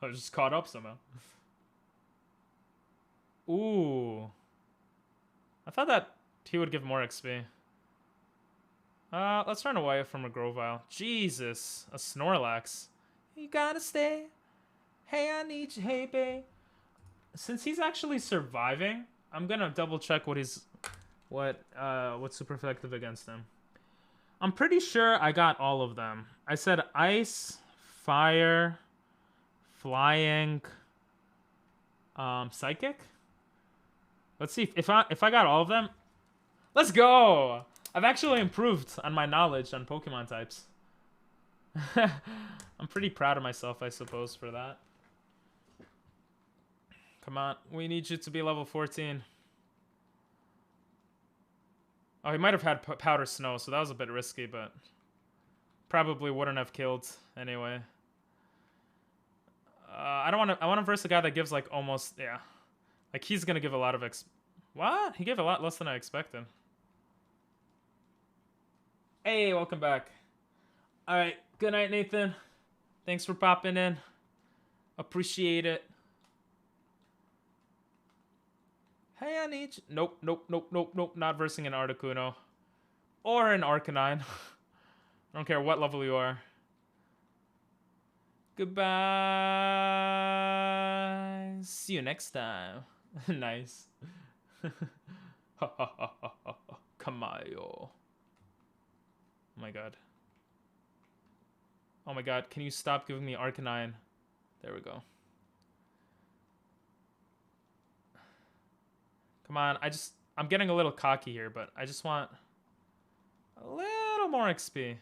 [SPEAKER 1] I was just caught up somehow. Ooh. I thought that he would give more XP. Let's run away from a Grovyle. Jesus. A Snorlax. You gotta stay. Hey, I need you. Hey, babe. Since he's actually surviving, I'm gonna double check what's super effective against him. I'm pretty sure I got all of them. I said ice, fire, flying, psychic. Let's see if I got all of them. Let's go. I've actually improved on my knowledge on Pokemon types. I'm pretty proud of myself, I suppose, for that. Come on, we need you to be level 14. Oh, he might have had Powder Snow, so that was a bit risky, but probably wouldn't have killed anyway. I want to verse a guy that gives like almost, yeah. Like he's gonna give a lot of What? He gave a lot less than I expected. Hey, welcome back. All right, good night, Nathan. Thanks for popping in. Appreciate it. Hey, I need you. Nope. Not versing an Articuno. Or an Arcanine. I don't care what level you are. Goodbye. See you next time. Nice. Kamayo. Oh my god. Oh my god, can you stop giving me Arcanine? There we go. Come on, I'm getting a little cocky here, but I just want a little more XP.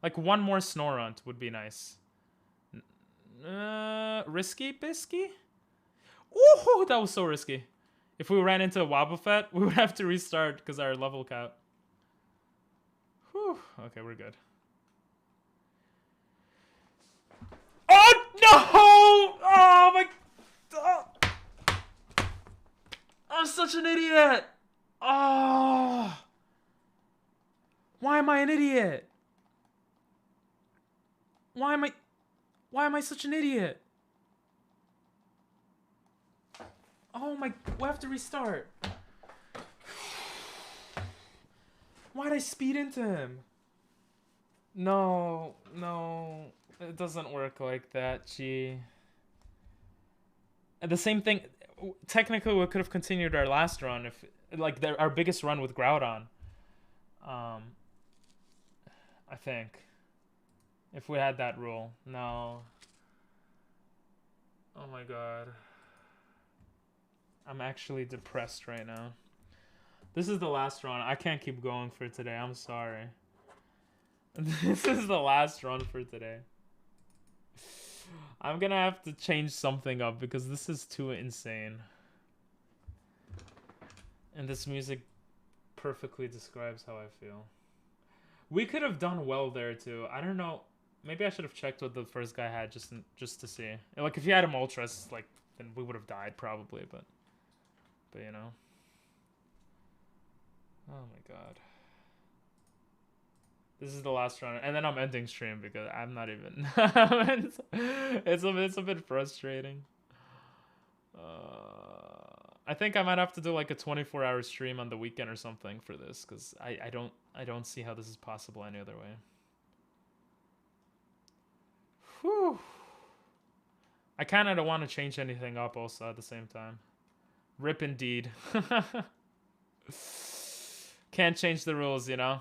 [SPEAKER 1] Like one more Snorunt would be nice. Risky Bisky? Ooh, that was so risky. If we ran into a Wobbuffet, we would have to restart because our level count. Whew. Okay, we're good. Oh no! Oh my! Oh. I'm such an idiot! Oh! Why am I an idiot? Why am I such an idiot? Oh my, we have to restart. Why'd I speed into him? No, it doesn't work like that, gee. And the same thing, technically we could have continued our last run if, like, our biggest run with Groudon. I think. If we had that rule. No. Oh my god. I'm actually depressed right now. This is the last run. I can't keep going for today. I'm sorry. This is the last run for today. I'm gonna have to change something up because this is too insane. And this music perfectly describes how I feel. We could have done well there too. I don't know. Maybe I should have checked what the first guy had just to see. Like if he had a Moltres, like then we would have died probably, but you know. Oh my god. This is the last run, and then I'm ending stream because I'm not even. it's a bit frustrating. I think I might have to do like a 24-hour stream on the weekend or something for this, because I don't see how this is possible any other way. Whew. I kind of don't want to change anything up also at the same time. Rip indeed. Can't change the rules, you know?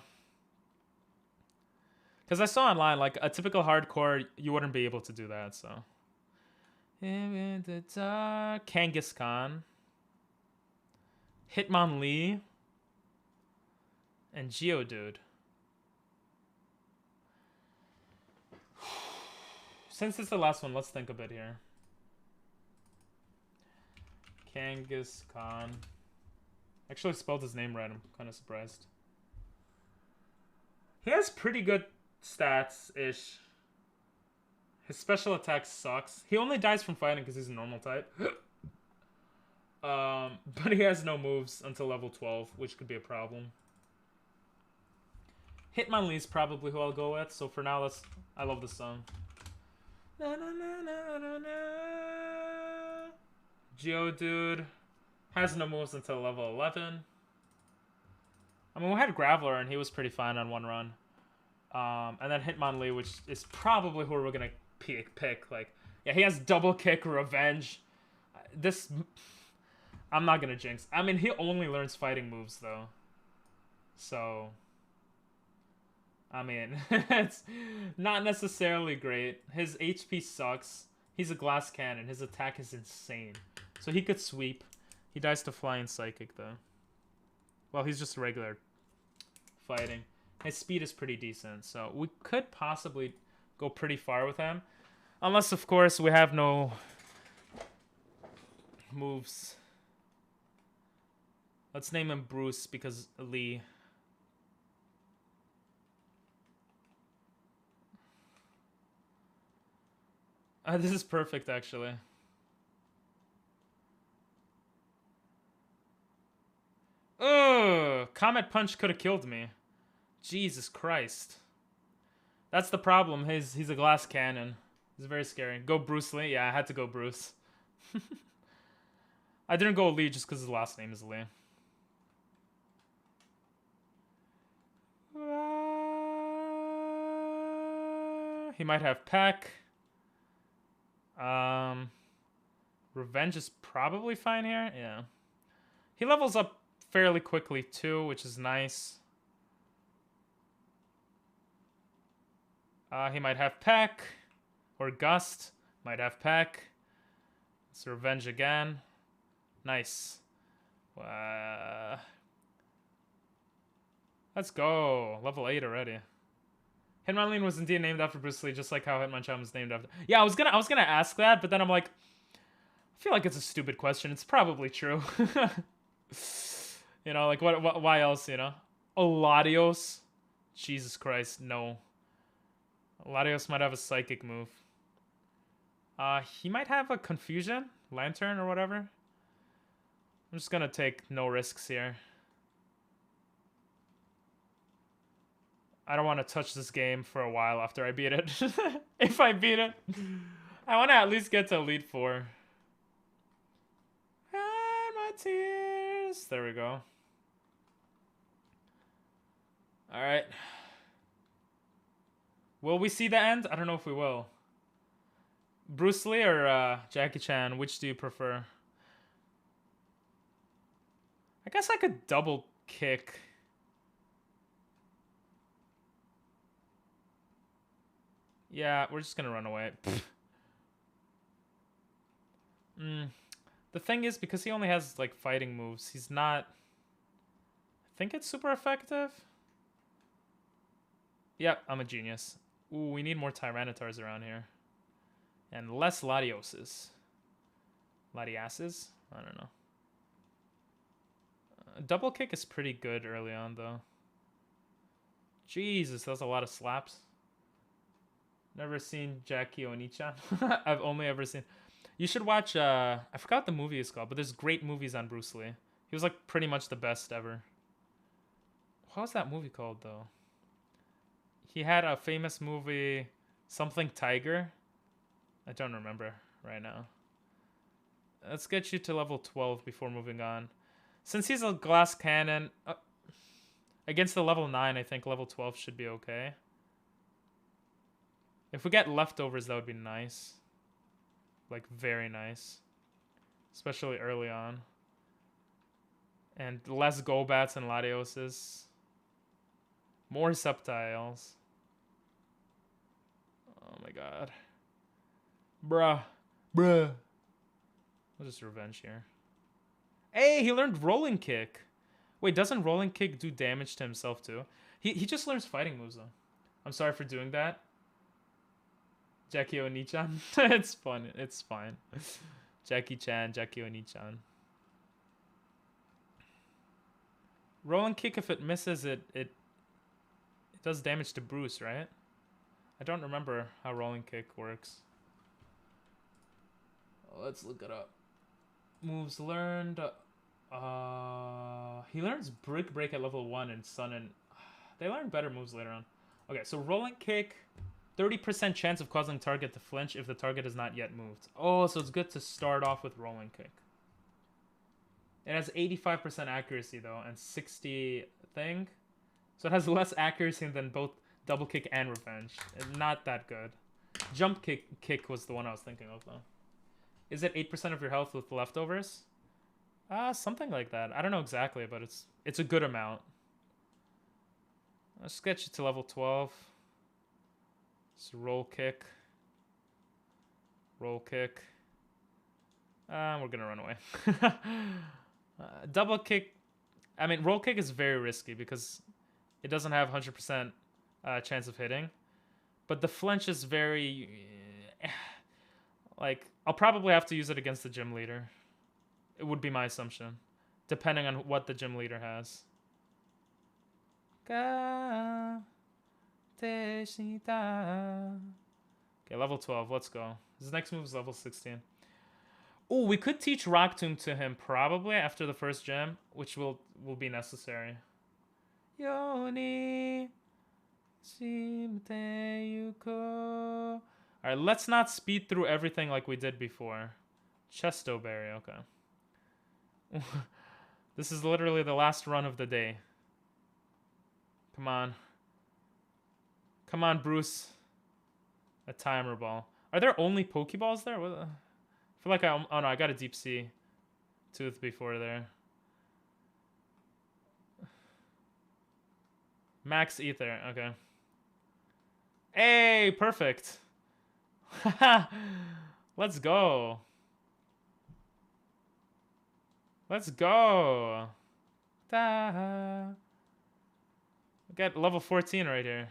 [SPEAKER 1] Because I saw online, like, a typical hardcore, you wouldn't be able to do that, so. In the dark. Kangaskhan. Hitmonlee. And Geodude. Since it's the last one, let's think a bit here. Kangaskhan. Actually spelled his name right. I'm kind of surprised. He has pretty good stats-ish. His special attack sucks. He only dies from fighting because he's a normal type. But he has no moves until level 12, which could be a problem. Hitmonlee is probably who I'll go with. So for now, I love this song. Na, na, na, na, na, na. Geodude has no moves until level 11. I mean, we had Graveler, and he was pretty fine on one run. And then Hitmonlee, which is probably who we're gonna pick. Like, yeah, he has double kick, revenge. I'm not gonna jinx. I mean, he only learns fighting moves though. So, I mean, it's not necessarily great. His HP sucks. He's a glass cannon. His attack is insane. So he could sweep. He dies to flying psychic though. Well, he's just regular fighting. His speed is pretty decent, so we could possibly go pretty far with him. Unless, of course, we have no moves. Let's name him Bruce because Lee. This is perfect, actually. Ugh! Comet Punch could have killed me. Jesus Christ. That's the problem. He's a glass cannon. It's very scary. Go Bruce Lee? Yeah, I had to go Bruce. I didn't go Lee just because his last name is Lee. He might have Peck. Revenge is probably fine here. Yeah. He levels up fairly quickly too, which is nice. He might have Peck. Or Gust. Might have Peck. It's Revenge again. Nice. Let's go. Level 8 already. Hitmonlee was indeed named after Bruce Lee, just like how Hitmonchan was named after. Yeah, I was gonna ask that, but then I'm like, I feel like it's a stupid question. It's probably true. You know, like what? Why else? You know, Latios. Jesus Christ, no. Latios might have a psychic move. He might have a confusion lantern or whatever. I'm just gonna take no risks here. I don't want to touch this game for a while after I beat it. If I beat it, I want to at least get to Elite Four. And my tears. There we go. All right. Will we see the end? I don't know if we will. Bruce Lee or Jackie Chan? Which do you prefer? I guess I could double kick. Yeah, we're just gonna run away. The thing is, because he only has like fighting moves, he's not. I think it's super effective. Yep, I'm a genius. Ooh, we need more Tyrannitars around here. And less Latioses. Latiases? I don't know. Double kick is pretty good early on, though. Jesus, that's a lot of slaps. Never seen Jackie Onichan. I've only ever seen... You should watch... I forgot what the movie is called, but there's great movies on Bruce Lee. He was like pretty much the best ever. What was that movie called, though? He had a famous movie, something Tiger. I don't remember right now. Let's get you to level 12 before moving on. Since he's a glass cannon, against the level 9, I think level 12 should be okay. If we get leftovers, that would be nice. Like, very nice. Especially early on. And less Golbats and Latioses. More Sceptiles. Oh my god. Bruh. I'll just revenge here. Hey, he learned Rolling Kick. Wait, doesn't Rolling Kick do damage to himself too? He just learns fighting moves though. I'm sorry for doing that. Jackie Onichan. It's fun. It's fine. Jackie Chan, Jackie Onichan. Rolling Kick, if it misses, it does damage to Bruce, right? I don't remember how Rolling Kick works. Let's look it up. Moves learned. He learns Brick Break at level 1 and Sun and... They learn better moves later on. Okay, so Rolling Kick. 30% chance of causing target to flinch if the target is not yet moved. Oh, so it's good to start off with Rolling Kick. It has 85% accuracy, though, and 60 thing. So it has less accuracy than both Double Kick and Revenge. Not that good. Jump Kick was the one I was thinking of, though. Is it 8% of your health with leftovers? Something like that. I don't know exactly, but it's a good amount. Let's get you to level 12. So Roll Kick. Roll Kick. We're gonna run away. Double Kick. I mean, Roll Kick is very risky because it doesn't have 100% chance of hitting. But the flinch is very... like, I'll probably have to use it against the gym leader. It would be my assumption. Depending on what the gym leader has. Okay, level 12. Let's go. His next move is level 16. Oh, we could teach Rock Tomb to him probably after the first gym, which will be necessary. Yoni. Alright, let's not speed through everything like we did before. Chesto Berry, okay. This is literally the last run of the day. Come on. Come on, Bruce. A timer ball. Are there only Pokeballs there? What? I feel like oh no, I got a Deep Sea Tooth before there. Max Ether, okay. Hey, perfect. Let's go. Let's go. Ta. We got level 14 right here.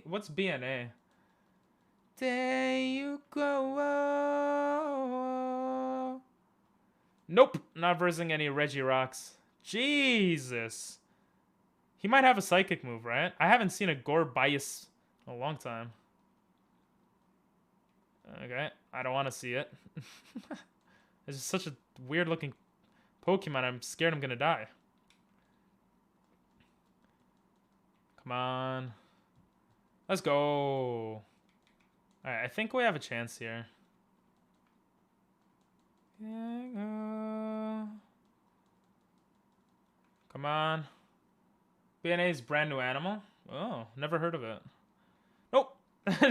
[SPEAKER 1] What's BNA? There you go. Nope, not versing any Regirocks. Jesus. He might have a psychic move, right? I haven't seen a Gourbias in a long time. Okay, I don't want to see it. It's just such a weird looking Pokemon. I'm scared I'm gonna die. Come on. Let's go. Alright, I think we have a chance here. Come on. BNA's brand new animal? Oh, never heard of it. Nope.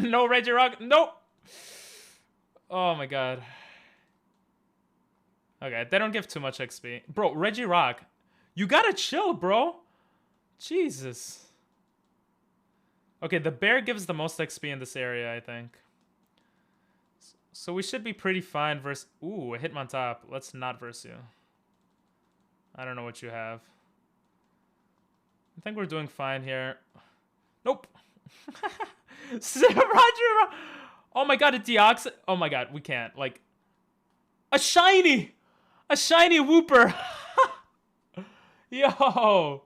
[SPEAKER 1] No Regirock. Nope. Oh my god. Okay, they don't give too much XP. Bro, Regirock. You gotta chill, bro. Jesus. Okay, the bear gives the most XP in this area, I think. So we should be pretty fine versus... Ooh, a Hitmontop. Let's not verse you. I don't know what you have. I think we're doing fine here. Nope. Roger. Oh my god, a Deoxys. Oh my god, we can't. Like, a shiny! A shiny Wooper! Yo!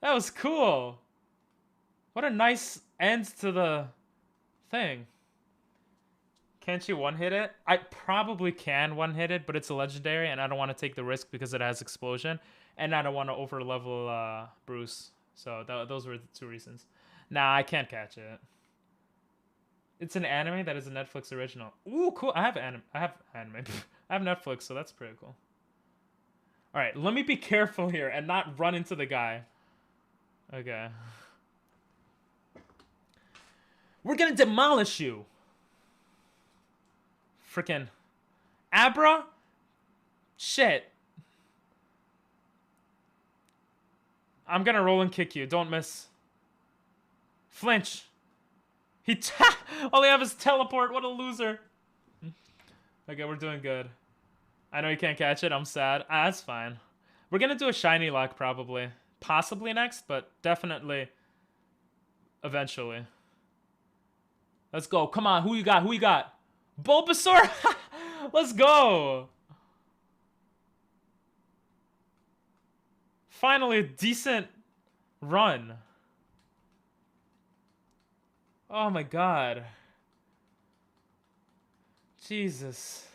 [SPEAKER 1] That was cool. What a nice end to the thing. Can't you one-hit it? I probably can one-hit it, but it's a legendary, and I don't want to take the risk because it has explosion, and I don't want to over-level Bruce. So those were the two reasons. Nah, I can't catch it. It's an anime that is a Netflix original. Ooh, cool. I have anime. I have Netflix, so that's pretty cool. All right, let me be careful here and not run into the guy. Okay. We're gonna demolish you. Frickin' Abra? Shit. I'm gonna roll and kick you. Don't miss. Flinch. All he have is teleport. What a loser. Okay, we're doing good. I know you can't catch it. I'm sad. That's fine. We're gonna do a shiny lock probably. Possibly next, but definitely eventually. Let's go. Come on. Who you got? Who you got? Bulbasaur? Let's go. Finally, a decent Run. Oh my god. Jesus.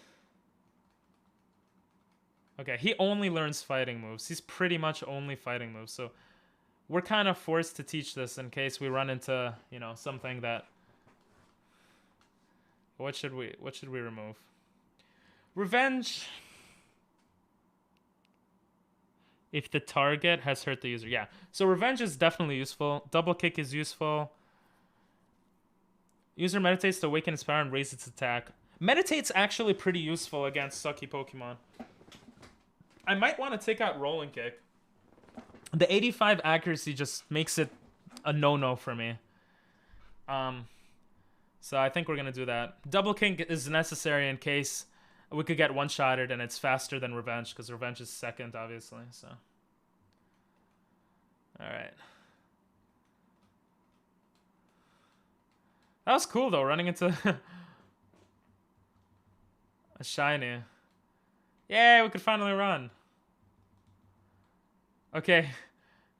[SPEAKER 1] Okay, he only learns fighting moves. He's pretty much only fighting moves, so we're kind of forced to teach this in case we run into, you know, something that... What should we remove? Revenge. If the target has hurt the user. Yeah. So revenge is definitely useful. Double kick is useful. User meditates to awaken its power and raise its attack. Meditate's actually pretty useful against sucky Pokemon. I might want to take out rolling kick. The 85 accuracy just makes it a no-no for me. So I think we're going to do that. Double kick is necessary in case we could get one-shotted and it's faster than revenge, because revenge is second, obviously. So, all right. That was cool, though, running into a shiny. Yay, we could finally run. Okay,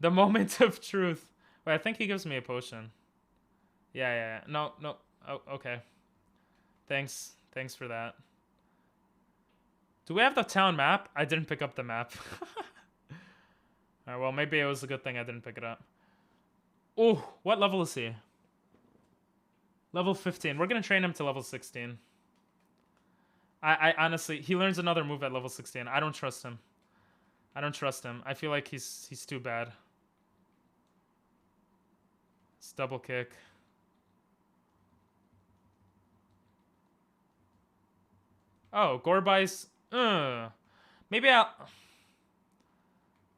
[SPEAKER 1] the moment of truth. Wait, I think he gives me a potion. Yeah. No. Oh, okay. Thanks for that. Do we have the town map? I didn't pick up the map. Alright, well, maybe it was a good thing I didn't pick it up. Oh, what level is he? Level 15. We're gonna train him to level 16. I honestly, he learns another move at level 16. I don't trust him. I feel like he's too bad. It's double kick. Oh, Gorbai's... Maybe I'll...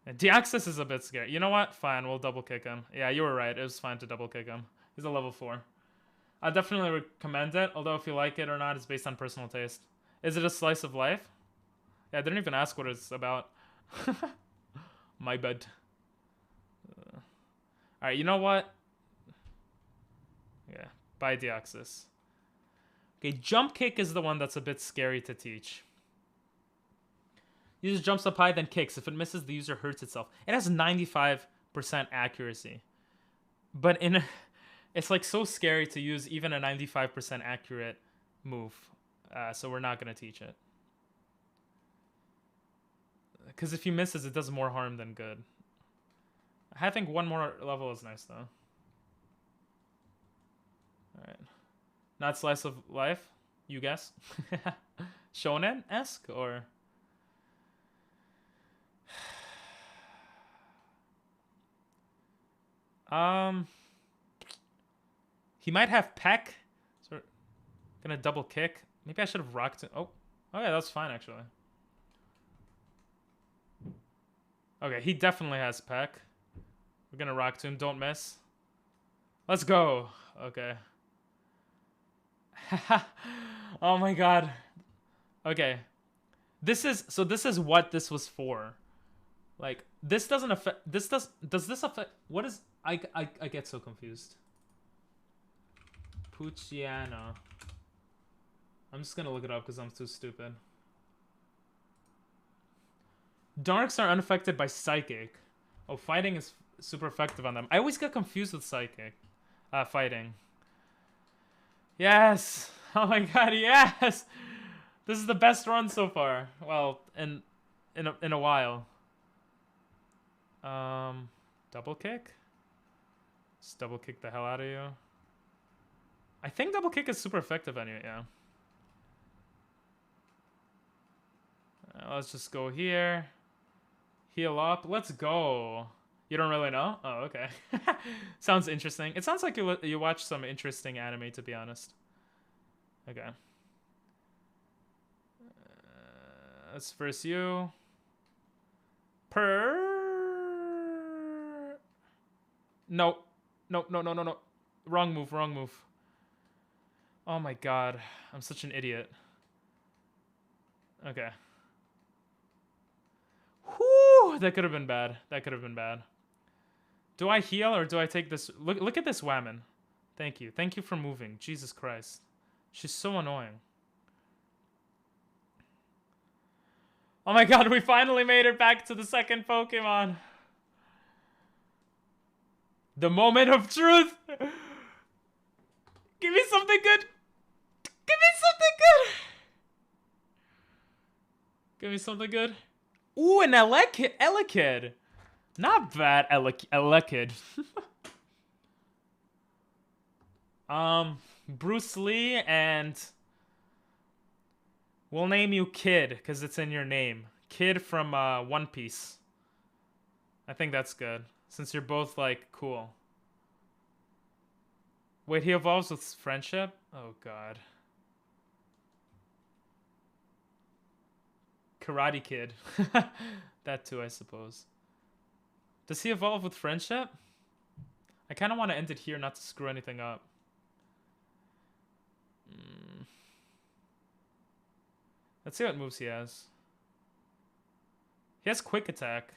[SPEAKER 1] Deoxys is a bit scary. You know what? Fine, we'll double kick him. Yeah, you were right. It was fine to double kick him. He's a level 4. I definitely recommend it, although if you like it or not is based on personal taste. Is it a slice of life? Yeah, I didn't even ask what it's about. My bad. Alright, you know what? Yeah, bye Deoxys. Okay, jump kick is the one that's a bit scary to teach. User jumps up high, then kicks. If it misses, the user hurts itself. It has 95% accuracy. But it's like so scary to use even a 95% accurate move. So we're not going to teach it. Because if he misses, it does more harm than good. I think one more level is nice, though. Alright. Not slice of life? You guess? Shonen-esque, or... He might have peck. So we're gonna double kick. Maybe I should have rocked it. Oh, yeah, that's fine, actually. Okay, he definitely has peck. We're gonna rock to him. Don't miss. Let's go. Okay. Oh my god. Okay. This is what this was for. Like, this doesn't affect... does this affect... What is... I get so confused. Pucciano. I'm just gonna look it up because I'm too stupid. Darks are unaffected by Psychic. Oh, fighting is super effective on them. I always get confused with Psychic. Fighting. Yes! Oh my god, yes! This is the best run so far. Well, in a while. Double kick? Just double kick the hell out of you. I think double kick is super effective anyway, yeah. Let's just go here. Heal up. Let's go. You don't really know? Oh, okay. Sounds interesting. It sounds like you watch some interesting anime, to be honest. Okay. Let's first you. No. No. Wrong move. Oh my god. I'm such an idiot. Okay. Whew! That could have been bad. Do I heal or do I take this? Look at this Whammon. Thank you. Thank you for moving. Jesus Christ. She's so annoying. Oh my god, we finally made it back to the second Pokemon. The moment of truth. Give me something good. Give me something good. Give me something good. Ooh, an Elekid. Not bad, Elekid. Bruce Lee, and we'll name you Kid because it's in your name. Kid from One Piece. I think that's good since you're both like cool. Wait, he evolves with friendship? Oh god. Karate Kid. That too, I suppose. Does he evolve with friendship? I kind of want to end it here, not to screw anything up. Let's see what moves he has. He has quick attack.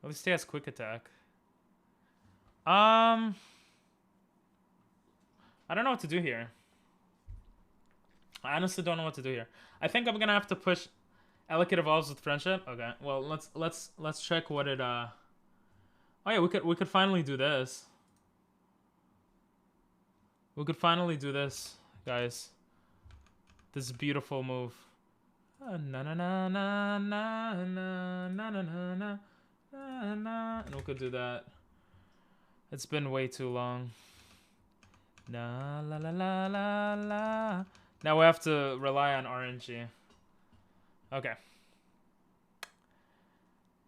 [SPEAKER 1] At least he has quick attack. I don't know what to do here. I honestly don't know what to do here. I think I'm gonna have to push. Elekid evolves with friendship. Okay. Well, let's check what it. Oh yeah, we could finally do this. We could finally do this, guys. This beautiful move. Na na na na na na na na na na na. And we could do that. It's been way too long. La la la la la la. Now we have to rely on RNG. Okay.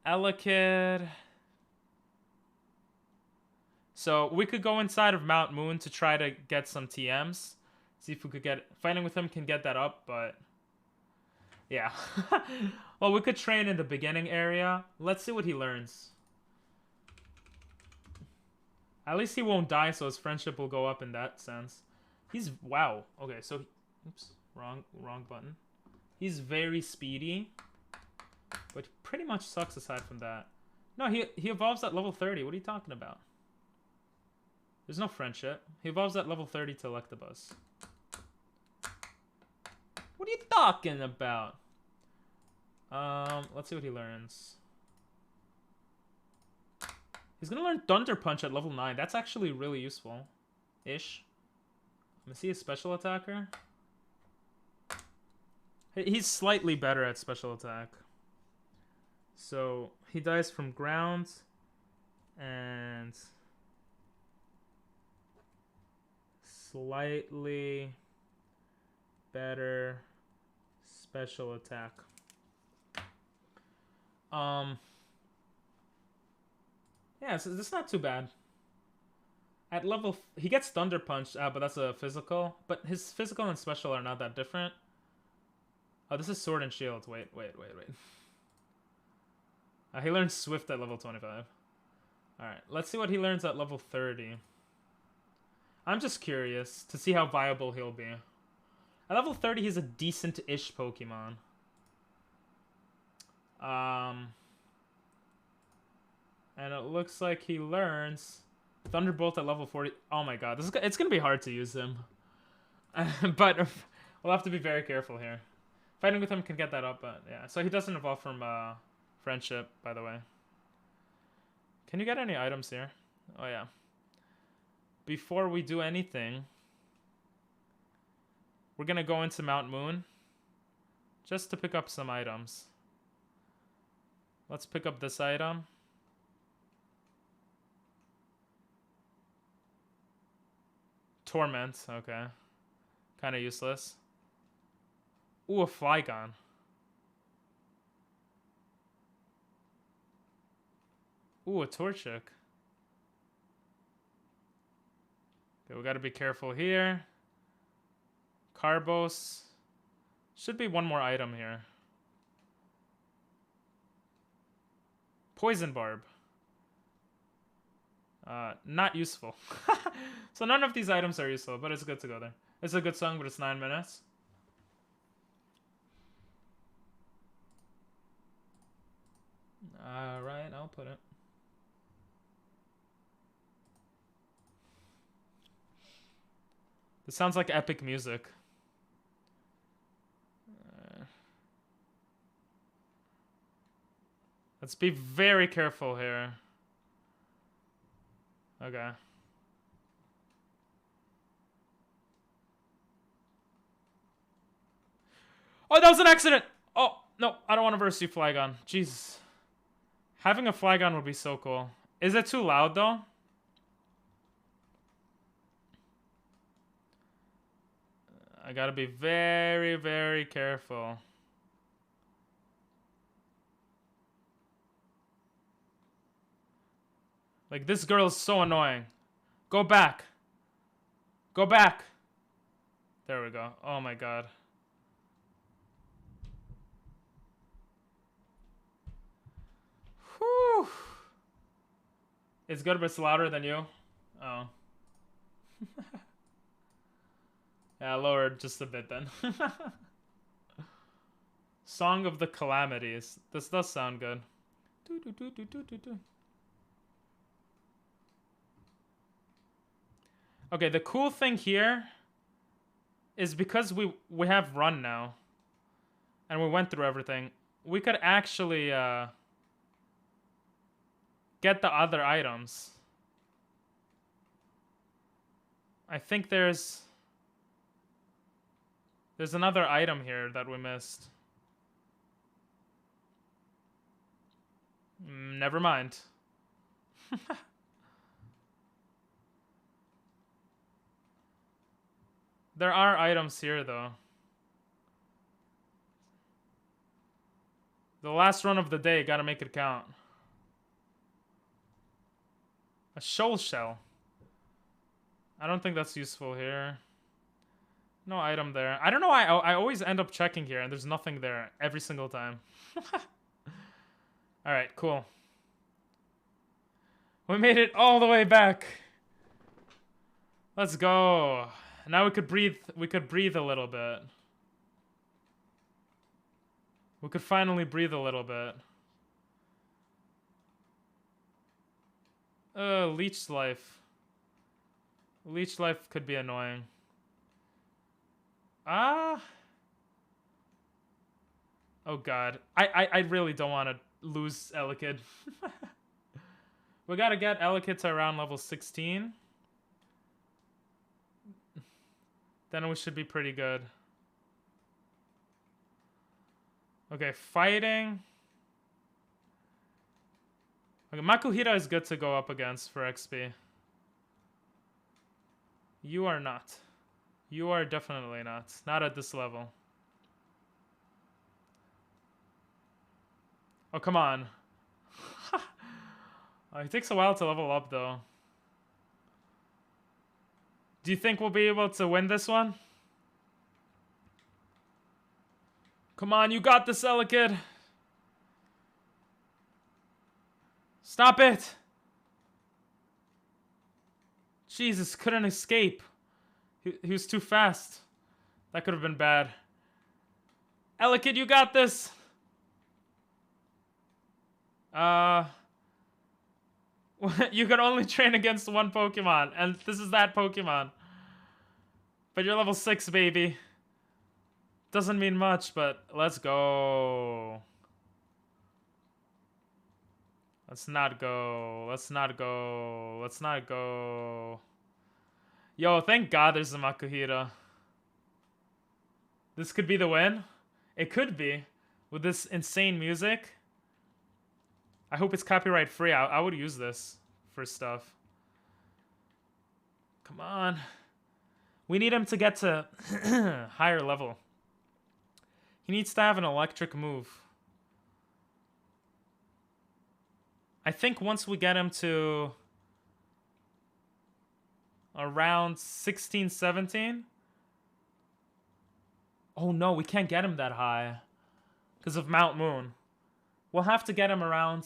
[SPEAKER 1] Elekid. So we could go inside of Mount Moon to try to get some TMs. See if we could get... Fighting with him can get that up, but... Yeah. Well, we could train in the beginning area. Let's see what he learns. At least he won't die, so his friendship will go up in that sense. He's... Wow. Okay, so... Oops. Wrong button. He's very speedy. But pretty much sucks aside from that. No, he evolves at level 30. What are you talking about? There's no friendship. He evolves at level 30 to Electabuzz. What are you talking about? Let's see what he learns. He's gonna learn Thunder Punch at level 9. That's actually really useful. Ish. Is he a special attacker? He's slightly better at special attack. So, he dies from ground. And... slightly better special attack. Yeah, so it's not too bad. At level... he gets Thunder Punch, but that's a physical. But his physical and special are not that different. Oh, this is Sword and Shield. Wait. He learns Swift at level 25. Alright, let's see what he learns at level 30. I'm just curious to see how viable he'll be. At level 30, he's a decent-ish Pokemon. And it looks like he learns Thunderbolt at level 40. Oh my god, it's gonna be hard to use him. But we'll have to be very careful here. Fighting with him can get that up, but yeah. So he doesn't evolve from Friendship, by the way. Can you get any items here? Oh yeah. Before we do anything, we're gonna go into Mount Moon just to pick up some items. Let's pick up this item. Torment, okay. Kind of useless. Ooh, a Flygon. Ooh, a Torchic. Okay, we gotta be careful here. Carbos. Should be one more item here. Poison Barb. Not useful. So none of these items are useful, but it's good to go there. It's a good song, but it's 9 minutes. Alright, I'll put it. This sounds like epic music. Let's be very careful here. Okay. Oh, that was an accident! Oh, no, I don't want to verse you, Flygon. Jesus. Having a Flygon would be so cool. Is it too loud, though? I gotta be very, very careful. Like, this girl is so annoying. Go back. Go back. There we go. Oh my god. Whew. It's good, but it's louder than you. Oh. Yeah, lowered just a bit then. Song of the Calamities. This does sound good. Okay, the cool thing here is because we have run now, and we went through everything, we could actually get the other items. I think there's another item here that we missed. Never mind. There are items here, though. The last run of the day, gotta make it count. A shoal shell. I don't think that's useful here. No item there. I don't know why I always end up checking here and there's nothing there every single time. Alright, cool. We made it all the way back. Let's go. Now we could breathe a little bit. We could finally breathe a little bit. Leech life. Leech life could be annoying. Oh god. I really don't want to lose Elekid. We gotta get Elekid to around level 16. Then we should be pretty good. Okay, fighting. Okay, Makuhita is good to go up against for XP. You are not. You are definitely not. Not at this level. Oh, come on. Oh, it takes a while to level up, though. Do you think we'll be able to win this one? Come on, you got this, Elekid. Stop it. Jesus, couldn't escape. He was too fast. That could have been bad. Elekid, you got this. You can only train against one Pokemon, and this is that Pokemon. But you're level 6, baby. Doesn't mean much, but let's go. Let's not go. Let's not go. Let's not go. Yo, thank God there's a Makuhita. This could be the win. It could be. With this insane music. I hope it's copyright free. I would use this for stuff. Come on. We need him to get to higher level. He needs to have an electric move. I think once we get him to around 16, 17. Oh no, we can't get him that high because of Mount Moon. We'll have to get him around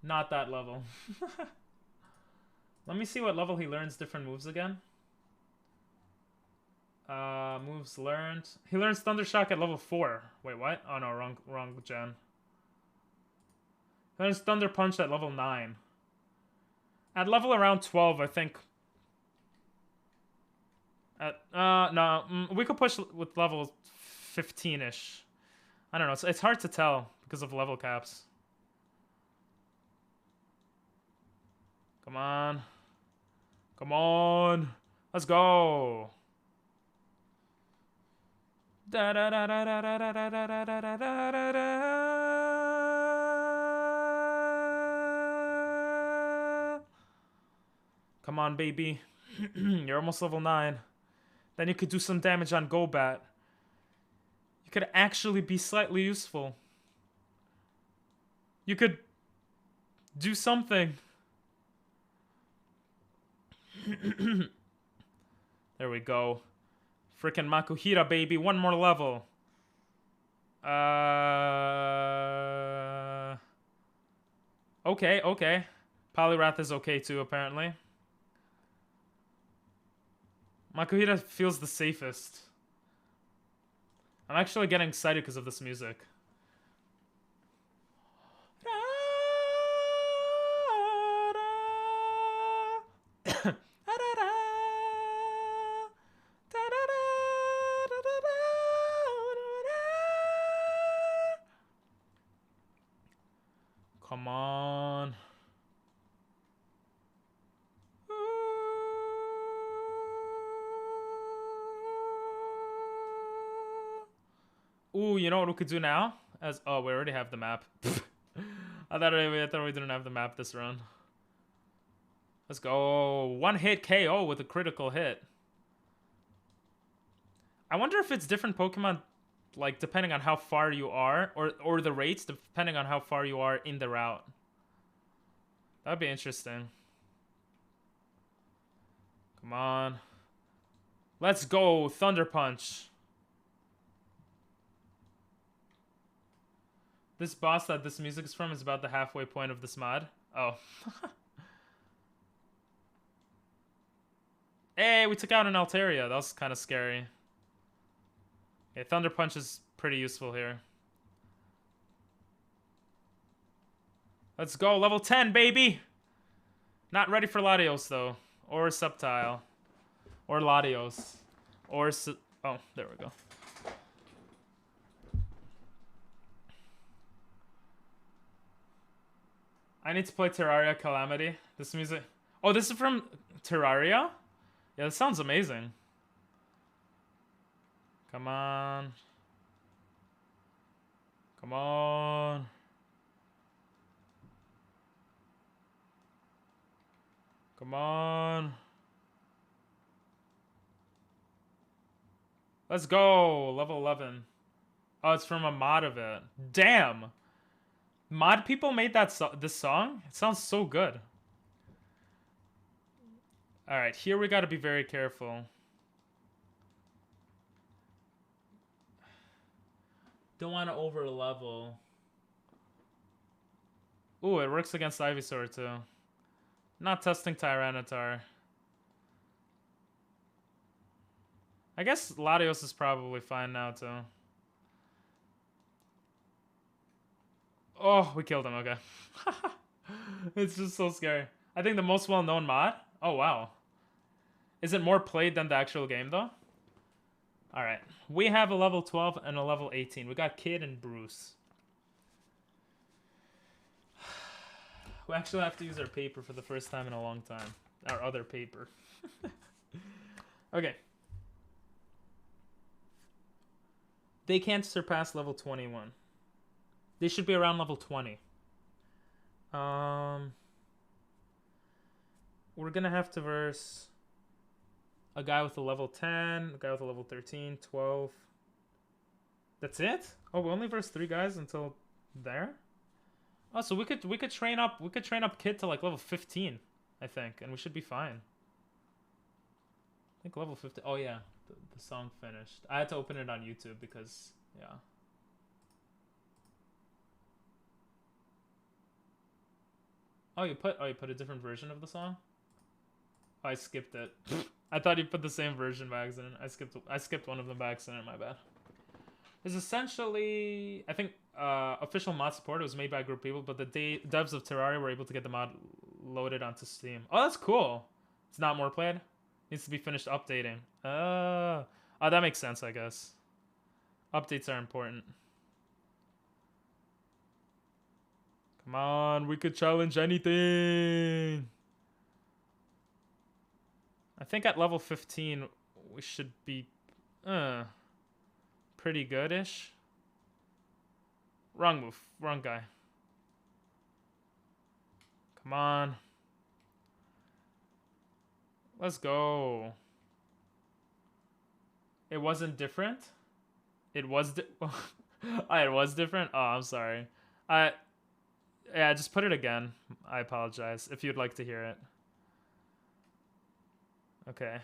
[SPEAKER 1] not that level. Let me see what level he learns different moves again. Moves learned. He learns Thunder Shock at level 4. Wait, what? Oh no, wrong gen. He learns Thunder Punch at level 9. At level around 12, I think. No, we could push with level 15-ish. I don't know. It's hard to tell because of level caps. Come on. Come on. Let's go. Da da da da da da da da da da da da da da. Come on, baby. You're almost level 9. Then you could do some damage on Golbat. You could actually be slightly useful. You could do something. There we go. Frickin' Makuhita, baby. One more level. Okay, okay. Poliwrath is okay too, apparently. Makuhita feels the safest. I'm actually getting excited because of this music. Come on. Ooh, you know what we could do now? Oh, we already have the map. I thought we didn't have the map this run. Let's go. One hit KO with a critical hit. I wonder if it's different Pokemon, like, depending on how far you are, or the rates, depending on how far you are in the route. That'd be interesting. Come on. Let's go, Thunder Punch. This boss that this music is from is about the halfway point of this mod. Oh. Hey, we took out an Altaria. That was kind of scary. Okay, Thunder Punch is pretty useful here. Let's go, level 10, baby! Not ready for Latios, though. Or Subtile. Or Latios. Or... Oh, there we go. I need to play Terraria Calamity. This music... Oh, this is from Terraria? Yeah, this sounds amazing. Come on. Come on. Come on. Let's go. Level 11. Oh, it's from a mod of it. Damn. Mod people made this song? It sounds so good. Alright, here we gotta be very careful. Don't want to over level. Ooh, it works against Ivysaur too. Not testing Tyranitar. I guess Latios is probably fine now too. Oh, we killed him, okay. It's just so scary. I think the most well-known mod? Oh, wow. Is it more played than the actual game, though? Alright. We have a level 12 and a level 18. We got Kid and Bruce. We actually have to use our paper for the first time in a long time. Our other paper. Okay. They can't surpass level 21. They should be around level 20. We're gonna have to verse a guy with a level 10, a guy with a level 13, 12. That's it? Oh, we only verse 3 guys until there? Oh, so we could train up Kid to like level 15, I think, and we should be fine. I think level 15. Oh yeah, the song finished. I had to open it on YouTube because yeah. Oh, you put a different version of the song? Oh, I skipped it. I thought you put the same version by accident. I skipped one of them by accident, my bad. It's essentially, I think, official mod support. It was made by a group of people, but the devs of Terraria were able to get the mod loaded onto Steam. Oh, that's cool. It's not more played. Needs to be finished updating. Oh, that makes sense, I guess. Updates are important. Come on, we could challenge anything. I think at level 15 we should be pretty good-ish. Wrong move. Wrong guy. Come on. Let's go. It wasn't different? It was oh, it was different? Oh, I'm sorry. Yeah, just put it again. I apologize if you'd like to hear it. Okay.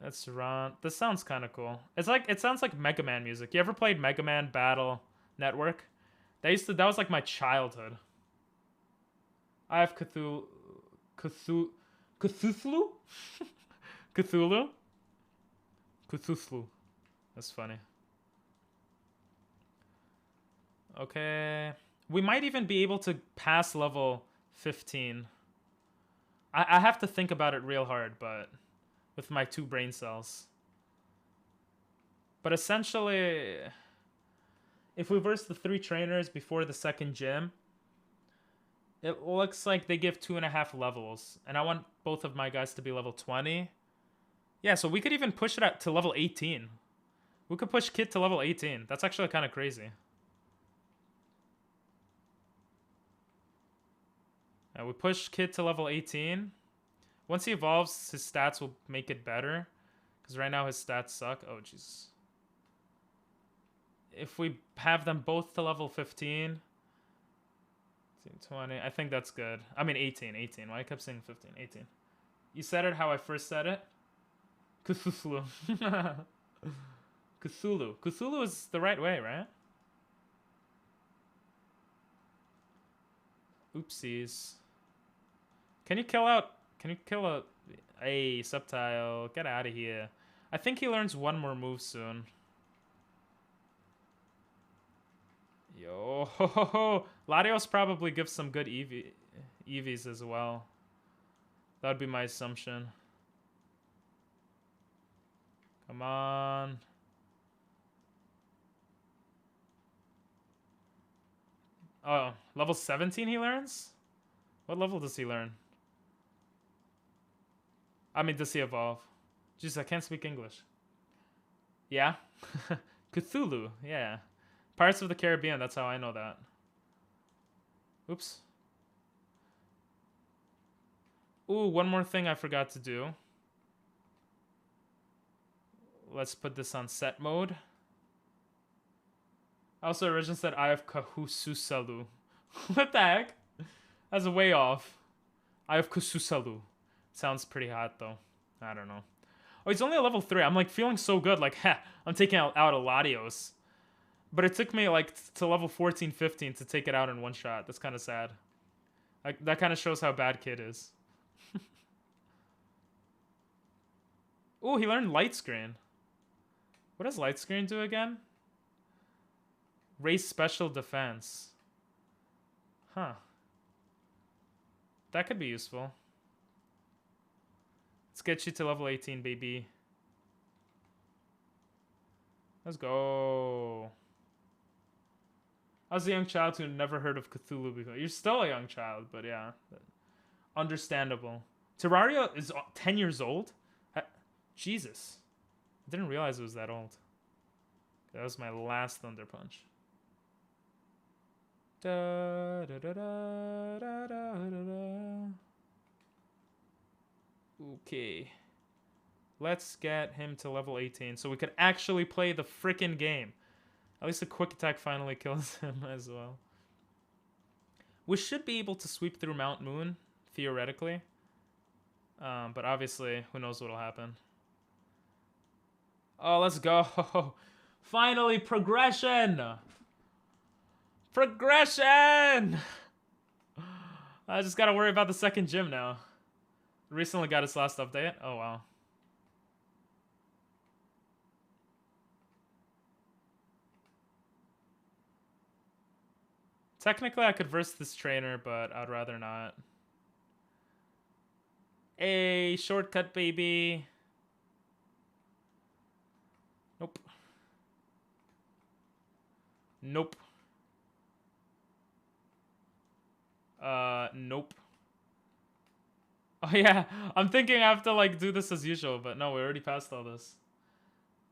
[SPEAKER 1] Let's run. This sounds kind of cool. It sounds like Mega Man music. You ever played Mega Man Battle Network? That was like my childhood. I have Cthulhu. Cthulhu? Cthulhu? Cthulhu. That's funny. Okay. We might even be able to pass level 15. I have to think about it real hard, but with my 2 brain cells. But essentially, if we verse the 3 trainers before the second gym, it looks like they give 2.5 levels. And I want both of my guys to be level 20. Yeah, so we could even push it up to level 18. We could push Kid to level 18. That's actually kind of crazy. We push Kid to level 18. Once he evolves, his stats will make it better. Because right now his stats suck. Oh, jeez. If we have them both to level 15... 20. I think that's good. I mean 18. Why I kept saying 15? 18. You said it how I first said it? Cthulhu. Cthulhu. Cthulhu is the right way, right? Oopsies. Can you kill a subtile? Get out of here. I think he learns one more move soon. Yo, ho, ho, ho. Latios probably gives some good EVs as well. That would be my assumption. Come on. Oh, level 17 he learns? What level does he learn? I mean, does he evolve? Jeez, I can't speak English. Yeah? Cthulhu, yeah. Pirates of the Caribbean, that's how I know that. Oops. Ooh, one more thing I forgot to do. Let's put this on set mode. Also, Origin said I have Kahususalu. What the heck? That's way off. I have Kususalu. Sounds pretty hot though. I don't know. Oh, he's only a level 3. I'm like feeling so good. Like, ha, I'm taking out a Latios. But it took me like to level 14, 15 to take it out in one shot. That's kind of sad. Like, that kind of shows how bad Kid is. Ooh, he learned Light Screen. What does Light Screen do again? Raise Special Defense. Huh. That could be useful. Let's get you to level 18, baby. Let's go. I was a young child who never heard of Cthulhu before. You're still a young child, but yeah. Understandable. Terraria is 10 years old? Jesus. I didn't realize it was that old. That was my last Thunder Punch. Da, da, da, da, da, da, da, da. Okay. Let's get him to level 18 so we could actually play the frickin' game. At least the quick attack finally kills him as well. We should be able to sweep through Mount Moon, theoretically. But obviously, who knows what'll happen. Oh, let's go. Finally, progression! Progression! I just gotta worry about the second gym now. Recently got its last update. Oh, wow. Technically, I could verse this trainer, but I'd rather not. Hey, shortcut, baby. Nope. Nope. Nope. Oh yeah, I'm thinking I have to like do this as usual, but no, we already passed all this.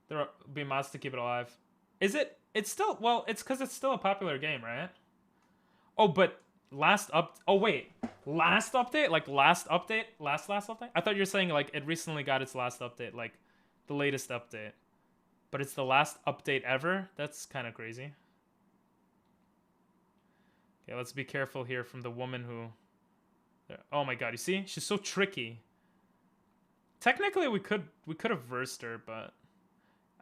[SPEAKER 1] There'll be mods to keep it alive. Is it? It's still, well, it's because it's still a popular game, right? Oh, but oh wait, last update? Like last update? Last update? I thought you were saying like it recently got its last update, like the latest update. But it's the last update ever? That's kind of crazy. Okay, let's be careful here from the woman who... Oh my god, you see? She's so tricky. Technically, we could have versed her, but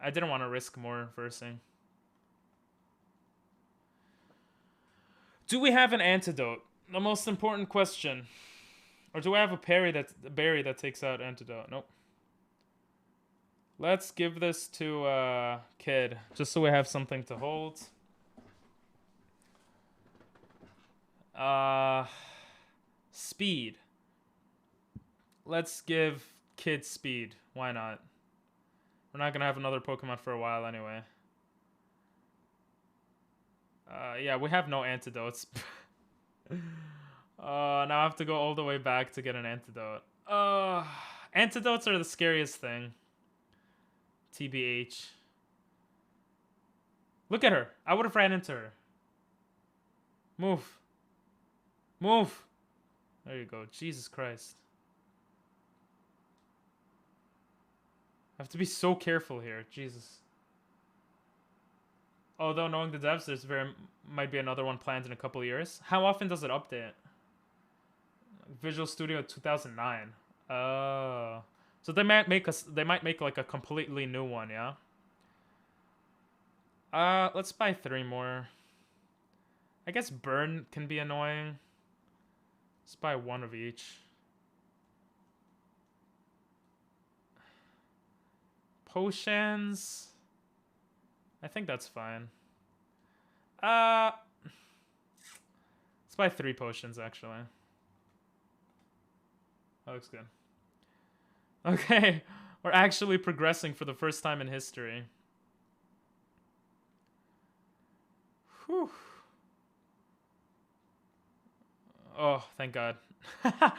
[SPEAKER 1] I didn't want to risk more versing. Do we have an antidote? The most important question. Or do I have a berry that takes out antidote? Nope. Let's give this to Kid, just so we have something to hold. Speed. Let's give Kid speed. Why not? We're not gonna have another Pokemon for a while anyway. Yeah, we have no antidotes. Now I have to go all the way back to get an antidote. Antidotes are the scariest thing. TBH. Look at her. I would have ran into her. Move. Move. There you go. Jesus Christ. I have to be so careful here. Jesus. Although knowing the devs, there's might be another one planned in a couple of years. How often does it update? Visual Studio 2009. Oh. So they might make like a completely new one, yeah? Let's buy 3 more. I guess Burn can be annoying. Let's buy 1 of each. Potions. I think that's fine. Let's buy 3 potions, actually. That looks good. Okay, we're actually progressing for the first time in history. Whew. Oh, thank God. I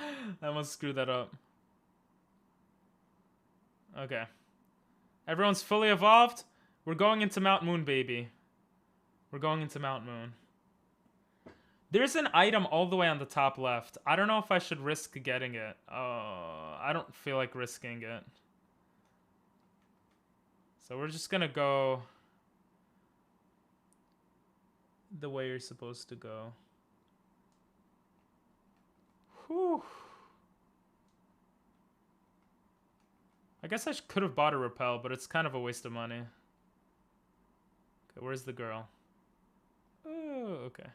[SPEAKER 1] almost screwed that up. Okay. Everyone's fully evolved. We're going into Mount Moon, baby. We're going into Mount Moon. There's an item all the way on the top left. I don't know if I should risk getting it. I don't feel like risking it. So we're just gonna go the way you're supposed to go. Whew. I guess I could have bought a repel, but it's kind of a waste of money. Okay, where's the girl? Oh, okay.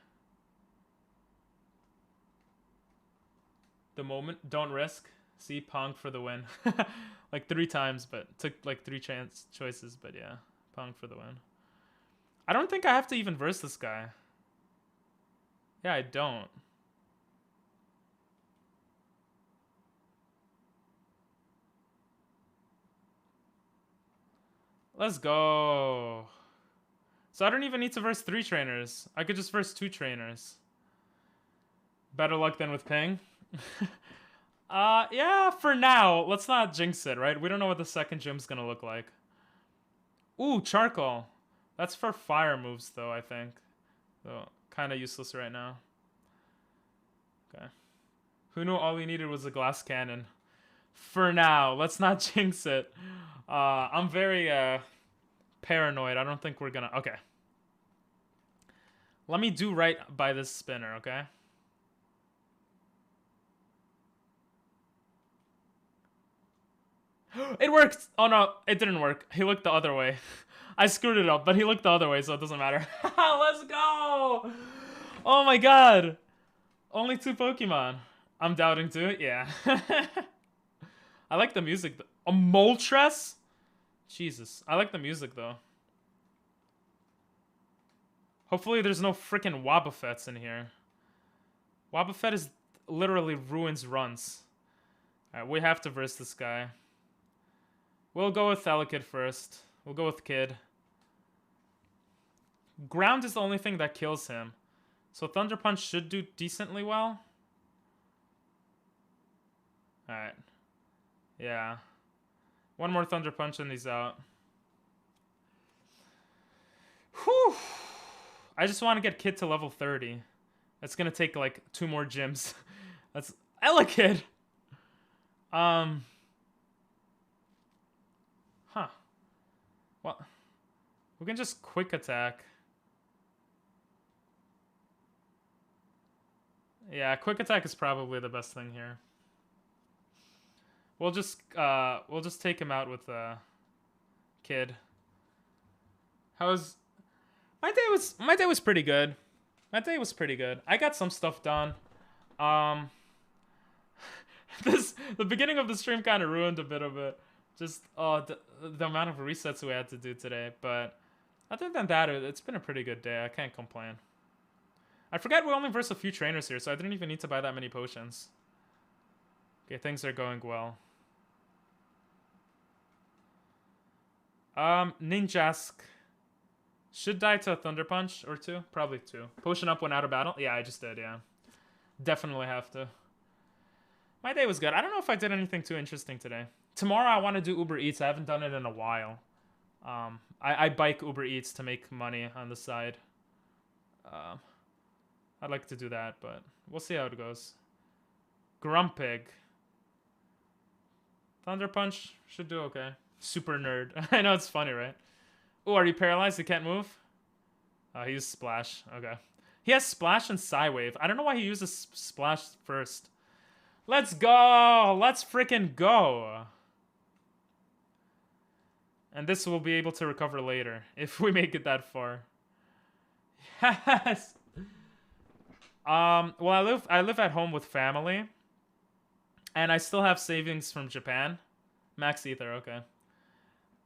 [SPEAKER 1] The moment, don't risk. See, Pong for the win. Like 3 times, but took like 3 choices, but yeah, Pong for the win. I don't think I have to even verse this guy. Yeah, I don't. Let's go. So I don't even need to verse 3 trainers. I could just verse 2 trainers. Better luck than with Ping. Yeah, for now. Let's not jinx it, right? We don't know what the second gym's gonna look like. Ooh, Charcoal. That's for fire moves, though, I think. So, kind of useless right now. Okay. Who knew all we needed was a glass cannon? For now. Let's not jinx it. I'm very, paranoid. I don't think we're gonna... Okay. Let me do right by this spinner, okay? It worked! Oh no, it didn't work. He looked the other way. I screwed it up, but he looked the other way, so it doesn't matter. Let's go! Oh my god! Only 2 Pokemon. I'm doubting too? Yeah. I like the music. A Moltres? Jesus. I like the music though. Hopefully there's no freaking Wobbuffets in here. Wobbuffet is literally ruins runs. Alright, we have to verse this guy. We'll go with Elekid first. We'll go with Kid. Ground is the only thing that kills him. So Thunder Punch should do decently well. Alright. Yeah. One more Thunder Punch and he's out. Whew. I just want to get Kid to level 30. That's gonna take like 2 more gyms. That's Elekid. Huh. Well, we can just quick attack. Yeah, quick attack is probably the best thing here. We'll just take him out with Kid. My day was pretty good. My day was pretty good. I got some stuff done. The beginning of the stream kind of ruined a bit of it. Just the amount of resets we had to do today. But other than that, it's been a pretty good day. I can't complain. I forgot we only versed a few trainers here, so I didn't even need to buy that many potions. Okay, things are going well. Ninjask should die to a Thunder Punch or 2. Probably 2. Potion up when out of battle. Yeah, I just did, yeah. Definitely have to. My day was good. I don't know if I did anything too interesting today. Tomorrow I want to do Uber Eats. I haven't done it in a while. I bike Uber Eats to make money on the side. I'd like to do that, but we'll see how it goes. Grumpig. Thunder Punch should do okay. Super nerd. I know, it's funny, right? Oh, are you paralyzed? You can't move? He used Splash. Okay. He has Splash and Psywave. I don't know why he uses Splash first. Let's go! Let's freaking go! And this will be able to recover later, if we make it that far. Yes! Well, I live at home with family. And I still have savings from Japan. Max Ether, okay.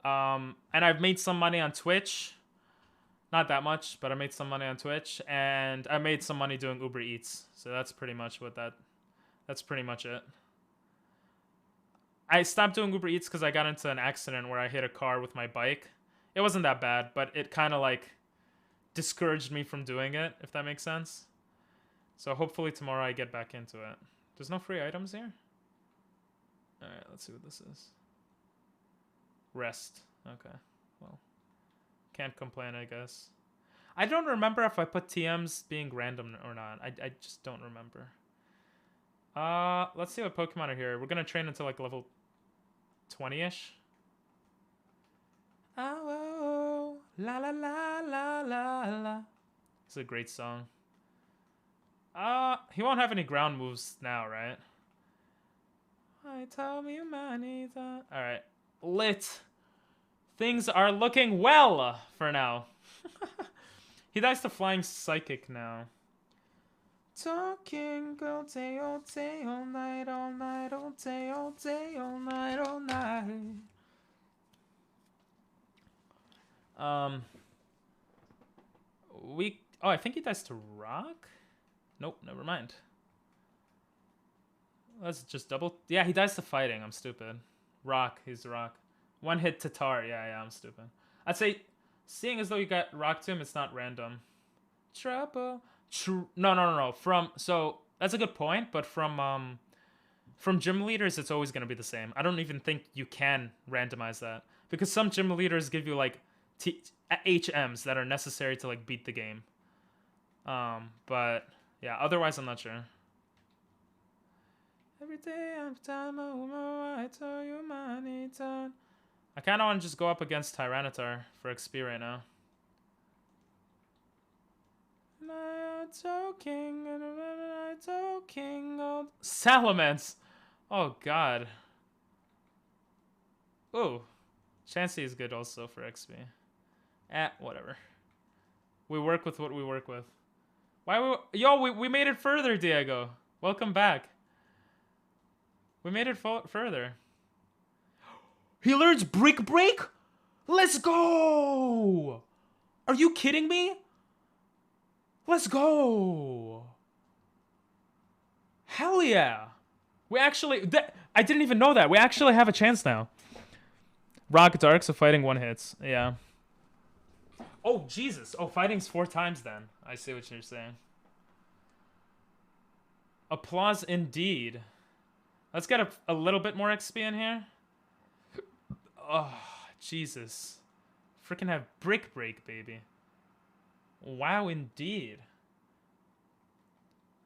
[SPEAKER 1] And I've made some money on Twitch. Not that much, but I made some money on Twitch. And I made some money doing Uber Eats. So that's pretty much that's pretty much it. I stopped doing Uber Eats because I got into an accident where I hit a car with my bike. It wasn't that bad, but it kind of like discouraged me from doing it, if that makes sense. So hopefully tomorrow I get back into it. There's no free items here? Alright, let's see what this is. Rest. Okay. Well, can't complain, I guess. I don't remember if I put TMs being random or not. I just don't remember. Let's see what Pokemon are here. We're gonna train until like level 20-ish. Oh, la la la la la la. It's a great song. He won't have any ground moves now, right? I tell me my needs are... Alright. Lit. Things are looking well for now. He dies to Flying Psychic now. Talking all day, all day, all night, all night, all day, all day, all night, all night. Oh, I think he dies to Rock? Nope, never mind. Let's just double... Yeah, he dies to Fighting. I'm stupid. Rock, he's Rock. One hit to Tar. Yeah, I'm stupid. I'd say, seeing as though you got Rock to him, it's not random. Trouble. No. So, that's a good point, but from gym leaders, it's always going to be the same. I don't even think you can randomize that. Because some gym leaders give you, like, HMs that are necessary to, like, beat the game. But... yeah, otherwise I'm not sure. Every day I'm time I tell you my need time. I kind of want to just go up against Tyranitar for XP right now. Salamence! Oh god. Ooh. Chansey is good also for XP. Whatever. We work with what we work with. We made it further, Diego. Welcome back. We made it further. He learns Brick Break? Let's go! Are you kidding me? Let's go! Hell yeah! We actually... I didn't even know that. We actually have a chance now. Rock Dark, so fighting 1 hits. Yeah. Oh, Jesus. Oh, fighting's 4 times then. I see what you're saying. Applause indeed. Let's get a little bit more XP in here. Oh, Jesus. Freaking have Brick Break, baby. Wow, indeed.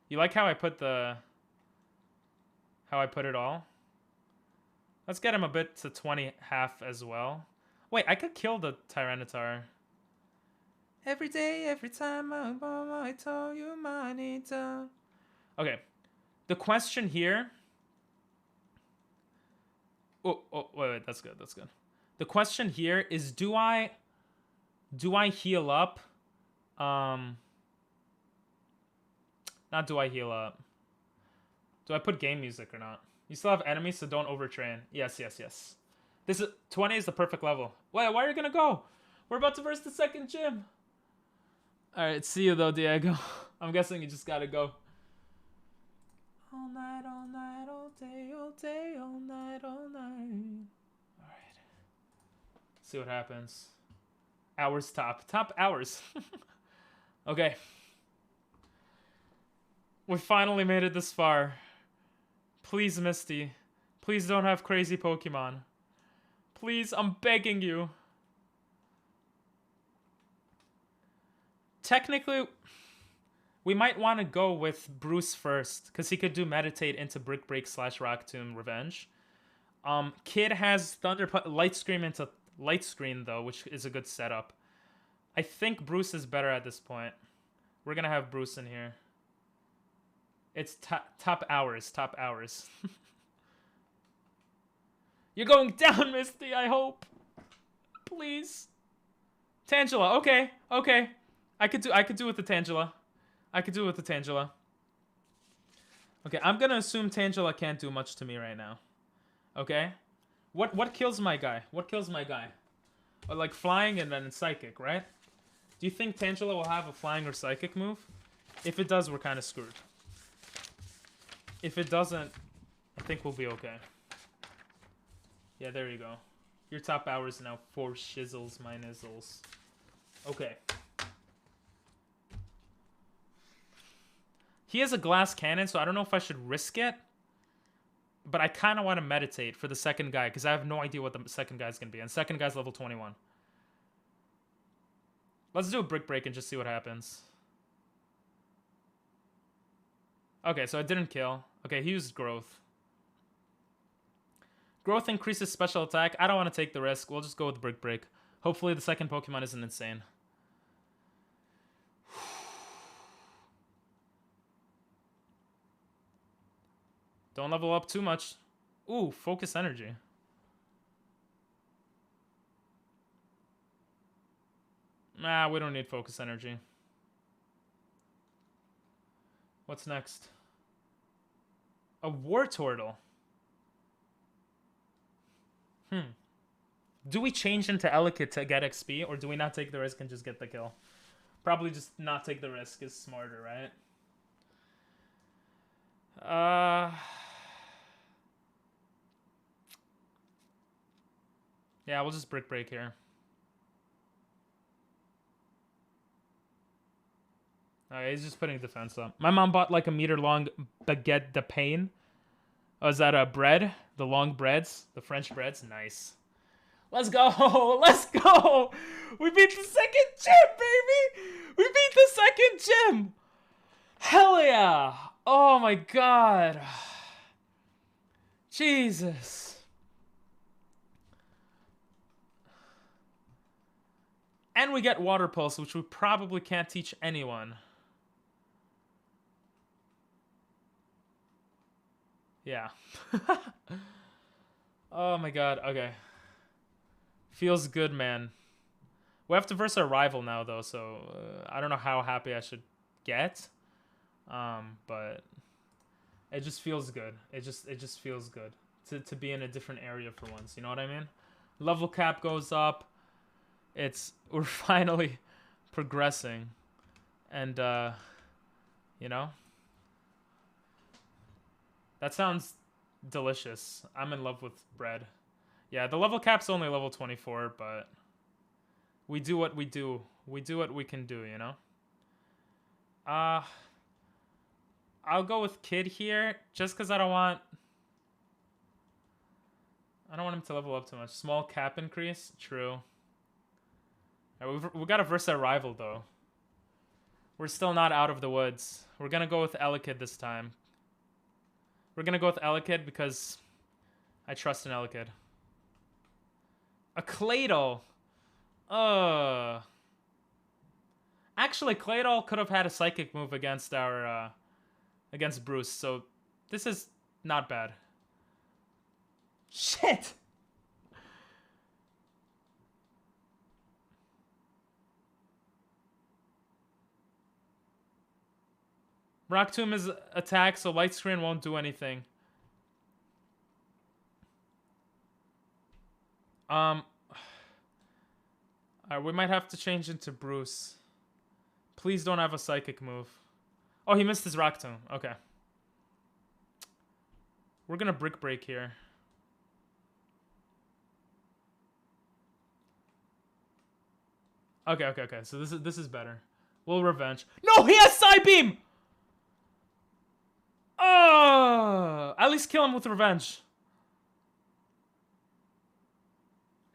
[SPEAKER 1] You like how I put it all? Let's get him a bit to 20 half as well. Wait, I could kill the Tyranitar. Every day, every time I tell you my needs. Okay. The question here. Oh, wait, that's good. That's good. The question here is, do I heal up? Not do I heal up. Do I put game music or not? You still have enemies, so don't overtrain. Yes. This is 20 is the perfect level. Wait, why are you gonna go? We're about to verse the second gym. Alright, see you though, Diego. I'm guessing you just gotta go. All night, all night, all day, all day, all night, all night. Alright. See what happens. Hours top. Top hours. Okay. We finally made it this far. Please, Misty. Please don't have crazy Pokemon. Please, I'm begging you. Technically, we might want to go with Bruce first, because he could do Meditate into Brick Break / Rock Tomb Revenge. Kid has Thunder Light Screen into Light Screen, though, which is a good setup. I think Bruce is better at this point. We're going to have Bruce in here. It's top hours. Top hours. You're going down, Misty, I hope. Please. Tangela, okay. I could do with the Tangela. Okay, I'm gonna assume Tangela can't do much to me right now. Okay? What kills my guy? Like flying and then psychic, right? Do you think Tangela will have a flying or psychic move? If it does, we're kind of screwed. If it doesn't, I think we'll be okay. Yeah, there you go. Your top hours now 4 shizzles, my nizzles. Okay. He has a glass cannon, so I don't know if I should risk it. But I kind of want to meditate for the second guy, because I have no idea what the second guy's going to be. And second guy's level 21. Let's do a Brick Break and just see what happens. Okay, so I didn't kill. Okay, he used Growth. Growth increases special attack. I don't want to take the risk. We'll just go with Brick Break. Hopefully the second Pokemon isn't insane. Don't level up too much. Ooh, Focus Energy. Nah, we don't need Focus Energy. What's next? A Wartortle. Do we change into Elekid to get XP, or do we not take the risk and just get the kill? Probably just not take the risk is smarter, right? Yeah, we'll just Brick Break here. Alright, he's just putting defense up. My mom bought like a meter-long baguette de pain. Oh, is that a bread? The long breads? The French breads? Nice. Let's go! Let's go! We beat the second gym, baby! We beat the second gym! Hell yeah! Oh my god. Jesus. And we get Water Pulse, which we probably can't teach anyone. Yeah. Oh my god, okay. Feels good, man. We have to verse our rival now, though, so I don't know how happy I should get. But it just feels good. It just feels good to be in a different area for once, you know what I mean? Level cap goes up. We're finally progressing. And you know? That sounds delicious. I'm in love with bread. Yeah, the level cap's only level 24, but we do what we do. We do what we can do, you know? I I'll go with Kid here, just because I don't want him to level up too much. Small cap increase, true. Right, we got to verse our rival though. We're still not out of the woods. We're gonna go with Elekid this time. We're gonna go with Elekid because I trust in Elekid. A Claydol. Actually, Claydol could have had a psychic move against our against Bruce, so this is not bad. Shit! Rock Tomb is attack, so Light Screen won't do anything. Alright, we might have to change into Bruce. Please don't have a psychic move. Oh, he missed his Rock Tomb. Okay. We're gonna Brick Break here. Okay. So this is better. We'll revenge. No, he has Psybeam! Oh, at least kill him with revenge.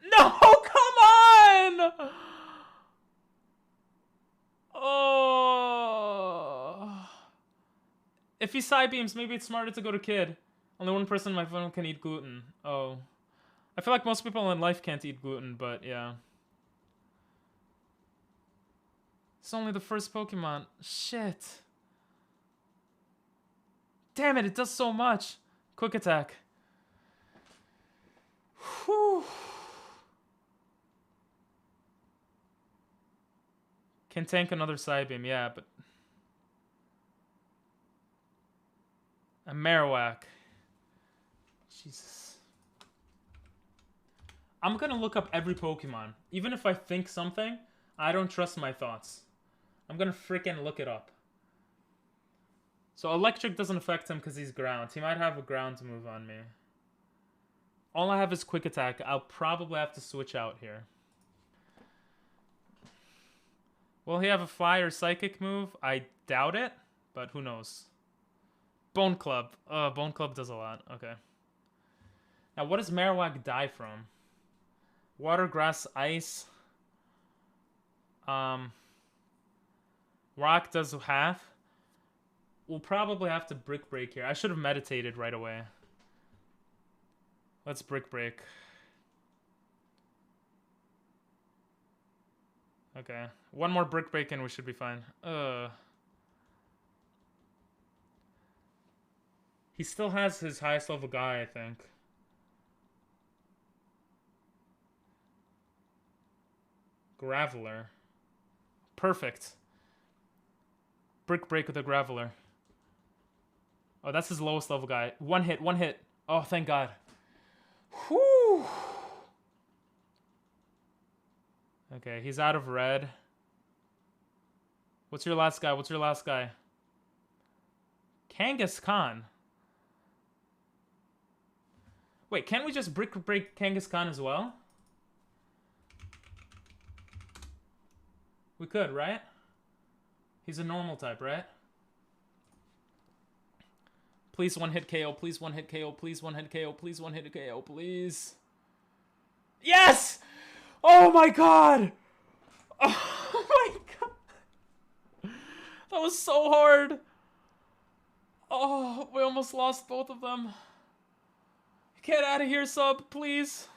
[SPEAKER 1] No, come on! Oh. If he Psybeams, maybe it's smarter to go to Kid. Only one person in my phone can eat gluten. Oh. I feel like most people in life can't eat gluten, but yeah. It's only the first Pokemon. Shit. Damn it does so much. Quick attack. Whew. Can tank another Psybeam, yeah, but... A Marowak. Jesus. I'm gonna look up every Pokemon. Even if I think something, I don't trust my thoughts. I'm gonna freaking look it up. So Electric doesn't affect him because he's ground. He might have a ground move on me. All I have is Quick Attack. I'll probably have to switch out here. Will he have a Fire or Psychic move? I doubt it, but who knows. Bone Club. Bone Club does a lot. Okay. Now, what does Marowak die from? Water, Grass, Ice. Rock does half. We'll probably have to Brick Break here. I should have meditated right away. Let's Brick Break. Okay. One more Brick Break and we should be fine. He still has his highest level guy, I think. Graveler. Perfect. Brick Break with a Graveler. Oh, that's his lowest level guy. One hit. Oh, thank God. Whew. Okay, he's out of red. What's your last guy? Kangaskhan. Wait, can't we just Brick Break Kangaskhan as well? We could, right? He's a normal type, right? Please one hit KO, please one hit KO, please one hit KO, please one hit KO, please. Yes! Oh my God! Oh my God! That was so hard! Oh, we almost lost both of them. Get out of here, sub, please.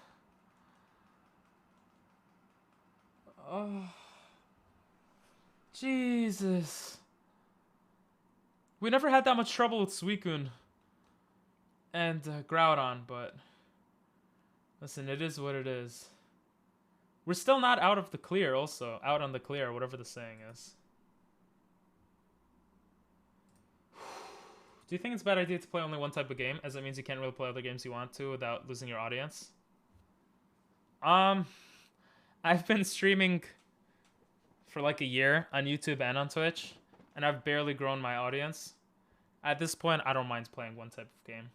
[SPEAKER 1] Oh. Jesus. We never had that much trouble with Suicune and Groudon, but listen, it is what it is. We're still not out of the clear also. Out on the clear, whatever the saying is. Do you think it's a bad idea to play only one type of game, as it means you can't really play other games you want to without losing your audience? I've been streaming for like a year on YouTube and on Twitch, and I've barely grown my audience. At this point, I don't mind playing one type of game.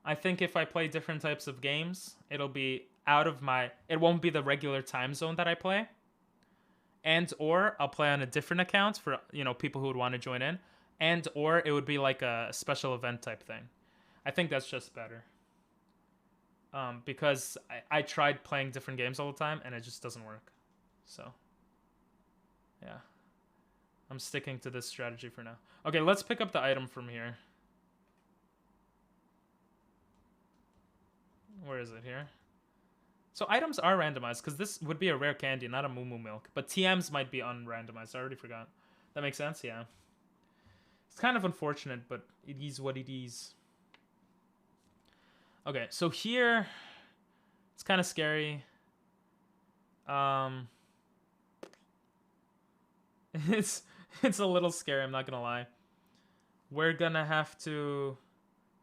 [SPEAKER 1] I think if I play different types of games, it'll be out of my... It won't be the regular time zone that I play. And or I'll play on a different account for, you know, people who would want to join in. And or it would be like a special event type thing. I think that's just better. Because I tried playing different games all the time and it just doesn't work. So, yeah. I'm sticking to this strategy for now. Okay, let's pick up the item from here. Where is it here? So items are randomized because this would be a rare candy, not a Moo Moo Milk. But TMs might be unrandomized. I already forgot. That makes sense? Yeah. It's kind of unfortunate, but it is what it is. Okay, so here it's kind of scary. It's a little scary, I'm not gonna lie. We're gonna have to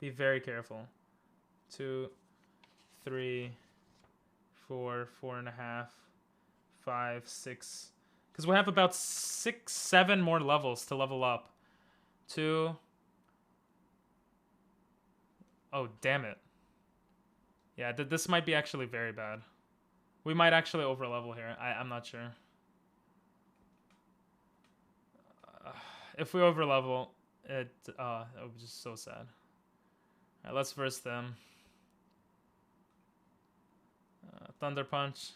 [SPEAKER 1] be very careful. 2, 3, 4, 4.5, 5, 6. Because we have about 6, 7 more levels to level up. 2. Oh, damn it. Yeah, this might be actually very bad. We might actually overlevel here. I'm not sure. If we overlevel, it would be just so sad. Alright, let's verse them. Thunder Punch.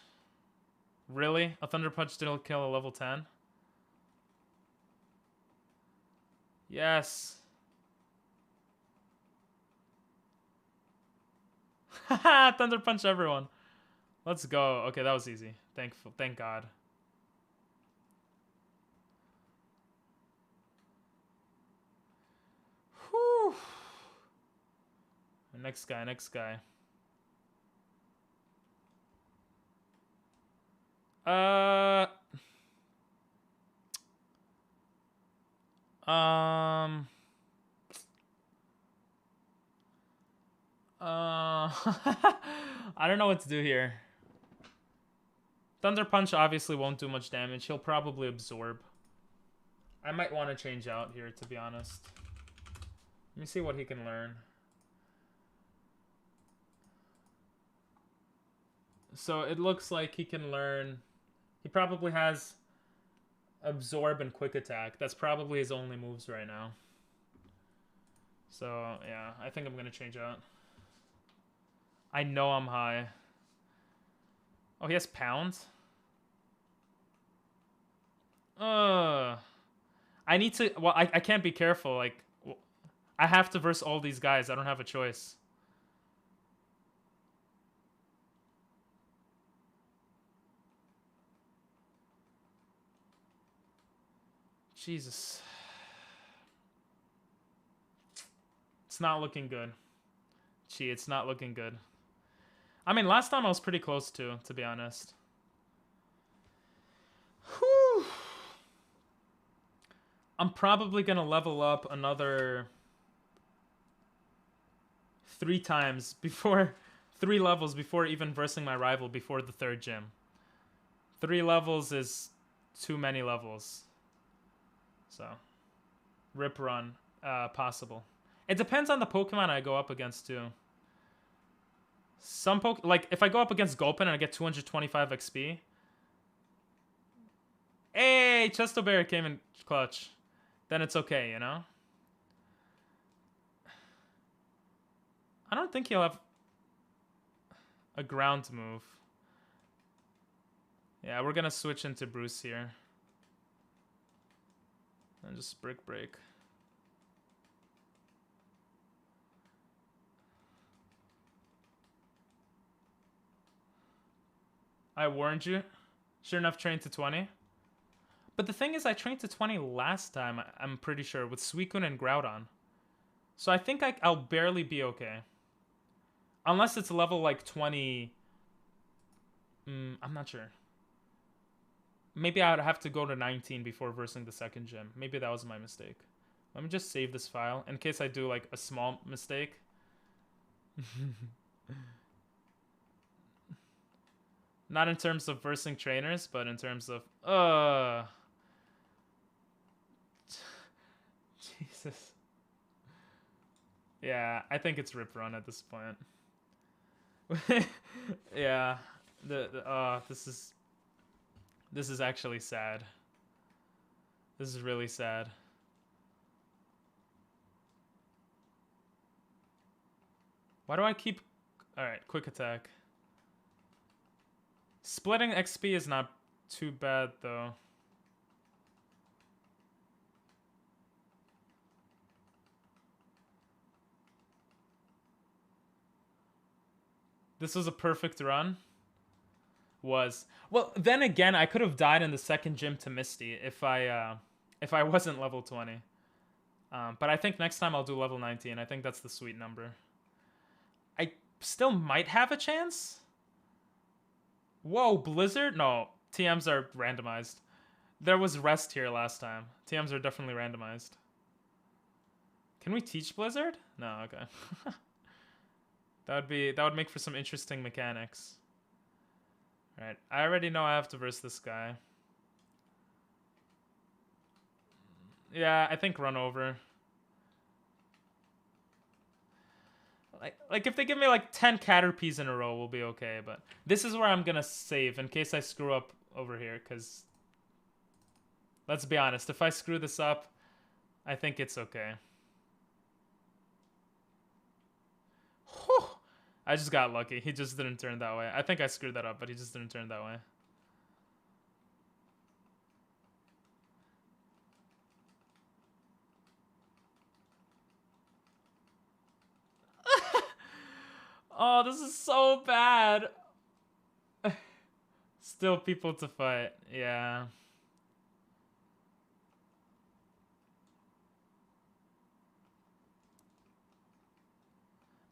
[SPEAKER 1] Really? A Thunder Punch didn't kill a level 10? Yes. Haha, Thunder Punch everyone. Let's go. Okay, that was easy. Thank God. Whew. Next guy. I don't know what to do here. Thunder Punch obviously won't do much damage. He'll probably absorb. I might want to change out here, to be honest. Let me see what he can learn. So it looks like he can learn... He probably has Absorb and Quick Attack. That's probably his only moves right now. So, yeah, I think I'm going to change out. I know I'm high. Oh, he has Pound? I need to... Well, I can't be careful. Like, I have to verse all these guys. I don't have a choice. Jesus. It's not looking good. Gee, it's not looking good. I mean, last time I was pretty close to be honest. Whew. I'm probably gonna level up another 3 times before... 3 levels before even versing my rival before the 3rd gym. 3 levels is too many levels. So, rip run, possible. It depends on the Pokemon I go up against too. Some like if I go up against Gulpin and I get 225 XP. Hey, Chesto Bear came in clutch. Then it's okay, you know? I don't think he'll have a ground move. Yeah, we're gonna switch into Bruce here. And just Brick Break. I warned you. Sure enough, trained to 20. But the thing is, I trained to 20 last time, I'm pretty sure, with Suicune and Groudon. So I think I'll barely be okay. Unless it's level like 20... I'm not sure. Maybe I would have to go to 19 before versing the 2nd gym. Maybe that was my mistake. Let me just save this file in case I do like a small mistake. Not in terms of versing trainers, but in terms of... Jesus. Yeah, I think it's Rip Run at this point. Yeah. This is actually sad. This is really sad. Why do I keep... Alright, quick attack. Splitting XP is not too bad, though. This was a perfect run. Was. Well, then again, I could have died in the second gym to Misty if I wasn't level 20. But I think next time I'll do level 19. I think that's the sweet number. I still might have a chance. Whoa, Blizzard? No, TMs are randomized. There was rest here last time. TMs are definitely randomized. Can we teach Blizzard? No, okay. That would make for some interesting mechanics. Alright, I already know I have to verse this guy. Yeah, I think run over. Like if they give me like 10 Caterpies in a row, we'll be okay. But this is where I'm gonna save in case I screw up over here. Because let's be honest, if I screw this up, I think it's okay. Whew. I just got lucky. He just didn't turn that way. I think I screwed that up, but he just didn't turn that way. Oh, this is so bad. Still people to fight. Yeah.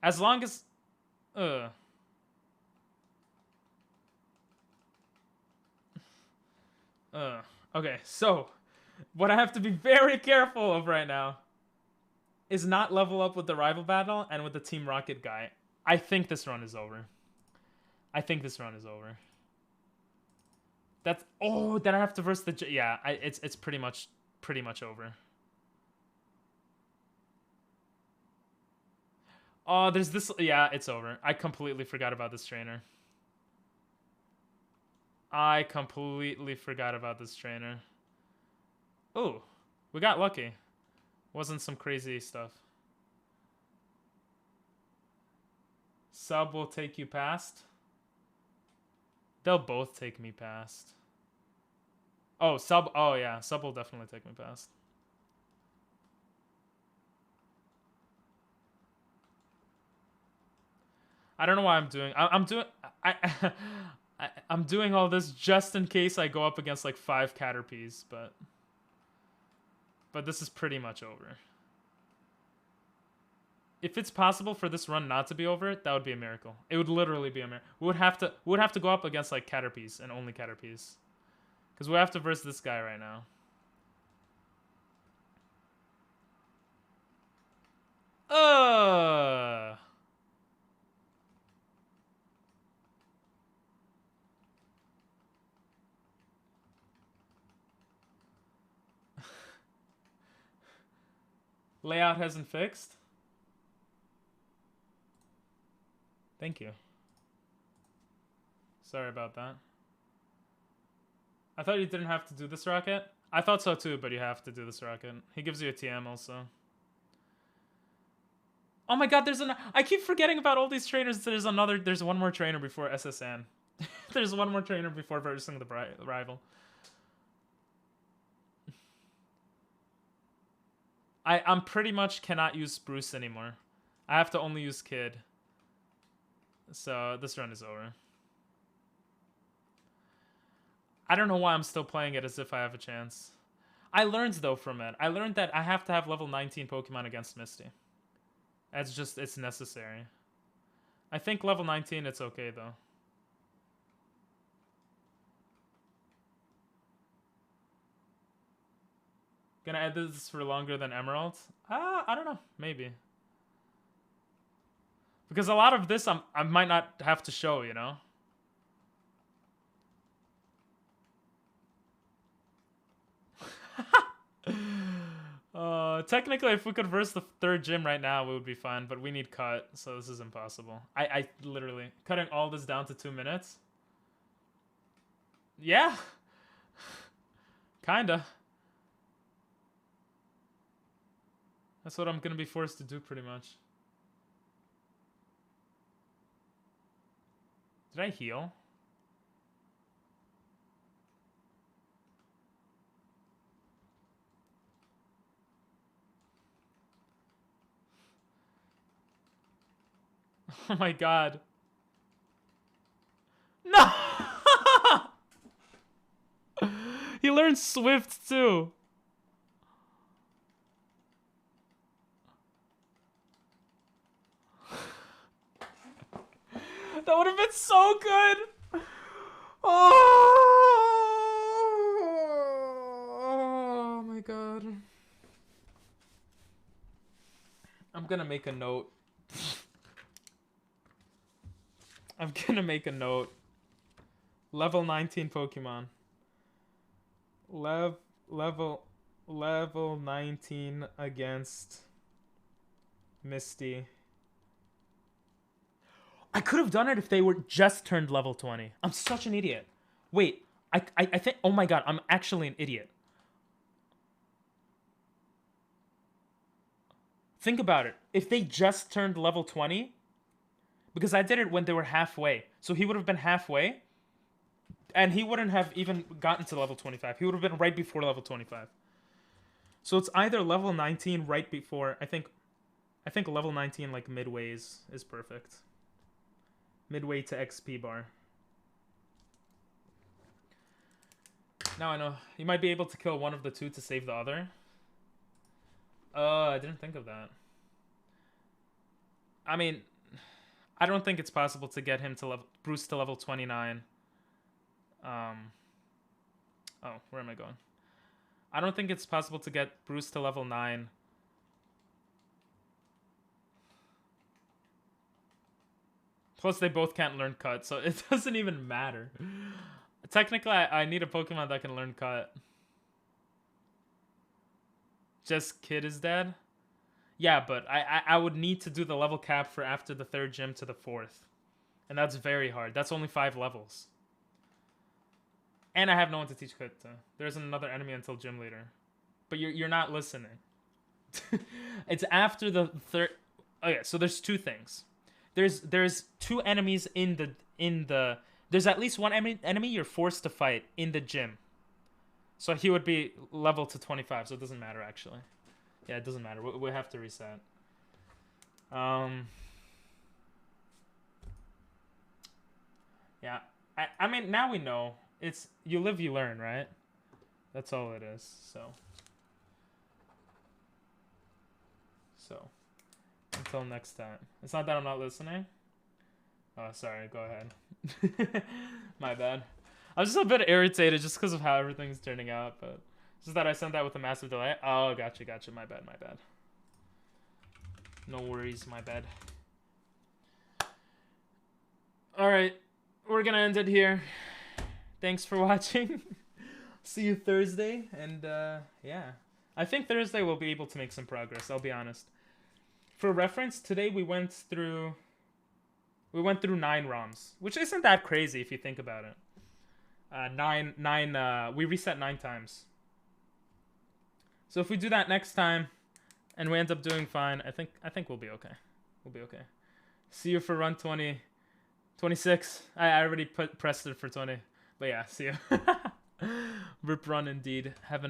[SPEAKER 1] As long as... Okay, so... What I have to be very careful of right now is not level up with the rival battle and with the Team Rocket guy. I think this run is over. I think this run is over. That's... Oh, then I have to verse the... Yeah, it's pretty much over. Oh, there's this... Yeah, it's over. I completely forgot about this trainer. I completely forgot about this trainer. Oh, we got lucky. Wasn't some crazy stuff. Sub will take you past. They'll both take me past. Oh, Sub... Oh, yeah. Sub will definitely take me past. I don't know why I'm doing... I'm doing all this just in case I go up against like 5 Caterpies, but this is pretty much over. If it's possible for this run not to be over, that would be a miracle. It would literally be a miracle. We would have to go up against like Caterpies and only Caterpies, because we have to verse this guy right now. Layout hasn't fixed. Thank you. Sorry about that. I thought you didn't have to do this rocket. I thought so too, but you have to do this rocket. He gives you a TM also. Oh my god, I keep forgetting about all these trainers. There's one more trainer before SSN. There's one more trainer before versing the rival. I'm pretty much cannot use Spruce anymore. I have to only use Kid. So this run is over. I don't know why I'm still playing it as if I have a chance. I learned though from it. I learned that I have to have level 19 Pokemon against Misty. It's necessary. I think level 19 it's okay though. Gonna add this for longer than Emerald? I don't know. Maybe. Because a lot of this I might not have to show, you know? Technically, if we could verse the 3rd gym right now, we would be fine. But we need cut, so this is impossible. I literally... Cutting all this down to 2 minutes? Yeah. Kinda. That's what I'm gonna be forced to do, pretty much. Did I heal? Oh my god. No! He learned Swift too. That would have been so good. Oh my god. I'm gonna make a note. I'm gonna make a note. Level 19 Pokemon. Level 19 against Misty. I could have done it if they were just turned level 20. I'm such an idiot. Wait, I think, oh my god, I'm actually an idiot. Think about it. If they just turned level 20, because I did it when they were halfway. So he would have been halfway, and he wouldn't have even gotten to level 25. He would have been right before level 25. So it's either level 19 right before, I think level 19 like midway is perfect. Midway to XP bar. Now I know. You might be able to kill one of the two to save the other. I didn't think of that. I mean, I don't think it's possible to get him to Bruce to level 29. Oh, where am I going? I don't think it's possible to get Bruce to level 9. Plus, they both can't learn Cut, so it doesn't even matter. Technically, I need a Pokemon that can learn Cut. Just Kid is dead? Yeah, but I would need to do the level cap for after the 3rd gym to the 4th. And that's very hard. That's only 5 levels. And I have no one to teach Kit to. There isn't another enemy until gym leader. But you're not listening. It's after the 3rd... Okay, so there's 2 things. There's 2 enemies in the there's at least 1 enemy you're forced to fight in the gym. So he would be level to 25, so it doesn't matter actually. Yeah, it doesn't matter. We have to reset. Yeah. I mean, now we know. It's you live, you learn, right? That's all it is. So until next time. It's not that I'm not listening. Oh, sorry. Go ahead. My bad. I was just a bit irritated just because of how everything's turning out, but just that I sent that with a massive delay. Oh, gotcha. My bad. No worries. My bad. All right. We're going to end it here. Thanks for watching. See you Thursday. And, yeah. I think Thursday we'll be able to make some progress. I'll be honest. For reference, today we went through 9 ROMs, which isn't that crazy if you think about it. We reset 9 times. So if we do that next time, and we end up doing fine, I think we'll be okay. We'll be okay. See you for run 26. I already pressed it for 20, but yeah, see you. Rip run indeed. Have an